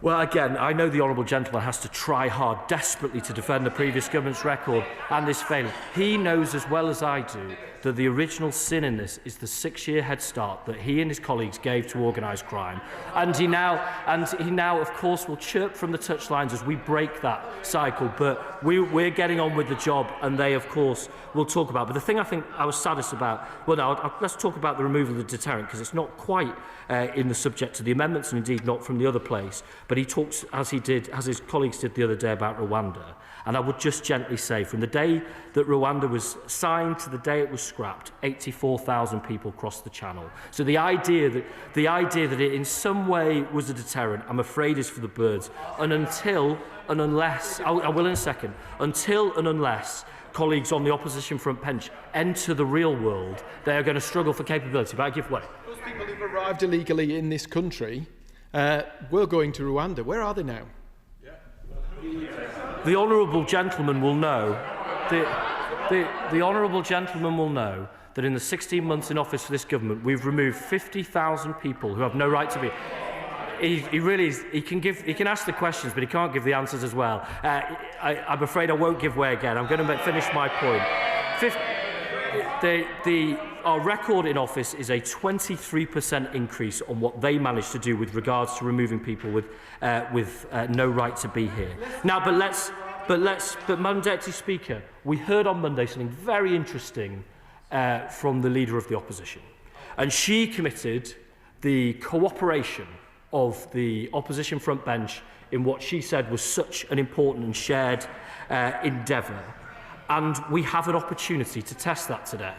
Well, again, I know the honourable gentleman has to try hard, desperately, to defend the previous government's record and this failure. He knows as well as I do that the original sin in this is the 6-year head start that he and his colleagues gave to organised crime. And he now, of course, will chirp from the touchlines as we break that cycle. But we're getting on with the job, and they, of course, will talk about. But the thing I think I was saddest about, well, no, let's talk about the removal of the deterrent, because it's not quite in the subject of the amendments, and indeed not from the other place. But he talks, as his colleagues did the other day, about Rwanda. And I would just gently say, from the day that Rwanda was signed to the day it was scrapped, 84,000 people crossed the channel. So the idea that it in some way was a deterrent, I'm afraid, is for the birds. And until and unless, I will in a second, until and unless colleagues on the opposition front bench enter the real world, they are going to struggle for capability. But I give way. Those people who've arrived illegally in this country were going to Rwanda. Where are they now? The honourable gentleman will know. The honourable gentleman will know that in the 16 months in office for this government, we've removed 50,000 people who have no right to be. He really is. He can ask the questions, but he can't give the answers as well. I'm afraid I won't give way again. I'm going to finish my point. Our record in office is a 23% increase on what they managed to do with regards to removing people with no right to be here. Now, but Madam Deputy Speaker, we heard on Monday something very interesting from the Leader of the Opposition, and she committed the cooperation of the opposition front bench in what she said was such an important and shared endeavour. And we have an opportunity to test that today.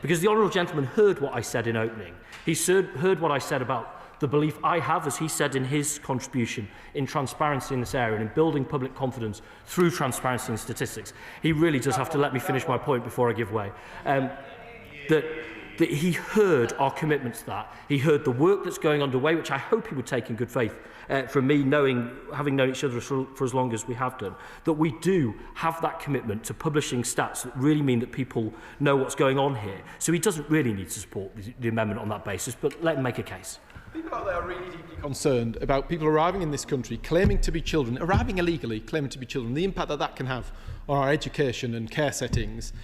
Because the honourable gentleman heard what I said in opening. He heard what I said about the belief I have, as he said in his contribution, in transparency in this area and in building public confidence through transparency in statistics. He really does have to let me finish my point before I give way. That he heard our commitment to that. He heard the work that's going underway, which I hope he would take in good faith from me, having known each other for as long as we have done, that we do have that commitment to publishing stats that really mean that people know what's going on here. So he doesn't really need to support the amendment on that basis, but let him make a case. People out there are really deeply concerned about people arriving in this country, claiming to be children, arriving illegally, claiming to be children, the impact that can have on our education and care settings.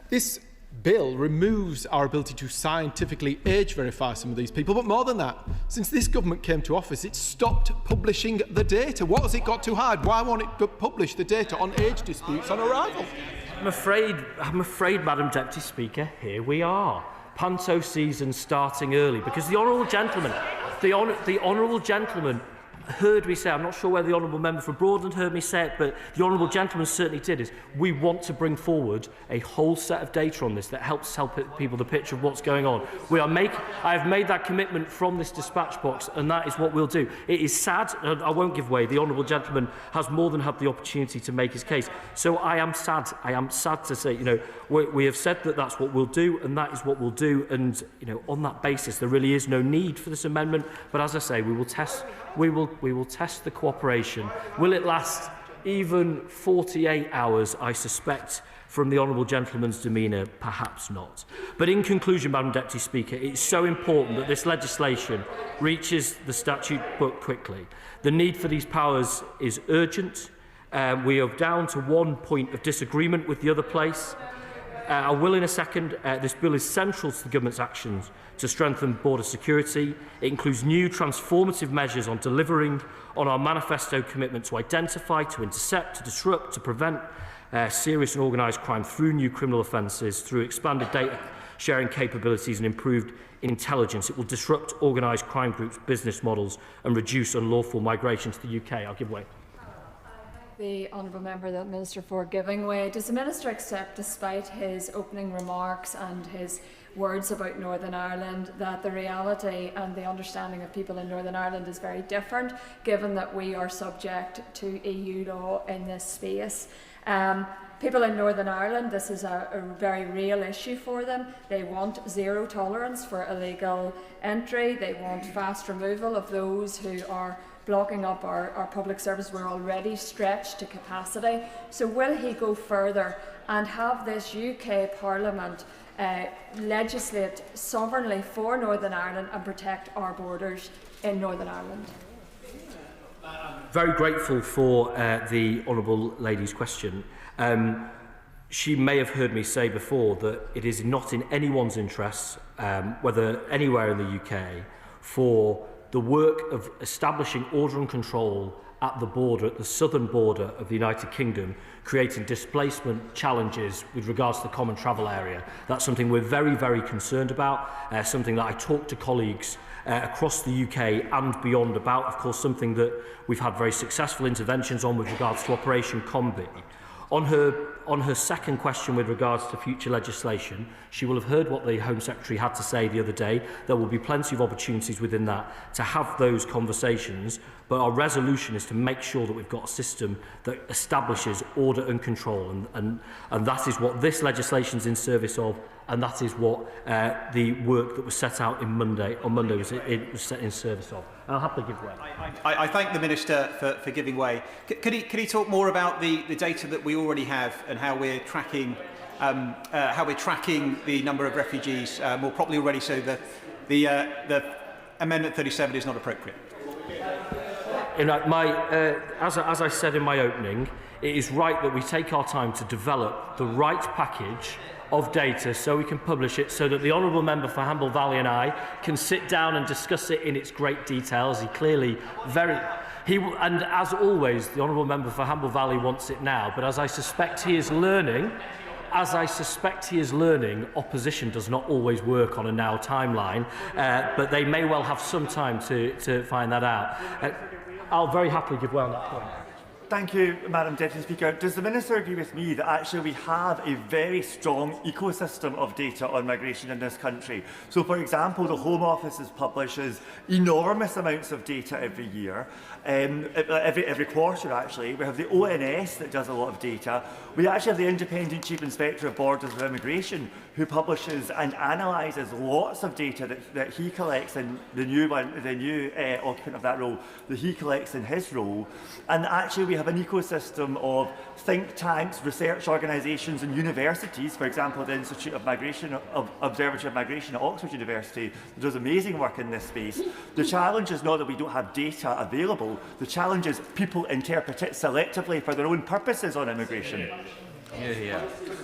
This bill removes our ability to scientifically age verify some of these people, but more than that, since this government came to office, it stopped publishing the data. What has it got to hide? Why won't it publish the data on age disputes on arrival? I'm afraid, Madam Deputy Speaker, here we are. Panto season starting early, because the honourable gentleman heard me say, I'm not sure whether the honourable member for Broadland heard me say it, but the honourable gentleman certainly did, is we want to bring forward a whole set of data on this that helps people the picture of what's going on. I have made that commitment from this dispatch box, and that is what we'll do. It is sad, and I won't give way. The honourable gentleman has more than had the opportunity to make his case. So I am sad to say, we have said that that's what we'll do, and that is what we'll do. And, on that basis, there really is no need for this amendment. But as I say, we will test the cooperation. Will it last even 48 hours? I suspect from the honourable gentleman's demeanour, perhaps not. But in conclusion, Madam Deputy Speaker, it's so important that this legislation reaches the statute book quickly. The need for these powers is urgent. We are down to one point of disagreement with the other place. I will in a second. This bill is central to the government's actions to strengthen border security. It includes new transformative measures on delivering on our manifesto commitment to identify, to intercept, to disrupt, to prevent serious and organised crime through new criminal offences, through expanded data sharing capabilities and improved intelligence. It will disrupt organised crime groups' business models and reduce unlawful migration to the UK. I'll give way. The honourable member, the Minister, for giving way. Does the Minister accept, despite his opening remarks and his words about Northern Ireland, that the reality and the understanding of people in Northern Ireland is very different, given that we are subject to EU law in this space? People in Northern Ireland, this is a very real issue for them. They want zero tolerance for illegal entry. They want fast removal of those who are blocking up our public service. We're already stretched to capacity. So will he go further and have this UK Parliament legislate sovereignly for Northern Ireland and protect our borders in Northern Ireland? very grateful for the honourable lady's question. She may have heard me say before that it is not in anyone's interests, whether anywhere in the UK, for the work of establishing order and control at the border, at the southern border of the United Kingdom, creating displacement challenges with regards to the common travel area. That's something we're very, very concerned about, something that I talk to colleagues across the UK and beyond about, of course, something that we've had very successful interventions on with regards to Operation Combi. On her second question with regards to future legislation, she will have heard what the Home Secretary had to say the other day. There will be plenty of opportunities within that to have those conversations, but our resolution is to make sure that we've got a system that establishes order and control, and that is what this legislation is in service of, and that is what the work that was set out on Monday was set in service of. I'll happily give way. I thank the Minister for giving way. Could he talk more about the data that we already have and how we're tracking the number of refugees more properly already, so that the Amendment 37 is not appropriate? As I said in my opening, it is right that we take our time to develop the right package of data so we can publish it, so that the Honourable Member for Hamble Valley and I can sit down and discuss it in its great details. And as always, the Honourable Member for Hamble Valley wants it now, but as I suspect he is learning, opposition does not always work on a now timeline, but they may well have some time to find that out. I'll very happily give way on that point. Thank you, Madam Deputy Speaker. Does the Minister agree with me that actually we have a very strong ecosystem of data on migration in this country? So, for example, the Home Office publishes enormous amounts of data every year, every quarter actually. We have the ONS that does a lot of data. We actually have the Independent Chief Inspector of Borders of Immigration who publishes and analyses lots of data that he collects in the new occupant of that role, that he collects in his role. And actually we have an ecosystem of think tanks, research organisations and universities, for example the Institute of Observatory of Migration at Oxford University does amazing work in this space. The challenge is not that we don't have data available, the challenge is people interpret it selectively for their own purposes on immigration.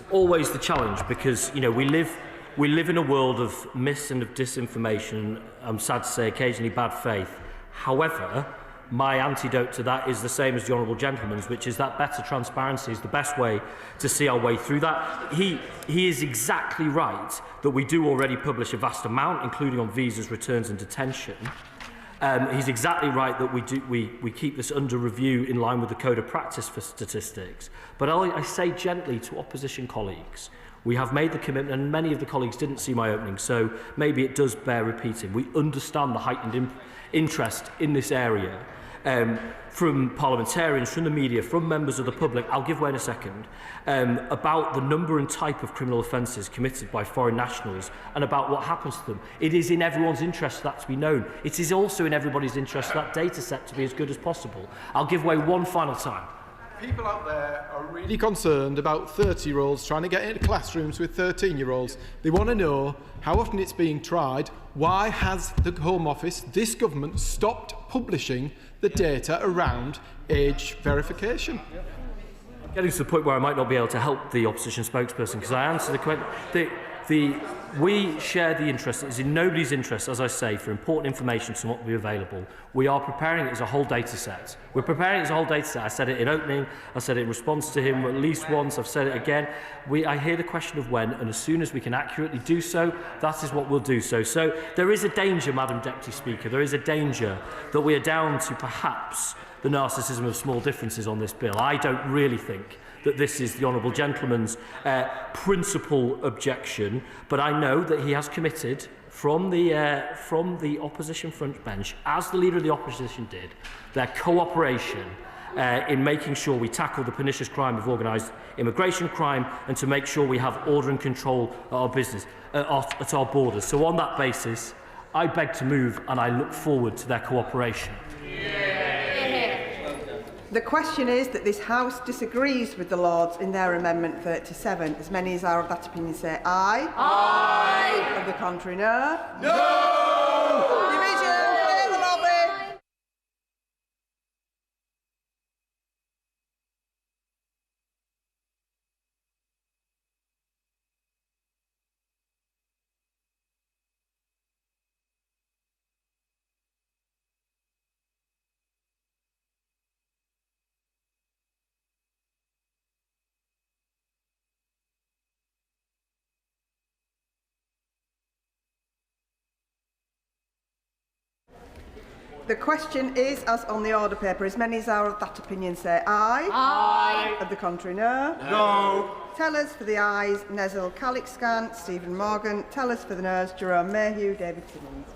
Always the challenge, because we live in a world of mis and of disinformation. I'm sad to say, occasionally bad faith. However, my antidote to that is the same as the honourable gentleman's, which is that better transparency is the best way to see our way through that. He is exactly right that we do already publish a vast amount, including on visas, returns and detention. He's exactly right that we keep this under review in line with the Code of Practice for Statistics. But I say gently to opposition colleagues, we have made the commitment, and many of the colleagues didn't see my opening, so maybe it does bear repeating. We understand the heightened interest in this area from parliamentarians, from the media, from members of the public. I'll give way in a second, about the number and type of criminal offences committed by foreign nationals and about what happens to them. It is in everyone's interest for that to be known. It is also in everybody's interest for that data set to be as good as possible. I'll give way one final time. People out there are really concerned about 30-year-olds trying to get into classrooms with 13-year-olds. They want to know how often it's being tried. Why has the Home Office, this government, stopped publishing the data around age verification? Getting to the point where I might not be able to help the opposition spokesperson, because I answer the question. We share the interest. It is in nobody's interest, as I say, for important information to not be available. We are preparing it as a whole data set. We're preparing it as a whole data set. I said it in opening. I said it in response to him at least once. I've said it again. I hear the question of when, and as soon as we can accurately do so, that is what we'll do so. So there is a danger, Madam Deputy Speaker, there is a danger that we are down to perhaps the narcissism of small differences on this bill. I don't really think that this is the honourable gentleman's principal objection, but I know that he has committed from the opposition front bench, as the Leader of the Opposition did, their cooperation in making sure we tackle the pernicious crime of organised immigration crime and to make sure we have order and control at our business, at our borders. So on that basis, I beg to move and I look forward to their cooperation. The question is that this House disagrees with the Lords in their Amendment 37. As many as are of that opinion say aye. Aye. Of the contrary, no. No. The question is, as on the order paper, as many as are of that opinion say aye. Aye. Of the contrary, no. No. Tellers for the ayes, Nezel Calixcan, Stephen Morgan. Tellers for the noes, Jerome Mayhew, David Simmons.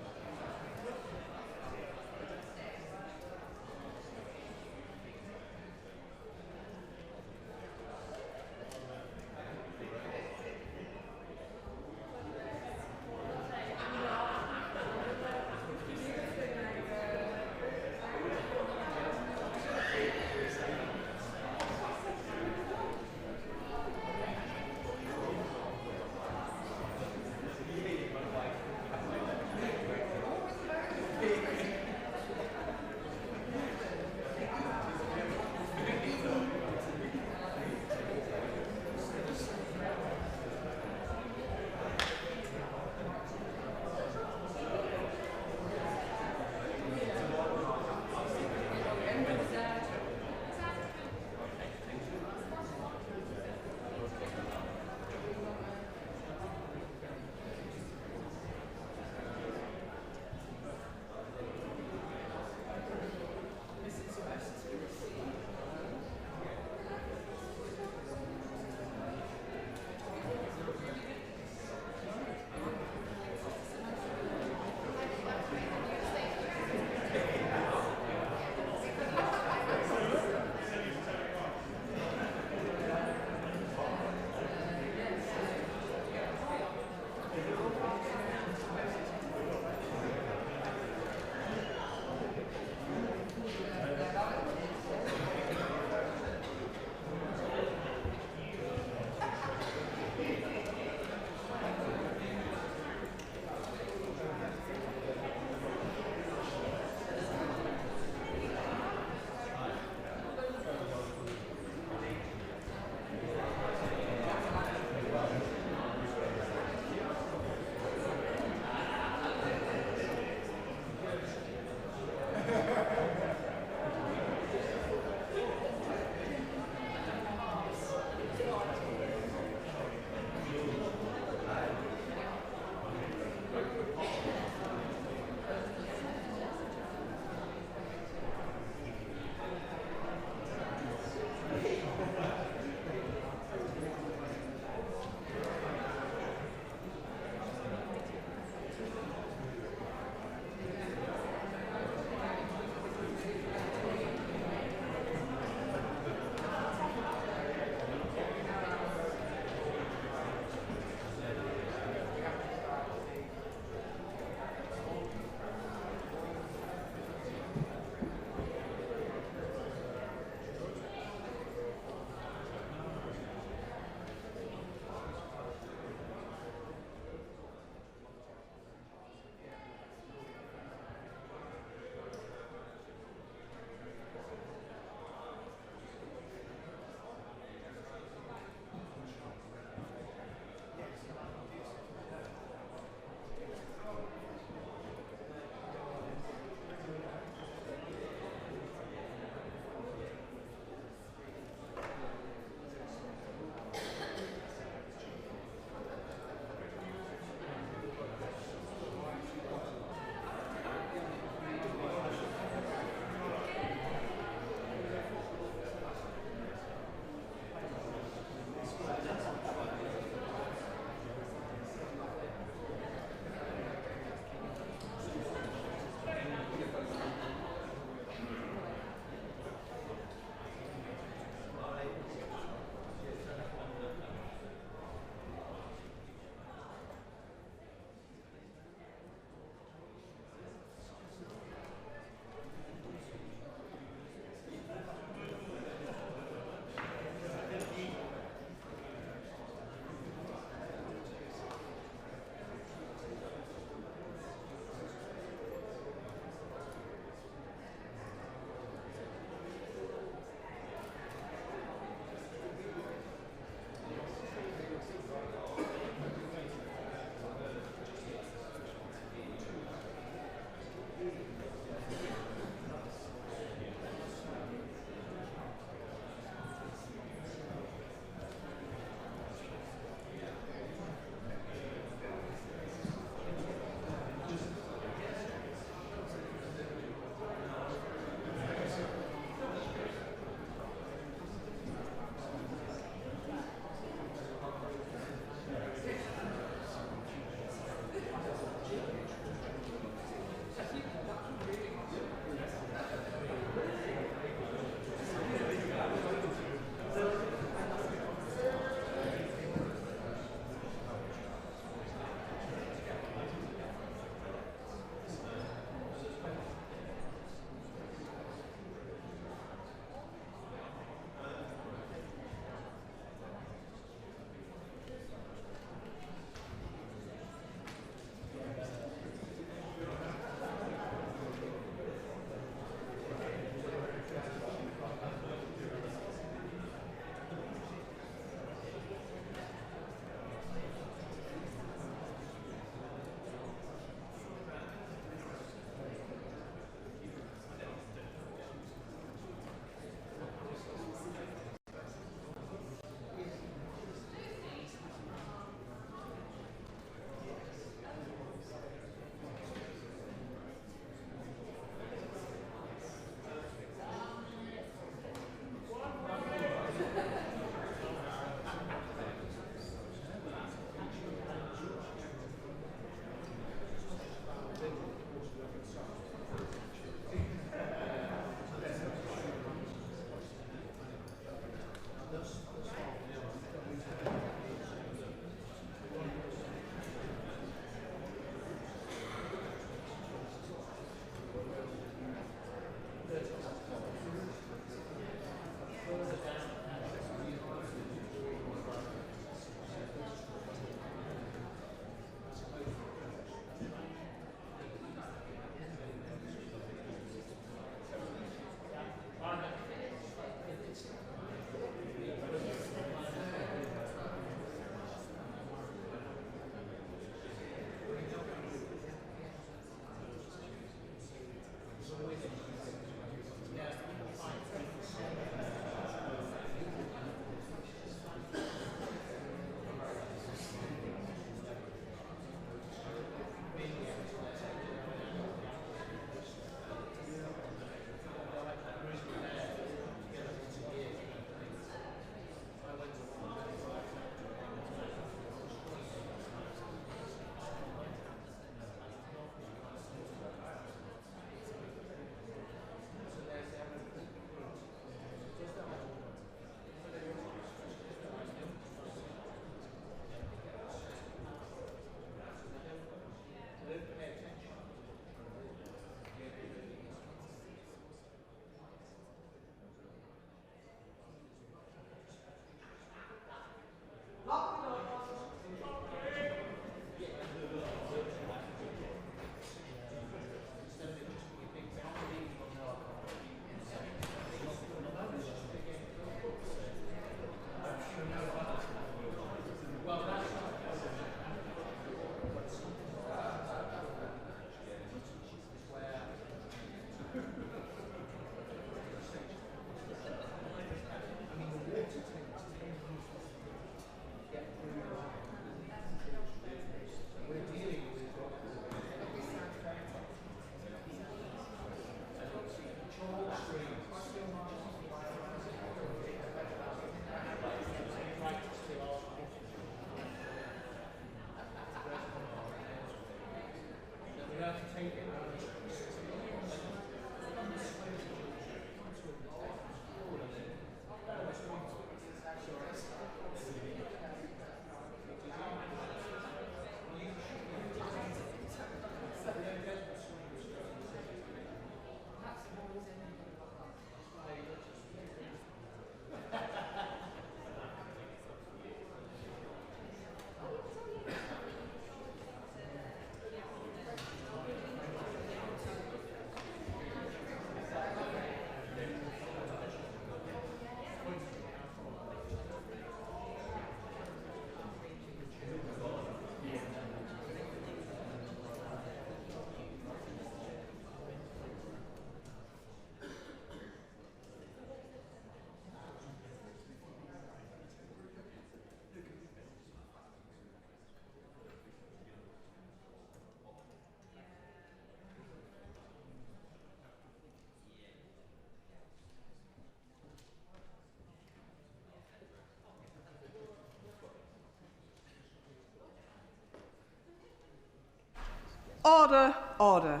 Order, order.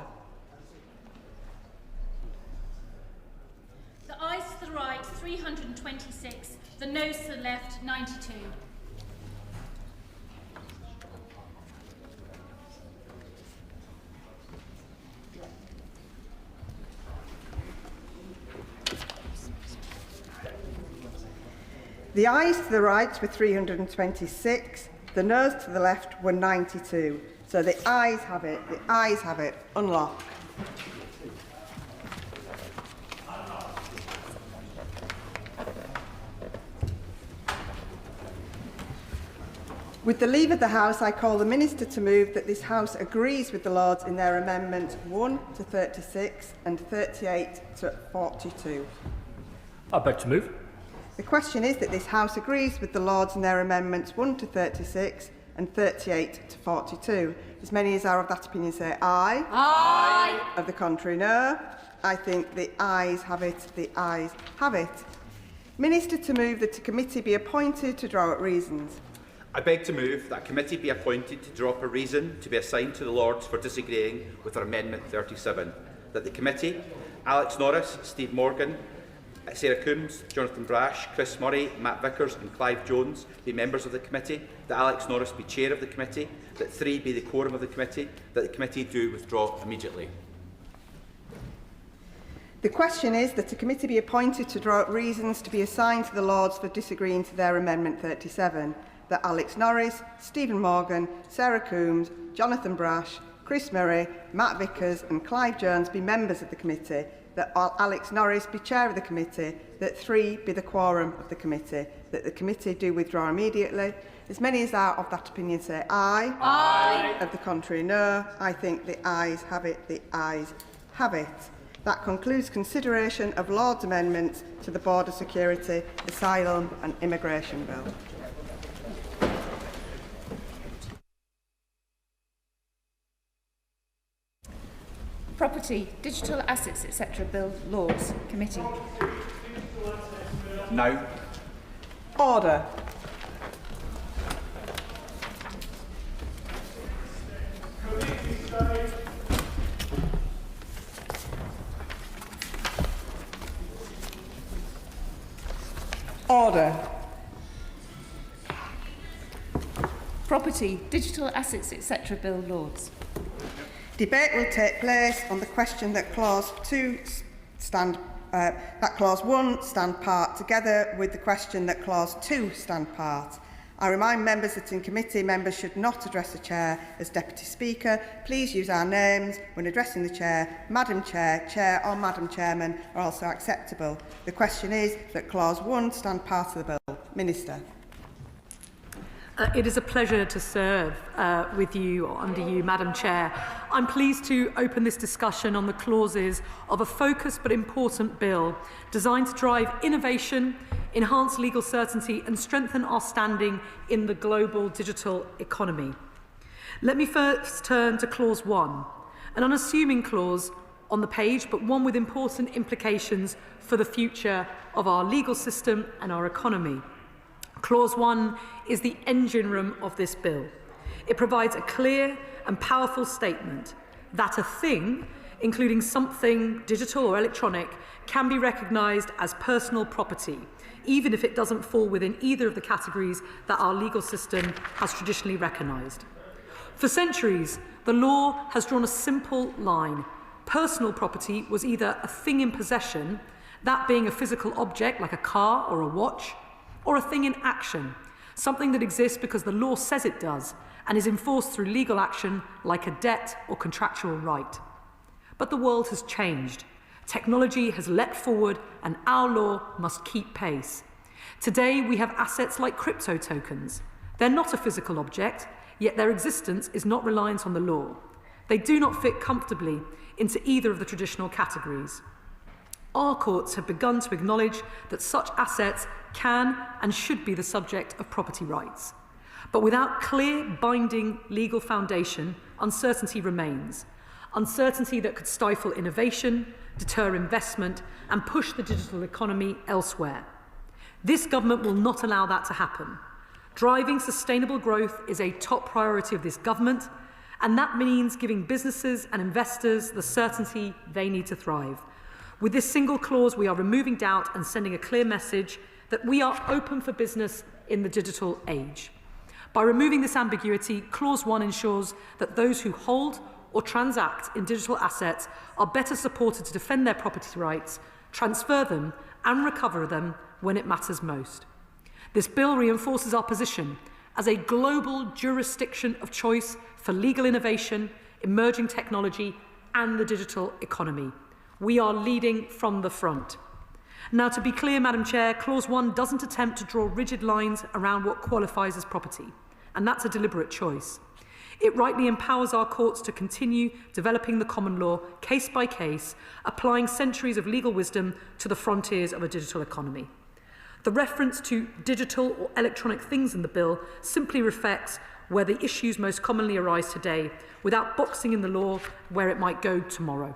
The ayes to the right, 326. The noes to the left, 92. The ayes to the right were 326. The noes to the left were 92. So the ayes have it. The ayes have it. Unlock. With the leave of the House, I call the Minister to move that this House agrees with the Lords in their amendments 1 to 36 and 38 to 42. I beg to move. The question is that this House agrees with the Lords in their amendments 1 to 36 and 38 to 42. As many as are of that opinion say aye. Aye. Of the contrary, no. I think the ayes have it. The ayes have it. Minister to move that a committee be appointed to draw out reasons. I beg to move that a committee be appointed to draw up a reason to be assigned to the Lords for disagreeing with our Amendment 37. That the committee, Alex Norris, Steve Morgan, Sarah Coombs, Jonathan Brash, Chris Murray, Matt Vickers and Clive Jones be members of the committee, that Alex Norris be chair of the committee, that 3 be the quorum of the committee, that the committee do withdraw immediately. The question is that a committee be appointed to draw up reasons to be assigned to the Lords for disagreeing to their Amendment 37, that Alex Norris, Stephen Morgan, Sarah Coombs, Jonathan Brash, Chris Murray, Matt Vickers and Clive Jones be members of the committee, that Alex Norris be chair of the committee, that 3 be the quorum of the committee, that the committee do withdraw immediately. As many as are of that opinion say aye. Aye. Of the contrary, no. I think the ayes have it. The ayes have it. That concludes consideration of Lord's amendments to the Border Security, Asylum and Immigration Bill. Property, Digital Assets, etc. Bill, Lords, Committee. No. Order. Order. Property, Digital Assets, etc. Bill, Lords. Debate will take place on the question that Clause 1 stand part, together with the question that Clause 2 stand part. I remind members that in committee, members should not address the Chair as Deputy Speaker. Please use our names when addressing the Chair. Madam Chair, Chair or Madam Chairman are also acceptable. The question is that Clause 1 stand part of the bill. Minister. It is a pleasure to serve with you or under you, Madam Chair. I'm pleased to open this discussion on the clauses of a focused but important bill designed to drive innovation, enhance legal certainty and strengthen our standing in the global digital economy. Let me first turn to Clause 1, an unassuming clause on the page, but one with important implications for the future of our legal system and our economy. Clause 1 is the engine room of this bill. It provides a clear and powerful statement that a thing, including something digital or electronic, can be recognised as personal property, even if it doesn't fall within either of the categories that our legal system has traditionally recognised. For centuries, the law has drawn a simple line. Personal property was either a thing in possession, that being a physical object like a car or a watch, or a thing in action, something that exists because the law says it does and is enforced through legal action like a debt or contractual right. But the world has changed. Technology has leapt forward and our law must keep pace. Today we have assets like crypto tokens. They're not a physical object, yet their existence is not reliant on the law. They do not fit comfortably into either of the traditional categories. Our courts have begun to acknowledge that such assets can and should be the subject of property rights. But without clear, binding legal foundation, uncertainty remains. Uncertainty that could stifle innovation, deter investment, and push the digital economy elsewhere. This government will not allow that to happen. Driving sustainable growth is a top priority of this government, And that means giving businesses and investors the certainty they need to thrive. With this single clause, we are removing doubt and sending a clear message that we are open for business in the digital age. By removing this ambiguity, Clause 1 ensures that those who hold or transact in digital assets are better supported to defend their property rights, transfer them and recover them when it matters most. This bill reinforces our position as a global jurisdiction of choice for legal innovation, emerging technology and the digital economy. We are leading from the front. Now, to be clear, Madam Chair, Clause 1 doesn't attempt to draw rigid lines around what qualifies as property, and that's a deliberate choice. It rightly empowers our courts to continue developing the common law case by case, applying centuries of legal wisdom to the frontiers of a digital economy. The reference to digital or electronic things in the bill simply reflects where the issues most commonly arise today, without boxing in the law where it might go tomorrow.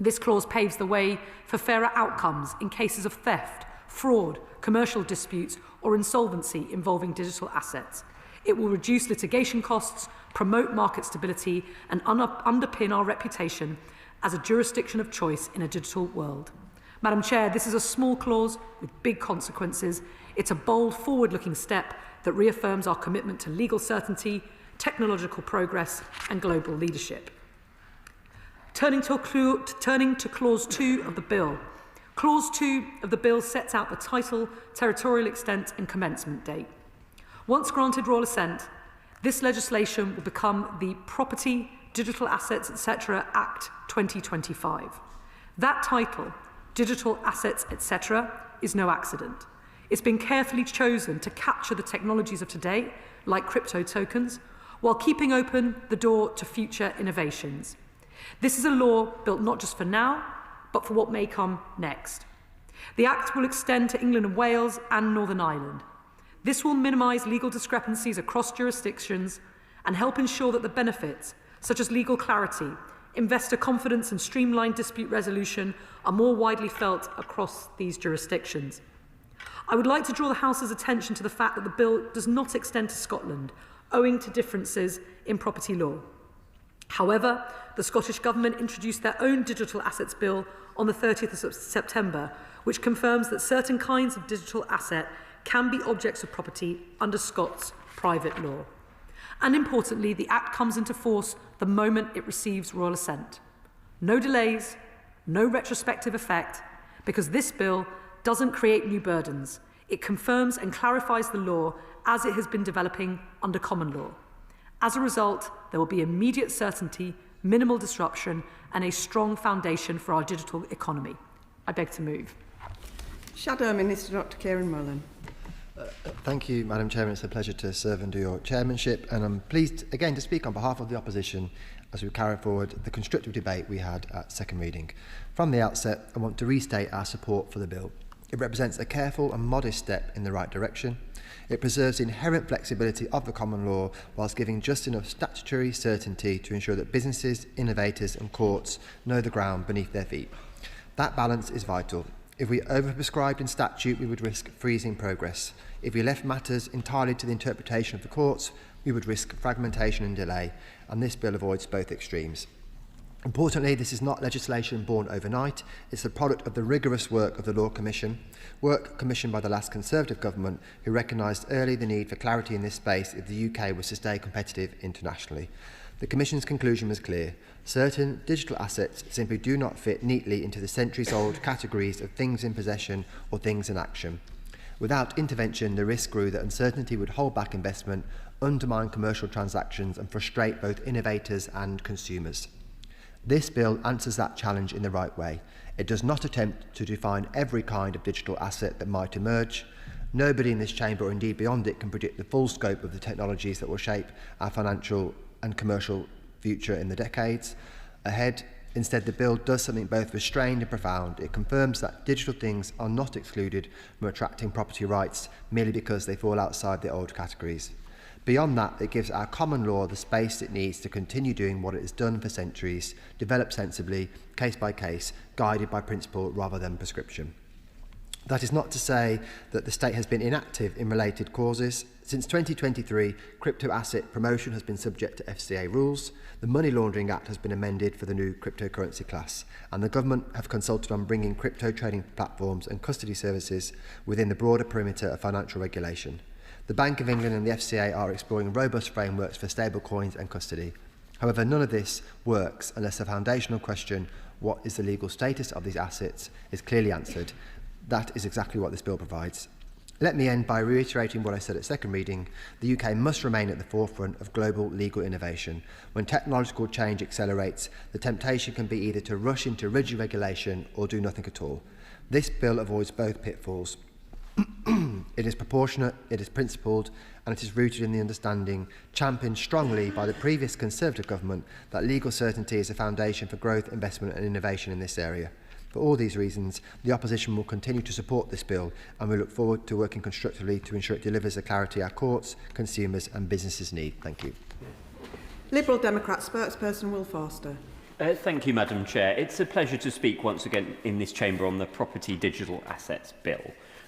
This clause paves the way for fairer outcomes in cases of theft, fraud, commercial disputes or insolvency involving digital assets. It will reduce litigation costs, promote market stability and underpin our reputation as a jurisdiction of choice in a digital world. Madam Chair, this is a small clause with big consequences. It's a bold, forward-looking step that reaffirms our commitment to legal certainty, technological progress and global leadership. Turning to Clause 2 of the bill. Clause 2 of the bill sets out the title, territorial extent and commencement date. Once granted royal assent, this legislation will become the Property, Digital Assets, etc. Act 2025. That title, Digital Assets, etc., is no accident. It's been carefully chosen to capture the technologies of today, like crypto tokens, while keeping open the door to future innovations. This is a law built not just for now, but for what may come next. The Act will extend to England and Wales and Northern Ireland. This will minimise legal discrepancies across jurisdictions and help ensure that the benefits, such as legal clarity, investor confidence and streamlined dispute resolution, are more widely felt across these jurisdictions. I would like to draw the House's attention to the fact that the bill does not extend to Scotland, owing to differences in property law. However, the Scottish Government introduced their own Digital Assets Bill on the 30th of September, which confirms that certain kinds of digital asset can be objects of property under Scots private law. And importantly, the Act comes into force the moment it receives royal assent. No delays, no retrospective effect, because this bill doesn't create new burdens. It confirms and clarifies the law as it has been developing under common law. As a result, there will be immediate certainty, minimal disruption, and a strong foundation for our digital economy. I beg to move. Shadow Minister Dr. Kieran Mullen. Thank you, Madam Chairman. It's a pleasure to serve under your chairmanship, and I'm pleased again to speak on behalf of the opposition as we carry forward the constructive debate we had at second reading. From the outset, I want to restate our support for the bill. It represents a careful and modest step in the right direction. It preserves the inherent flexibility of the common law whilst giving just enough statutory certainty to ensure that businesses, innovators and courts know the ground beneath their feet. That balance is vital. If we overprescribed in statute, we would risk freezing progress. If we left matters entirely to the interpretation of the courts, we would risk fragmentation and delay, and this bill avoids both extremes. Importantly, this is not legislation born overnight. It's the product of the rigorous work of the Law Commission, work commissioned by the last Conservative government, who recognised early the need for clarity in this space if the UK was to stay competitive internationally. The Commission's conclusion was clear. Certain digital assets simply do not fit neatly into the centuries-old categories of things in possession or things in action. Without intervention, the risk grew that uncertainty would hold back investment, undermine commercial transactions and frustrate both innovators and consumers. This bill answers that challenge in the right way. It does not attempt to define every kind of digital asset that might emerge. Nobody in this chamber, or indeed beyond it, can predict the full scope of the technologies that will shape our financial and commercial future in the decades ahead. Instead, the bill does something both restrained and profound. It confirms that digital things are not excluded from attracting property rights merely because they fall outside the old categories. Beyond that, it gives our common law the space it needs to continue doing what it has done for centuries, developed sensibly, case by case, guided by principle rather than prescription. That is not to say that the state has been inactive in related causes. Since 2023, crypto asset promotion has been subject to FCA rules. The Money Laundering Act has been amended for the new cryptocurrency class, and the government have consulted on bringing crypto trading platforms and custody services within the broader perimeter of financial regulation. The Bank of England and the FCA are exploring robust frameworks for stablecoins and custody. However, none of this works unless the foundational question, what is the legal status of these assets, is clearly answered. That is exactly what this bill provides. Let me end by reiterating what I said at second reading. The UK must remain at the forefront of global legal innovation. When technological change accelerates, the temptation can be either to rush into rigid regulation or do nothing at all. This bill avoids both pitfalls. It is proportionate, it is principled, and it is rooted in the understanding, championed strongly by the previous Conservative government, that legal certainty is a foundation for growth, investment and innovation in this area. For all these reasons, the opposition will continue to support this bill, and we look forward to working constructively to ensure it delivers the clarity our courts, consumers and businesses need. Thank you. Liberal Democrat spokesperson Will Forster. Thank you, Madam Chair. It's a pleasure to speak once again in this chamber on the Property Digital Assets Bill.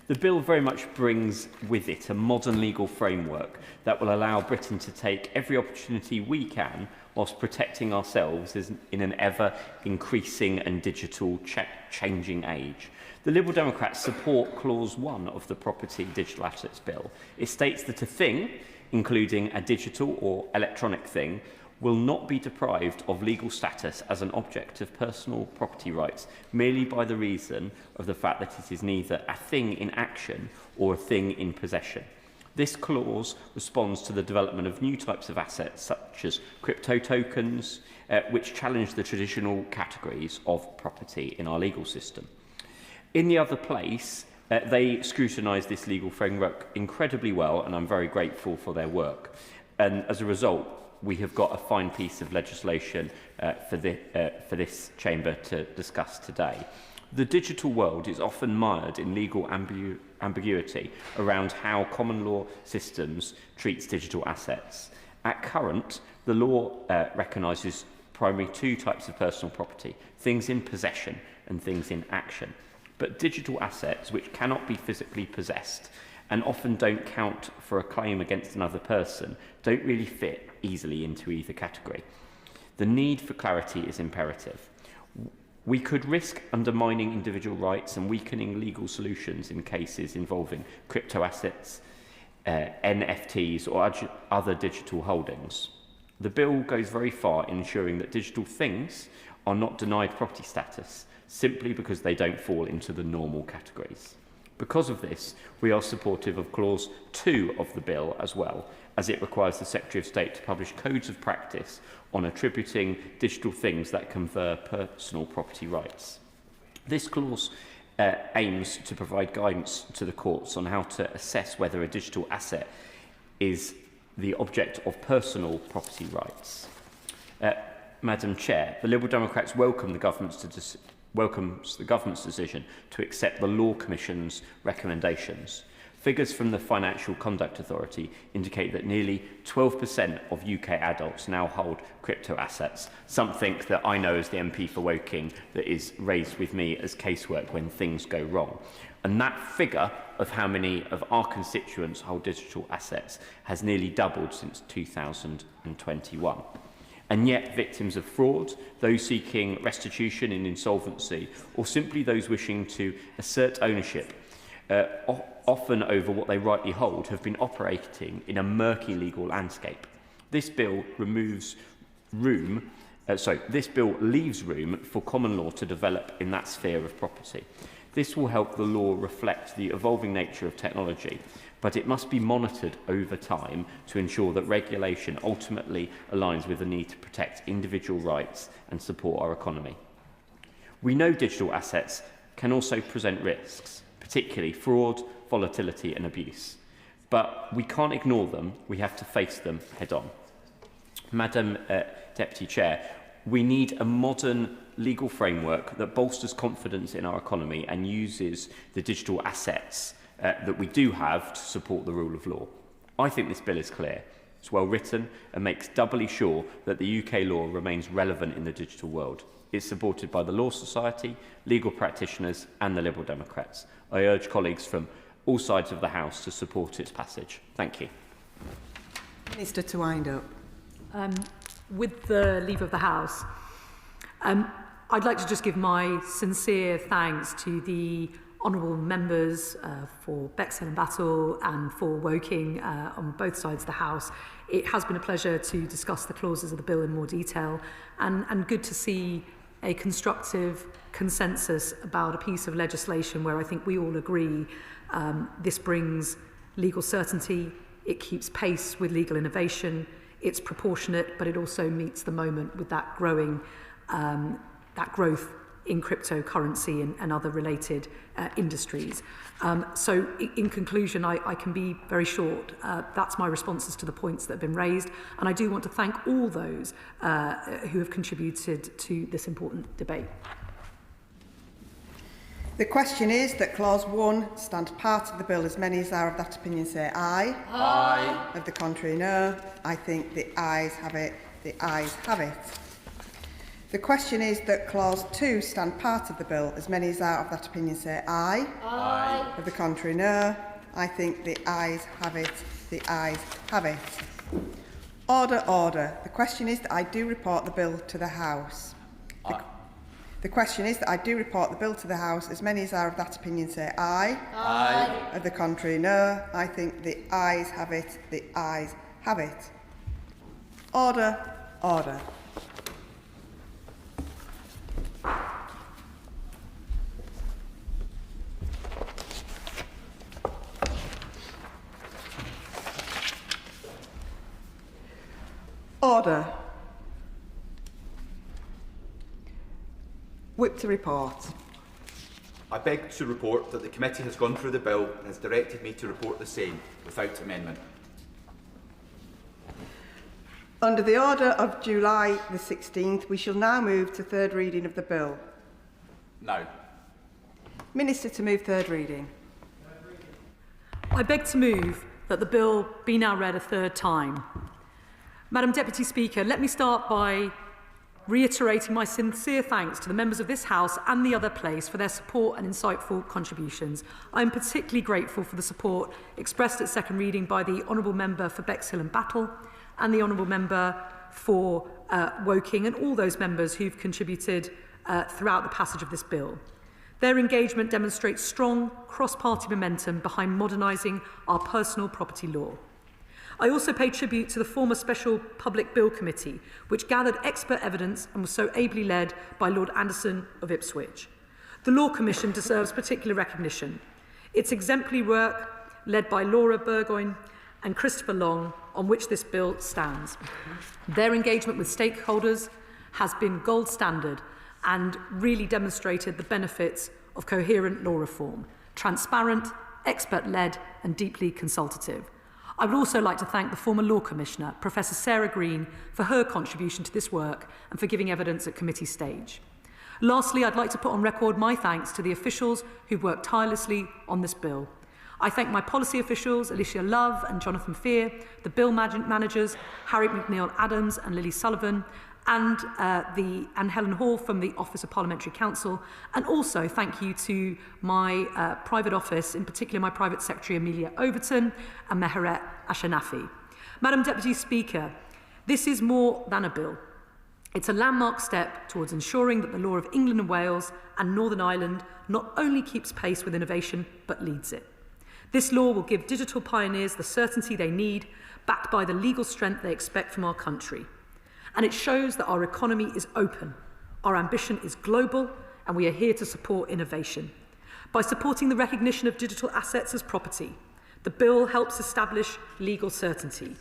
The bill very much brings with it a modern legal framework that will allow Britain to take every opportunity we can whilst protecting ourselves in an ever-increasing and digital changing age. The Liberal Democrats support Clause 1 of the Property Digital Assets Bill. It states that a thing, including a digital or electronic thing, will not be deprived of legal status as an object of personal property rights merely by the reason of the fact that it is neither a thing in action or a thing in possession. This clause responds to the development of new types of assets such as crypto tokens, which challenge the traditional categories of property in our legal system. In the other place, they scrutinise this legal framework incredibly well, and I'm very grateful for their work. And as a result, we have got a fine piece of legislation for this chamber to discuss today. The digital world is often mired in legal ambiguity around how common law systems treats digital assets. At current, the law recognises primarily two types of personal property, things in possession and things in action. But digital assets, which cannot be physically possessed and often don't count for a claim against another person, don't really fit easily into either category. The need for clarity is imperative. We could risk undermining individual rights and weakening legal solutions in cases involving crypto assets, NFTs or other digital holdings. The bill goes very far in ensuring that digital things are not denied property status simply because they don't fall into the normal categories. Because of this, we are supportive of Clause 2 of the bill as well, as it requires the Secretary of State to publish codes of practice on attributing digital things that confer personal property rights. This clause aims to provide guidance to the courts on how to assess whether a digital asset is the object of personal property rights. Madam Chair, the Liberal Democrats welcomes the government's decision to accept the Law Commission's recommendations. Figures from the Financial Conduct Authority indicate that nearly 12% of UK adults now hold crypto assets, something that I know as the MP for Woking that is raised with me as casework when things go wrong. And that figure of how many of our constituents hold digital assets has nearly doubled since 2021. And yet victims of fraud, those seeking restitution in insolvency, or simply those wishing to assert ownership, often over what they rightly hold, have been operating in a murky legal landscape. This bill leaves room for common law to develop in that sphere of property. This will help the law reflect the evolving nature of technology, but it must be monitored over time to ensure that regulation ultimately aligns with the need to protect individual rights and support our economy. We know digital assets can also present risks, particularly fraud, volatility and abuse. But we can't ignore them, we have to face them head on. Madam Deputy Chair, we need a modern legal framework that bolsters confidence in our economy and uses the digital assets that we do have to support the rule of law. I think this bill is clear. It's well written and makes doubly sure that the UK law remains relevant in the digital world. It's supported by the Law Society, legal practitioners and the Liberal Democrats. I urge colleagues from all sides of the House to support its passage. Thank you. Minister to wind up. With the leave of the House, I'd like to just give my sincere thanks to the honourable members for Bexhill and Battle and for Woking on both sides of the House. It has been a pleasure to discuss the clauses of the bill in more detail and good to see a constructive consensus about a piece of legislation where I think we all agree this brings legal certainty, it keeps pace with legal innovation, it's proportionate, but it also meets the moment with that growing that growth in cryptocurrency and other related industries. So in conclusion, I can be very short. That's my responses to the points that have been raised. And I do want to thank all those who have contributed to this important debate. The question is that Clause 1 stand part of the bill. As many as are of that opinion say aye. Aye. Of the contrary, no. I think the ayes have it. The ayes have it. The question is that Clause 2 stand part of the bill. As many as are of that opinion say aye. Aye. Of the contrary, no. I think the ayes have it. The ayes have it. Order, order. The question is that I do report the bill to the House. The question is that I do report the bill to the House. As many as are of that opinion say aye. Aye. Of the contrary, no. I think the ayes have it. The ayes have it. Order, order. Order. Whip to report. I beg to report that the committee has gone through the bill and has directed me to report the same without amendment. Under the order of July the 16th, we shall now move to third reading of the bill. No. Minister to move third reading. I beg to move that the bill be now read a third time. Madam Deputy Speaker, let me start by reiterating my sincere thanks to the members of this House and the other place for their support and insightful contributions. I am particularly grateful for the support expressed at second reading by the Honourable Member for Bexhill and Battle and the Honourable Member for Woking and all those members who've contributed throughout the passage of this bill. Their engagement demonstrates strong cross-party momentum behind modernising our personal property law. I also pay tribute to the former Special Public Bill Committee, which gathered expert evidence and was so ably led by Lord Anderson of Ipswich. The Law Commission deserves particular recognition. Its exemplary work, led by Laura Burgoyne and Christopher Long, on which this bill stands. Their engagement with stakeholders has been gold standard and really demonstrated the benefits of coherent law reform, transparent, expert-led and deeply consultative. I would also like to thank the former Law Commissioner, Professor Sarah Green, for her contribution to this work and for giving evidence at committee stage. Lastly, I'd like to put on record my thanks to the officials who've worked tirelessly on this bill. I thank my policy officials, Alicia Love and Jonathan Fear, the bill managers, Harriet McNeill-Adams and Lily Sullivan, and Helen Hall from the Office of Parliamentary Counsel, and also thank you to my private office, in particular my private secretary Amelia Overton and Meheret Ashanafi. Madam Deputy Speaker, this is more than a bill. It's a landmark step towards ensuring that the law of England and Wales and Northern Ireland not only keeps pace with innovation, but leads it. This law will give digital pioneers the certainty they need, backed by the legal strength they expect from our country. And it shows that our economy is open, our ambition is global, and we are here to support innovation. By supporting the recognition of digital assets as property, the bill helps establish legal certainty.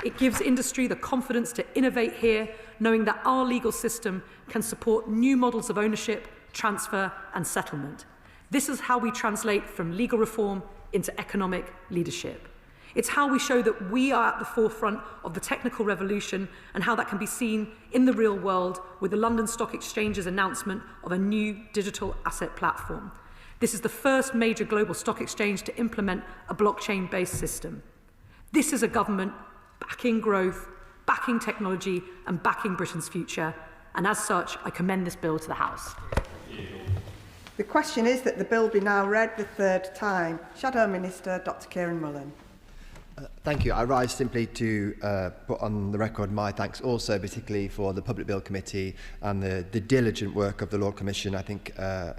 It gives industry the confidence to innovate here, knowing that our legal system can support new models of ownership, transfer and settlement. This is how we translate from legal reform into economic leadership. It's how we show that we are at the forefront of the technical revolution and how that can be seen in the real world with the London Stock Exchange's announcement of a new digital asset platform. This is the first major global stock exchange to implement a blockchain-based system. This is a government backing growth, backing technology and backing Britain's future. And as such, I commend this bill to the House. The question is that the bill be now read the third time. Shadow Minister Dr Kieran Mullen. Thank you. I rise simply to put on the record my thanks also, particularly for the Public Bill Committee and the diligent work of the Law Commission. I think,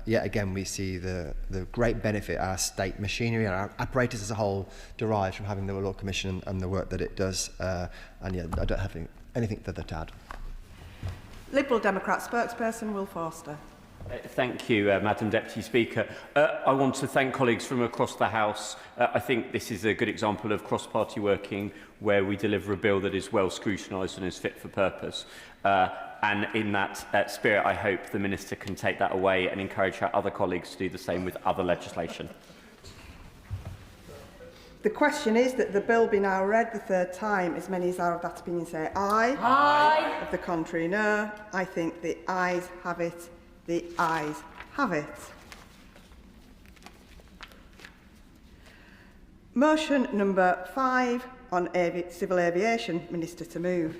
yet again, we see the great benefit our state machinery and our apparatus as a whole derives from having the Law Commission and the work that it does. And yeah, I don't have anything further to add. Liberal Democrat spokesperson Will Forster. Thank you, Madam Deputy Speaker. I want to thank colleagues from across the House. I think this is a good example of cross-party working where we deliver a bill that is well scrutinised and is fit for purpose. And in that spirit, I hope the Minister can take that away and encourage our other colleagues to do the same with other legislation. The question is that the bill be now read the third time. As many as are of that opinion say aye. Aye. Of the contrary, no. I think the ayes have it. The ayes have it. Motion number 5 on civil aviation. Minister to move.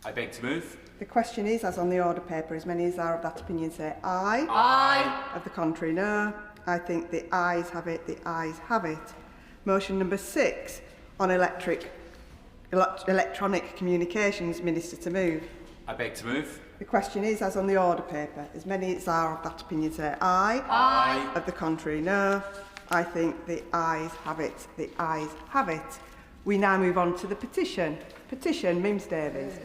I beg to move. The question is, as on the order paper, as many as are of that opinion say aye. Aye. Of the contrary, no. I think the ayes have it. The ayes have it. Motion number 6 on electronic communications. Minister to move. I beg to move. The question is, as on the order paper, as many as are of that opinion say aye. Aye. Of the contrary, no. I think the ayes have it. The ayes have it. We now move on to the petition. Petition, Mims Davies.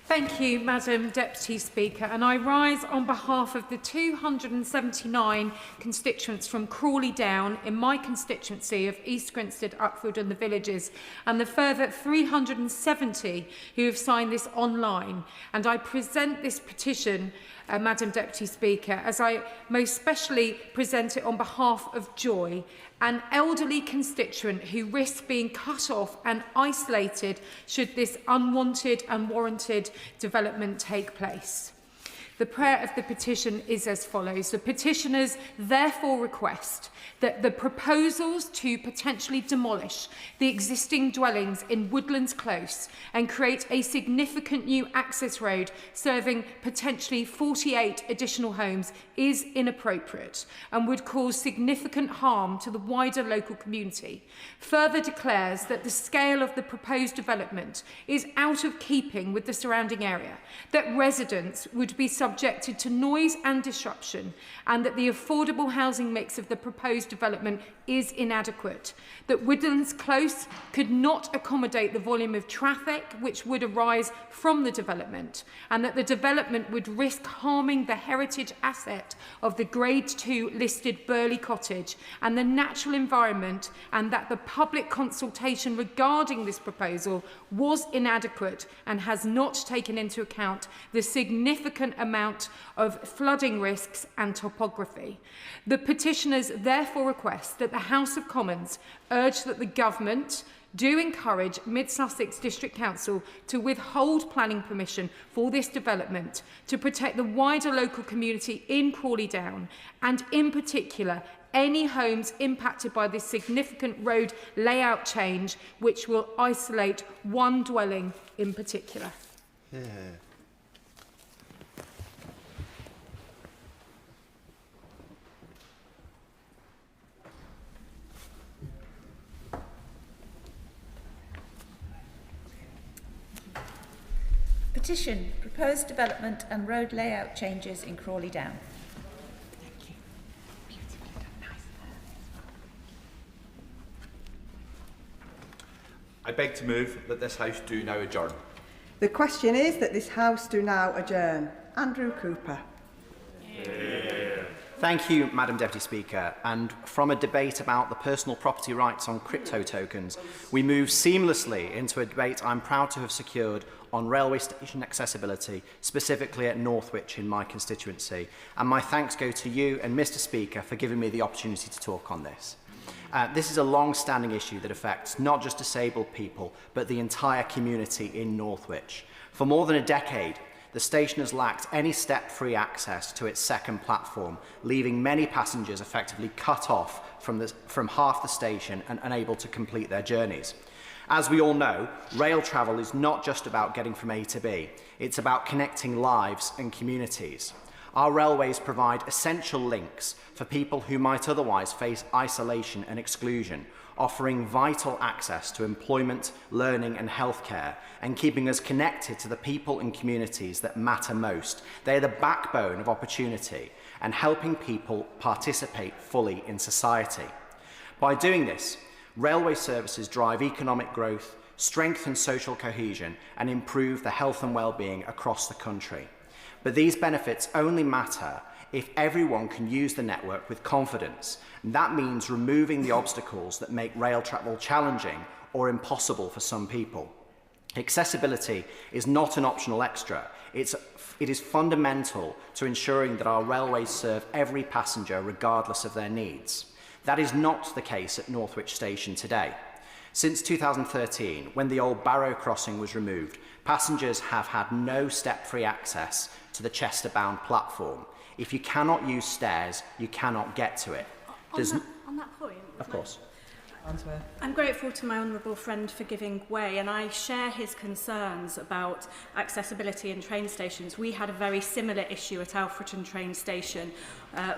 Thank you, Madam Deputy Speaker, and I rise on behalf of the 279 constituents from Crawley Down in my constituency of East Grinstead, Uckfield and the Villages, and the further 370 who have signed this online. And I present this petition, Madam Deputy Speaker, as I most specially present it on behalf of Joy, an elderly constituent who risks being cut off and isolated should this unwanted and warranted development take place. The prayer of the petition is as follows. The petitioners therefore request that the proposals to potentially demolish the existing dwellings in Woodlands Close and create a significant new access road serving potentially 48 additional homes is inappropriate and would cause significant harm to the wider local community. Further declares that the scale of the proposed development is out of keeping with the surrounding area, that residents would be subjected to noise and disruption, and that the affordable housing mix of the proposed development is inadequate, that Woodlands Close could not accommodate the volume of traffic which would arise from the development, and that the development would risk harming the heritage asset of the Grade 2 listed Burley Cottage and the natural environment, and that the public consultation regarding this proposal was inadequate and has not taken into account the significant amount of flooding risks and topography. The petitioners therefore request that the House of Commons urge that the government do encourage Mid Sussex District Council to withhold planning permission for this development to protect the wider local community in Crawley Down, and in particular any homes impacted by this significant road layout change which will isolate one dwelling in particular. Yeah. Petition, proposed development and road layout changes in Crawley Down. I beg to move that this House do now adjourn. The question is that this House do now adjourn. Andrew Cooper. Thank you, Madam Deputy Speaker. And from a debate about the personal property rights on crypto tokens, we move seamlessly into a debate I'm proud to have secured on railway station accessibility, specifically at Northwich in my constituency. And my thanks go to you and Mr. Speaker for giving me the opportunity to talk on this. This is a long-standing issue that affects not just disabled people, but the entire community in Northwich. For more than a decade, the station has lacked any step-free access to its second platform, leaving many passengers effectively cut off from half the station and unable to complete their journeys. As we all know, rail travel is not just about getting from A to B, it's about connecting lives and communities. Our railways provide essential links for people who might otherwise face isolation and exclusion, offering vital access to employment, learning and healthcare, and keeping us connected to the people and communities that matter most. They are the backbone of opportunity and helping people participate fully in society. By doing this, railway services drive economic growth, strengthen social cohesion, and improve the health and well-being across the country. But these benefits only matter if everyone can use the network with confidence. And that means removing the obstacles that make rail travel challenging or impossible for some people. Accessibility is not an optional extra. It is fundamental to ensuring that our railways serve every passenger regardless of their needs. That is not the case at Northwich Station today. Since 2013, when the old Barrow crossing was removed, passengers have had no step-free access to the Chester-bound platform. If you cannot use stairs, you cannot get to it. On that point, of course. I'm grateful to my honourable friend for giving way, and I share his concerns about accessibility in train stations. We had a very similar issue at Alfreton train station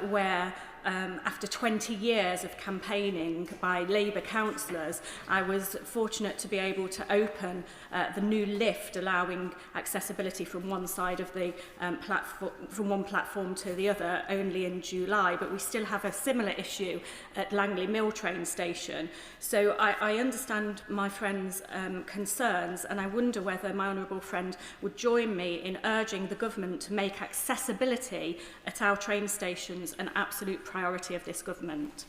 where after 20 years of campaigning by Labour councillors, I was fortunate to be able to open the new lift, allowing accessibility from one side of the platform, from one platform to the other, only in July. But we still have a similar issue at Langley Mill train station. So I understand my friend's concerns, and I wonder whether my honourable friend would join me in urging the government to make accessibility at our train stations an absolute priority of this government.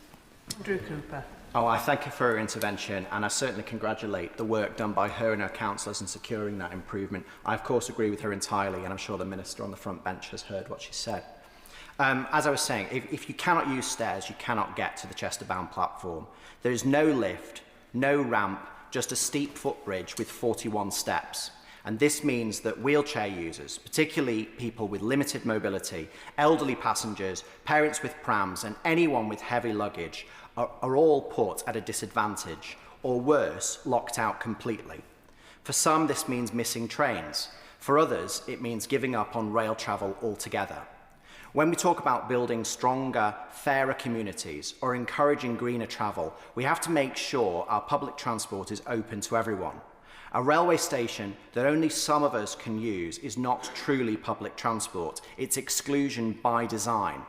Drew Cooper. Oh, I thank her for her intervention, and I certainly congratulate the work done by her and her councillors in securing that improvement. I, of course, agree with her entirely, and I'm sure the Minister on the front bench has heard what she said. As I was saying, if you cannot use stairs, you cannot get to the Chester-bound platform. There is no lift, no ramp, just a steep footbridge with 41 steps. And this means that wheelchair users, particularly people with limited mobility, elderly passengers, parents with prams, and anyone with heavy luggage are all put at a disadvantage, or worse, locked out completely. For some, this means missing trains. For others, it means giving up on rail travel altogether. When we talk about building stronger, fairer communities or encouraging greener travel, we have to make sure our public transport is open to everyone. A railway station that only some of us can use is not truly public transport. It's exclusion by design.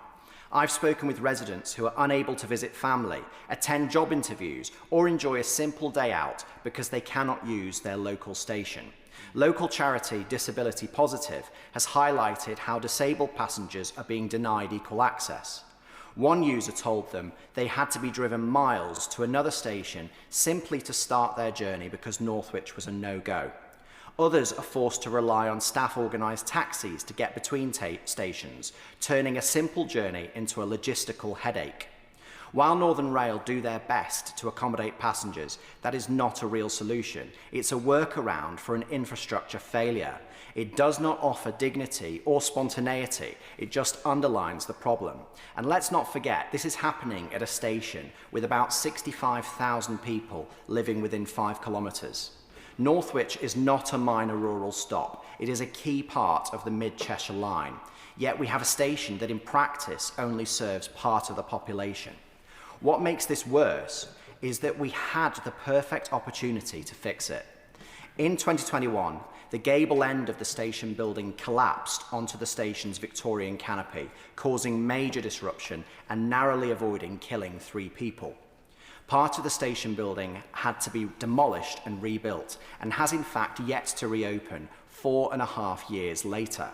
I've spoken with residents who are unable to visit family, attend job interviews, or enjoy a simple day out because they cannot use their local station. Local charity Disability Positive has highlighted how disabled passengers are being denied equal access. One user told them they had to be driven miles to another station simply to start their journey because Northwich was a no-go. Others are forced to rely on staff-organised taxis to get between stations, turning a simple journey into a logistical headache. While Northern Rail do their best to accommodate passengers, that is not a real solution. It's a workaround for an infrastructure failure. It does not offer dignity or spontaneity. It just underlines the problem. And let's not forget, this is happening at a station with about 65,000 people living within 5 kilometres. Northwich is not a minor rural stop. It is a key part of the Mid-Cheshire line. Yet we have a station that in practice only serves part of the population. What makes this worse is that we had the perfect opportunity to fix it. In 2021, the gable end of the station building collapsed onto the station's Victorian canopy, causing major disruption and narrowly avoiding killing 3 people. Part of the station building had to be demolished and rebuilt, and has in fact yet to reopen 4.5 years later.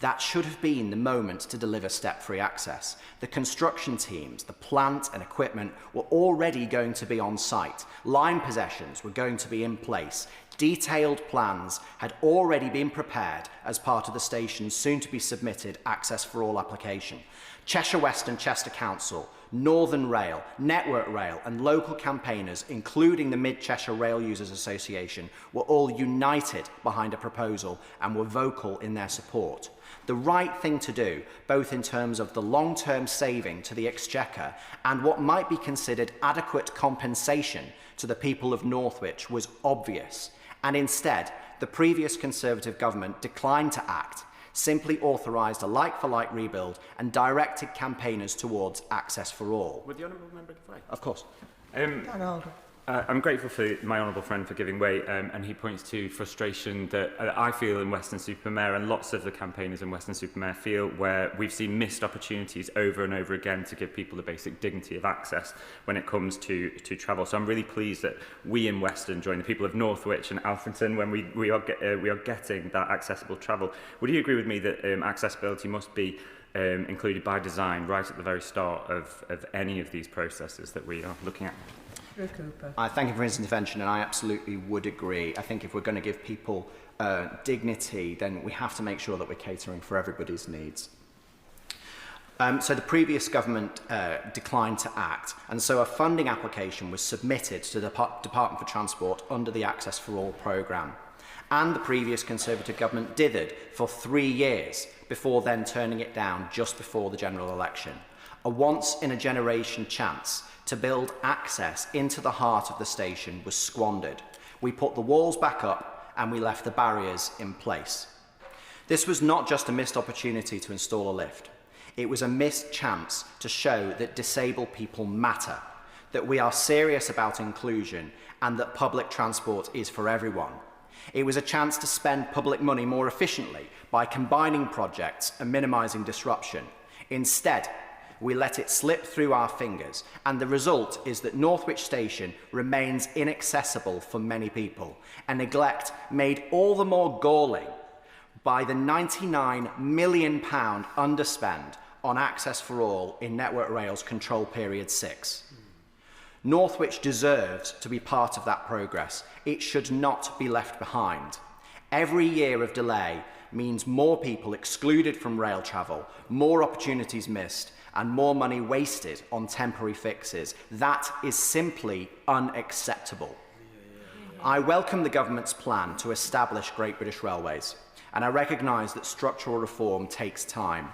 That should have been the moment to deliver step-free access. The construction teams, the plant and equipment were already going to be on site. Line possessions were going to be in place. Detailed plans had already been prepared as part of the station's soon-to-be submitted Access for All application. Cheshire West and Chester Council, Northern Rail, Network Rail and local campaigners, including the Mid-Cheshire Rail Users Association, were all united behind a proposal and were vocal in their support. The right thing to do, both in terms of the long-term saving to the Exchequer and what might be considered adequate compensation to the people of Northwich, was obvious. And instead, the previous Conservative government declined to act, simply authorised a like-for-like rebuild and directed campaigners towards Access for All. Would the Honourable Member define? Of course. I'm grateful for my honourable friend for giving way, and he points to frustration that I feel in Weston-super-Mare and lots of the campaigners in Weston-super-Mare feel, where we've seen missed opportunities over and over again to give people the basic dignity of access when it comes to travel. So I'm really pleased that we in Weston join the people of Northwich and Alfrington when we are getting that accessible travel. Would you agree with me that accessibility must be included by design right at the very start of any of these processes that we are looking at? I thank him for his intervention, and I absolutely would agree. I think if we're going to give people dignity, then we have to make sure that we're catering for everybody's needs. So the previous government declined to act, and so a funding application was submitted to the Department for Transport under the Access for All programme. And the previous Conservative government dithered for 3 years before then turning it down just before the general election. A once-in-a-generation chance to build access into the heart of the station was squandered. We put the walls back up and we left the barriers in place. This was not just a missed opportunity to install a lift. It was a missed chance to show that disabled people matter, that we are serious about inclusion, and that public transport is for everyone. It was a chance to spend public money more efficiently by combining projects and minimising disruption. Instead, we let it slip through our fingers, and the result is that Northwich Station remains inaccessible for many people, a neglect made all the more galling by the £99 million underspend on Access for All in Network Rail's Control Period 6. Northwich deserves to be part of that progress. It should not be left behind. Every year of delay means more people excluded from rail travel, more opportunities missed, and more money wasted on temporary fixes. That is simply unacceptable. I welcome the government's plan to establish Great British Railways, and I recognise that structural reform takes time.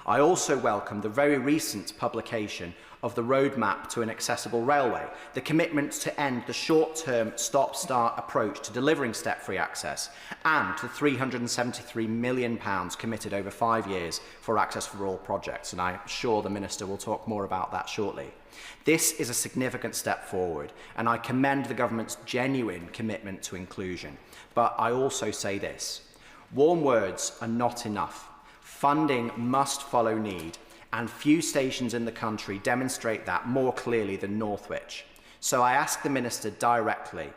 I also welcome the very recent publication of the roadmap to an accessible railway, the commitment to end the short-term stop-start approach to delivering step-free access, and the £373 million committed over 5 years for Access for All projects, and I'm sure the Minister will talk more about that shortly. This is a significant step forward, and I commend the government's genuine commitment to inclusion. But I also say this: warm words are not enough. Funding must follow need, and few stations in the country demonstrate that more clearly than Northwich. So I ask the Minister directly,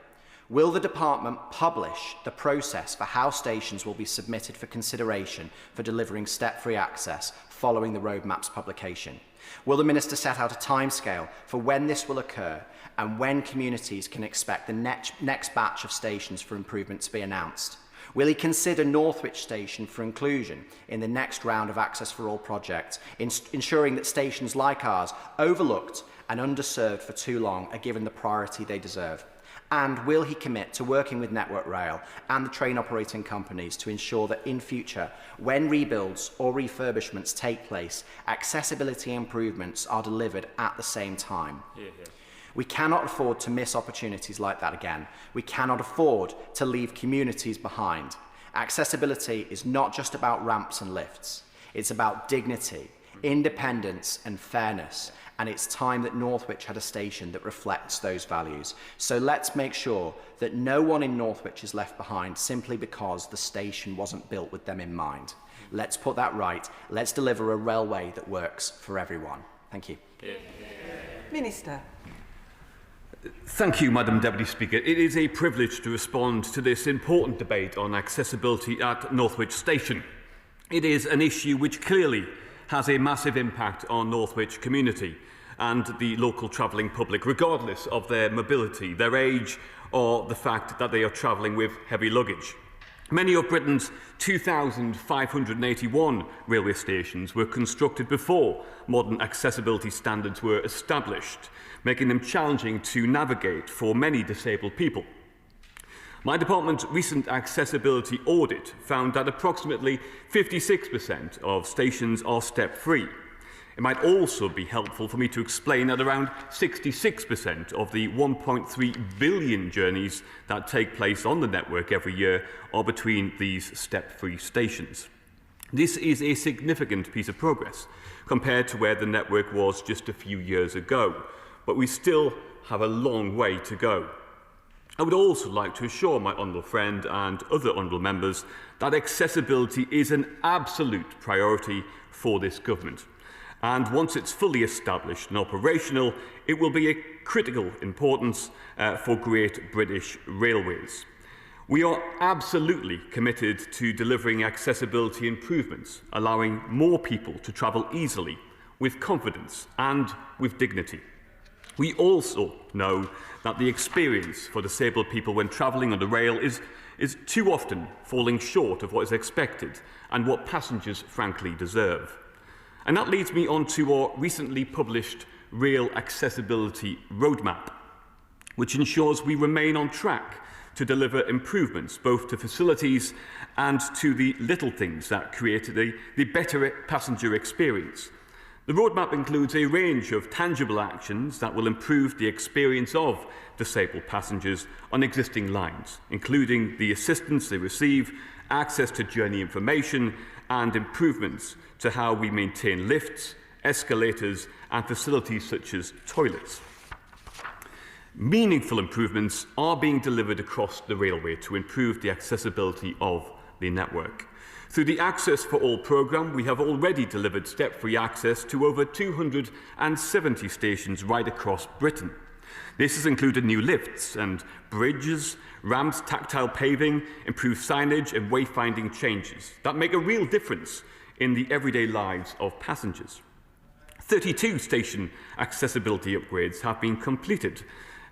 will the Department publish the process for how stations will be submitted for consideration for delivering step-free access following the roadmap's publication? Will the Minister set out a timescale for when this will occur and when communities can expect the next batch of stations for improvement to be announced? Will he consider Northwich Station for inclusion in the next round of Access for All projects, ensuring that stations like ours, overlooked and underserved for too long, are given the priority they deserve? And will he commit to working with Network Rail and the train operating companies to ensure that in future, when rebuilds or refurbishments take place, accessibility improvements are delivered at the same time? We cannot afford to miss opportunities like that again. We cannot afford to leave communities behind. Accessibility is not just about ramps and lifts. It's about dignity, independence and fairness. And it's time that Northwich had a station that reflects those values. So let's make sure that no one in Northwich is left behind simply because the station wasn't built with them in mind. Let's put that right. Let's deliver a railway that works for everyone. Thank you. Minister. Thank you, Madam Deputy Speaker. It is a privilege to respond to this important debate on accessibility at Northwich Station. It is an issue which clearly has a massive impact on Northwich community and the local travelling public, regardless of their mobility, their age, or the fact that they are travelling with heavy luggage. Many of Britain's 2,581 railway stations were constructed before modern accessibility standards were established, making them challenging to navigate for many disabled people. My department's recent accessibility audit found that approximately 56% of stations are step-free. It might also be helpful for me to explain that around 66% of the 1.3 billion journeys that take place on the network every year are between these step-free stations. This is a significant piece of progress compared to where the network was just a few years ago, but we still have a long way to go. I would also like to assure my honourable friend and other honourable members that accessibility is an absolute priority for this government. And once it's fully established and operational, it will be a critical importance for Great British Railways. We are absolutely committed to delivering accessibility improvements, allowing more people to travel easily, with confidence and with dignity. We also know that the experience for disabled people when travelling on the rail is too often falling short of what is expected and what passengers frankly deserve. And that leads me on to our recently published Rail Accessibility Roadmap, which ensures we remain on track to deliver improvements both to facilities and to the little things that create the better passenger experience. The roadmap includes a range of tangible actions that will improve the experience of disabled passengers on existing lines, including the assistance they receive, access to journey information, and improvements to how we maintain lifts, escalators, and facilities such as toilets. Meaningful improvements are being delivered across the railway to improve the accessibility of the network. Through the Access for All programme, we have already delivered step-free access to over 270 stations right across Britain. This has included new lifts and bridges, ramps, tactile paving, improved signage and wayfinding changes that make a real difference in the everyday lives of passengers. 32 station accessibility upgrades have been completed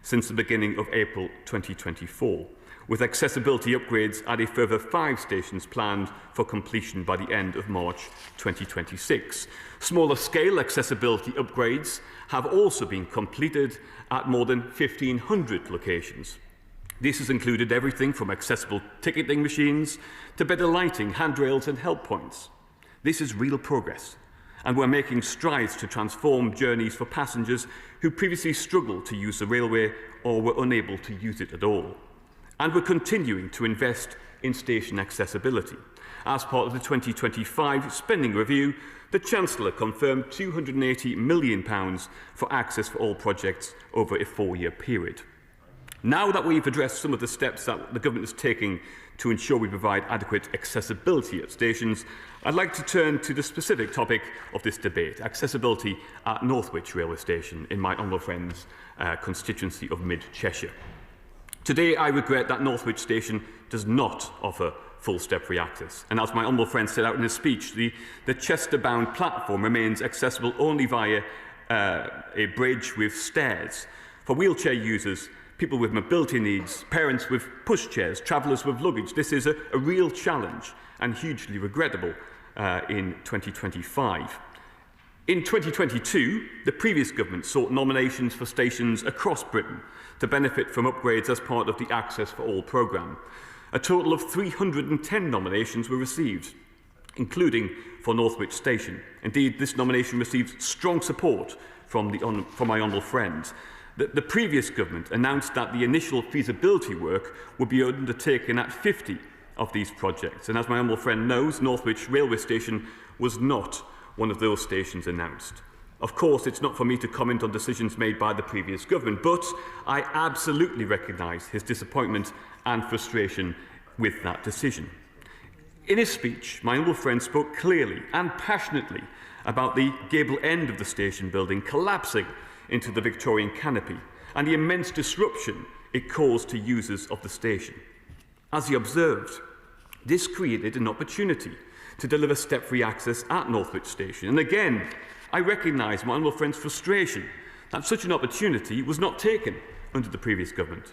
since the beginning of April 2024. With accessibility upgrades at a further 5 stations planned for completion by the end of March 2026. Smaller scale accessibility upgrades have also been completed at more than 1,500 locations. This has included everything from accessible ticketing machines to better lighting, handrails and help points. This is real progress, and we're making strides to transform journeys for passengers who previously struggled to use the railway or were unable to use it at all. And we're continuing to invest in station accessibility. As part of the 2025 spending review, the Chancellor confirmed £280 million for Access for All projects over a 4-year period. Now that we've addressed some of the steps that the Government is taking to ensure we provide adequate accessibility at stations, I'd like to turn to the specific topic of this debate, accessibility at Northwich Railway Station in my honourable friend's constituency of Mid-Cheshire. Today, I regret that Northwich Station does not offer full step-free access. And as my honourable friend set out in his speech, the Chester-bound platform remains accessible only via a bridge with stairs. For wheelchair users, people with mobility needs, parents with pushchairs, travellers with luggage, this is a real challenge and hugely regrettable in 2025. In 2022, the previous government sought nominations for stations across Britain to benefit from upgrades as part of the Access for All programme. A total of 310 nominations were received, including for Northwich Station. Indeed, this nomination received strong support from my honourable friend. The previous government announced that the initial feasibility work would be undertaken at 50 of these projects. And as my honourable friend knows, Northwich Railway Station was not one of those stations announced. Of course, it's not for me to comment on decisions made by the previous government, but I absolutely recognise his disappointment and frustration with that decision. In his speech, my honourable friend spoke clearly and passionately about the gable end of the station building collapsing into the Victorian canopy and the immense disruption it caused to users of the station. As he observed, this created an opportunity to deliver step-free access at Northwich Station. And again, I recognise my honourable friend's frustration that such an opportunity was not taken under the previous government.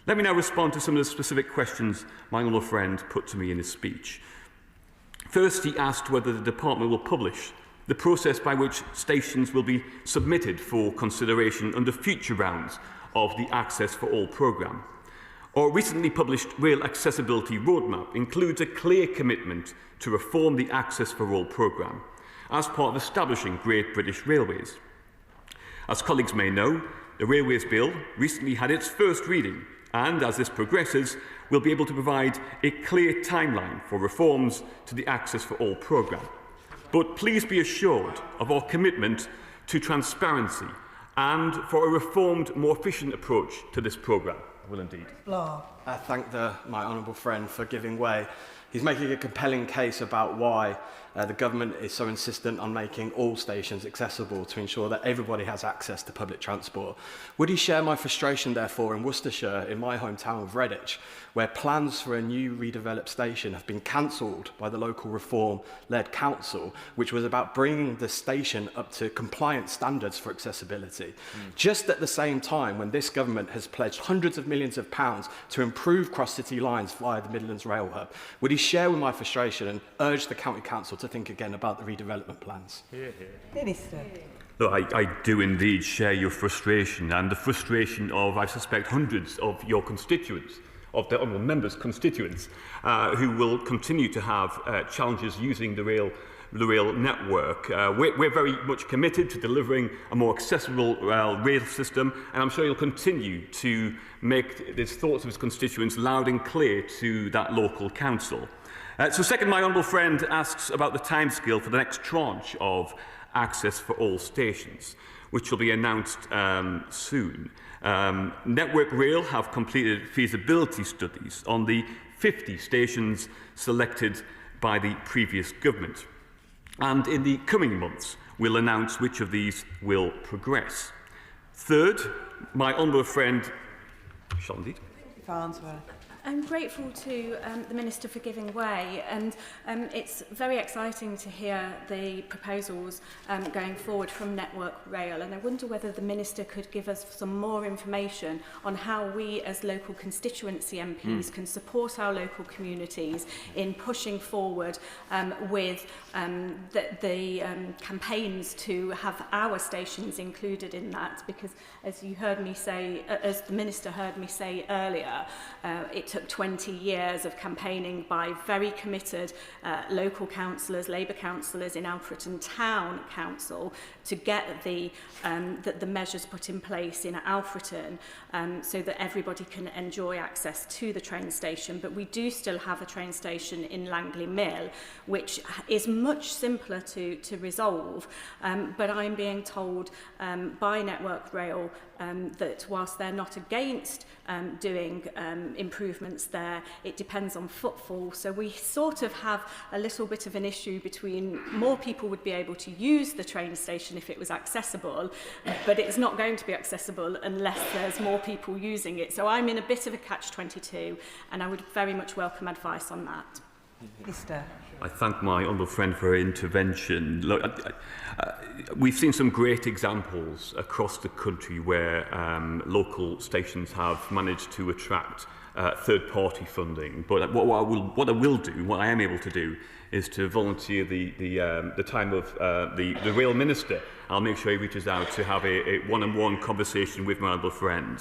Let me now respond to some of the specific questions my honourable friend put to me in his speech. First, he asked whether the department will publish the process by which stations will be submitted for consideration under future rounds of the Access for All programme. Our recently published Rail Accessibility Roadmap includes a clear commitment to reform the Access for All programme as part of establishing Great British Railways. As colleagues may know, the Railways Bill recently had its first reading, and as this progresses, we'll be able to provide a clear timeline for reforms to the Access for All programme. But please be assured of our commitment to transparency and for a reformed, more efficient approach to this programme. I will indeed. I thank my honourable friend for giving way. He's making a compelling case about why the government is so insistent on making all stations accessible to ensure that everybody has access to public transport. Would he share my frustration, therefore, in Worcestershire, in my hometown of Redditch, where plans for a new redeveloped station have been cancelled by the local reform-led council, which was about bringing the station up to compliant standards for accessibility, just at the same time when this government has pledged hundreds of millions of pounds to improve cross-city lines via the Midlands Rail Hub? Would he share with my frustration and urge the County Council to think again about the redevelopment plans? Minister. Look, I do indeed share your frustration, and the frustration of, I suspect, hundreds of your constituents, of the honourable members' constituents, who will continue to have challenges using the rail network. We're very much committed to delivering a more accessible rail system, and I'm sure you'll continue to make the thoughts of his constituents loud and clear to that local council. So second, my honourable friend asks about the timescale for the next tranche of access for all stations, which will be announced soon. Network Rail have completed feasibility studies on the 50 stations selected by the previous government. And in the coming months, we'll announce which of these will progress. Third, my honourable friend, shall indeed. Farnsworth. I'm grateful to the Minister for giving way, and it's very exciting to hear the proposals going forward from Network Rail, and I wonder whether the Minister could give us some more information on how we as local constituency MPs can support our local communities in pushing forward with the campaigns to have our stations included in that, because as you heard me say, as the Minister heard me say earlier, it took 20 years of campaigning by very committed local councillors, Labour councillors in Alfreton Town Council to get the measures put in place in Alfreton so that everybody can enjoy access to the train station. But we do still have a train station in Langley Mill, which is much simpler to resolve. But I'm being told by Network Rail that whilst they're not against doing improvements there, it depends on footfall. So we sort of have a little bit of an issue between more people would be able to use the train station if it was accessible, but it's not going to be accessible unless there's more people using it. So I'm in a bit of a catch-22, and I would very much welcome advice on that. Minister. I thank my honourable friend for her intervention. Look, we've seen some great examples across the country where local stations have managed to attract third-party funding. But what I will do, what I am able to do, is to volunteer the time of the rail minister. I'll make sure he reaches out to have a one-on-one conversation with my honourable friend.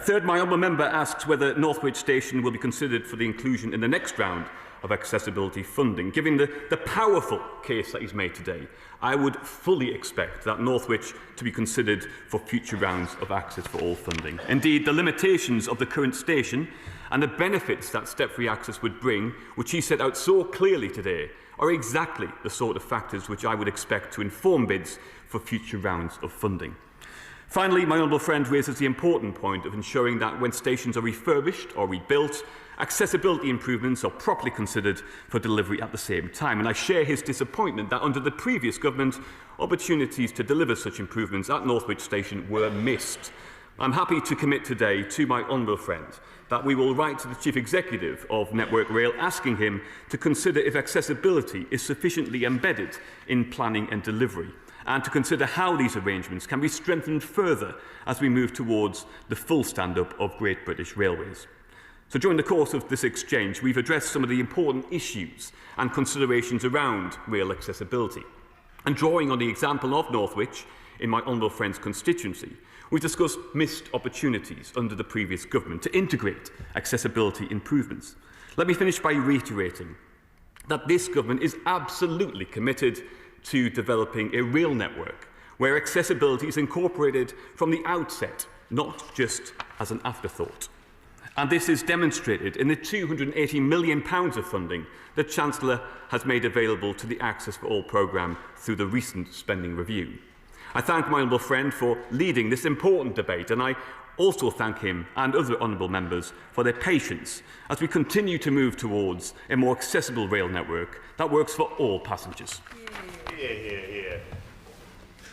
Third, my honourable member asks whether Northwich Station will be considered for the inclusion in the next round of accessibility funding. Given the powerful case that he's made today, I would fully expect that Northwich to be considered for future rounds of access for all funding. Indeed, the limitations of the current station and the benefits that step-free access would bring, which he set out so clearly today, are exactly the sort of factors which I would expect to inform bids for future rounds of funding. Finally, my honourable friend raises the important point of ensuring that when stations are refurbished or rebuilt, accessibility improvements are properly considered for delivery at the same time. And I share his disappointment that under the previous government, opportunities to deliver such improvements at Northwich Station were missed. I'm happy to commit today to my honourable friend that we will write to the Chief Executive of Network Rail asking him to consider if accessibility is sufficiently embedded in planning and delivery, and to consider how these arrangements can be strengthened further as we move towards the full stand-up of Great British Railways. So during the course of this exchange, we've addressed some of the important issues and considerations around rail accessibility. And drawing on the example of Northwich in my honourable friend's constituency, we've discussed missed opportunities under the previous government to integrate accessibility improvements. Let me finish by reiterating that this government is absolutely committed to developing a rail network where accessibility is incorporated from the outset, not just as an afterthought. And this is demonstrated in the £280 million of funding the Chancellor has made available to the Access for All programme through the recent spending review. I thank my honourable friend for leading this important debate, and I also thank him and other honourable members for their patience as we continue to move towards a more accessible rail network that works for all passengers.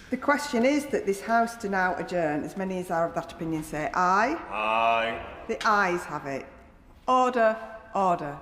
The question is that this House do now adjourn. As many as are of that opinion say aye. Aye. The ayes have it. Order, order.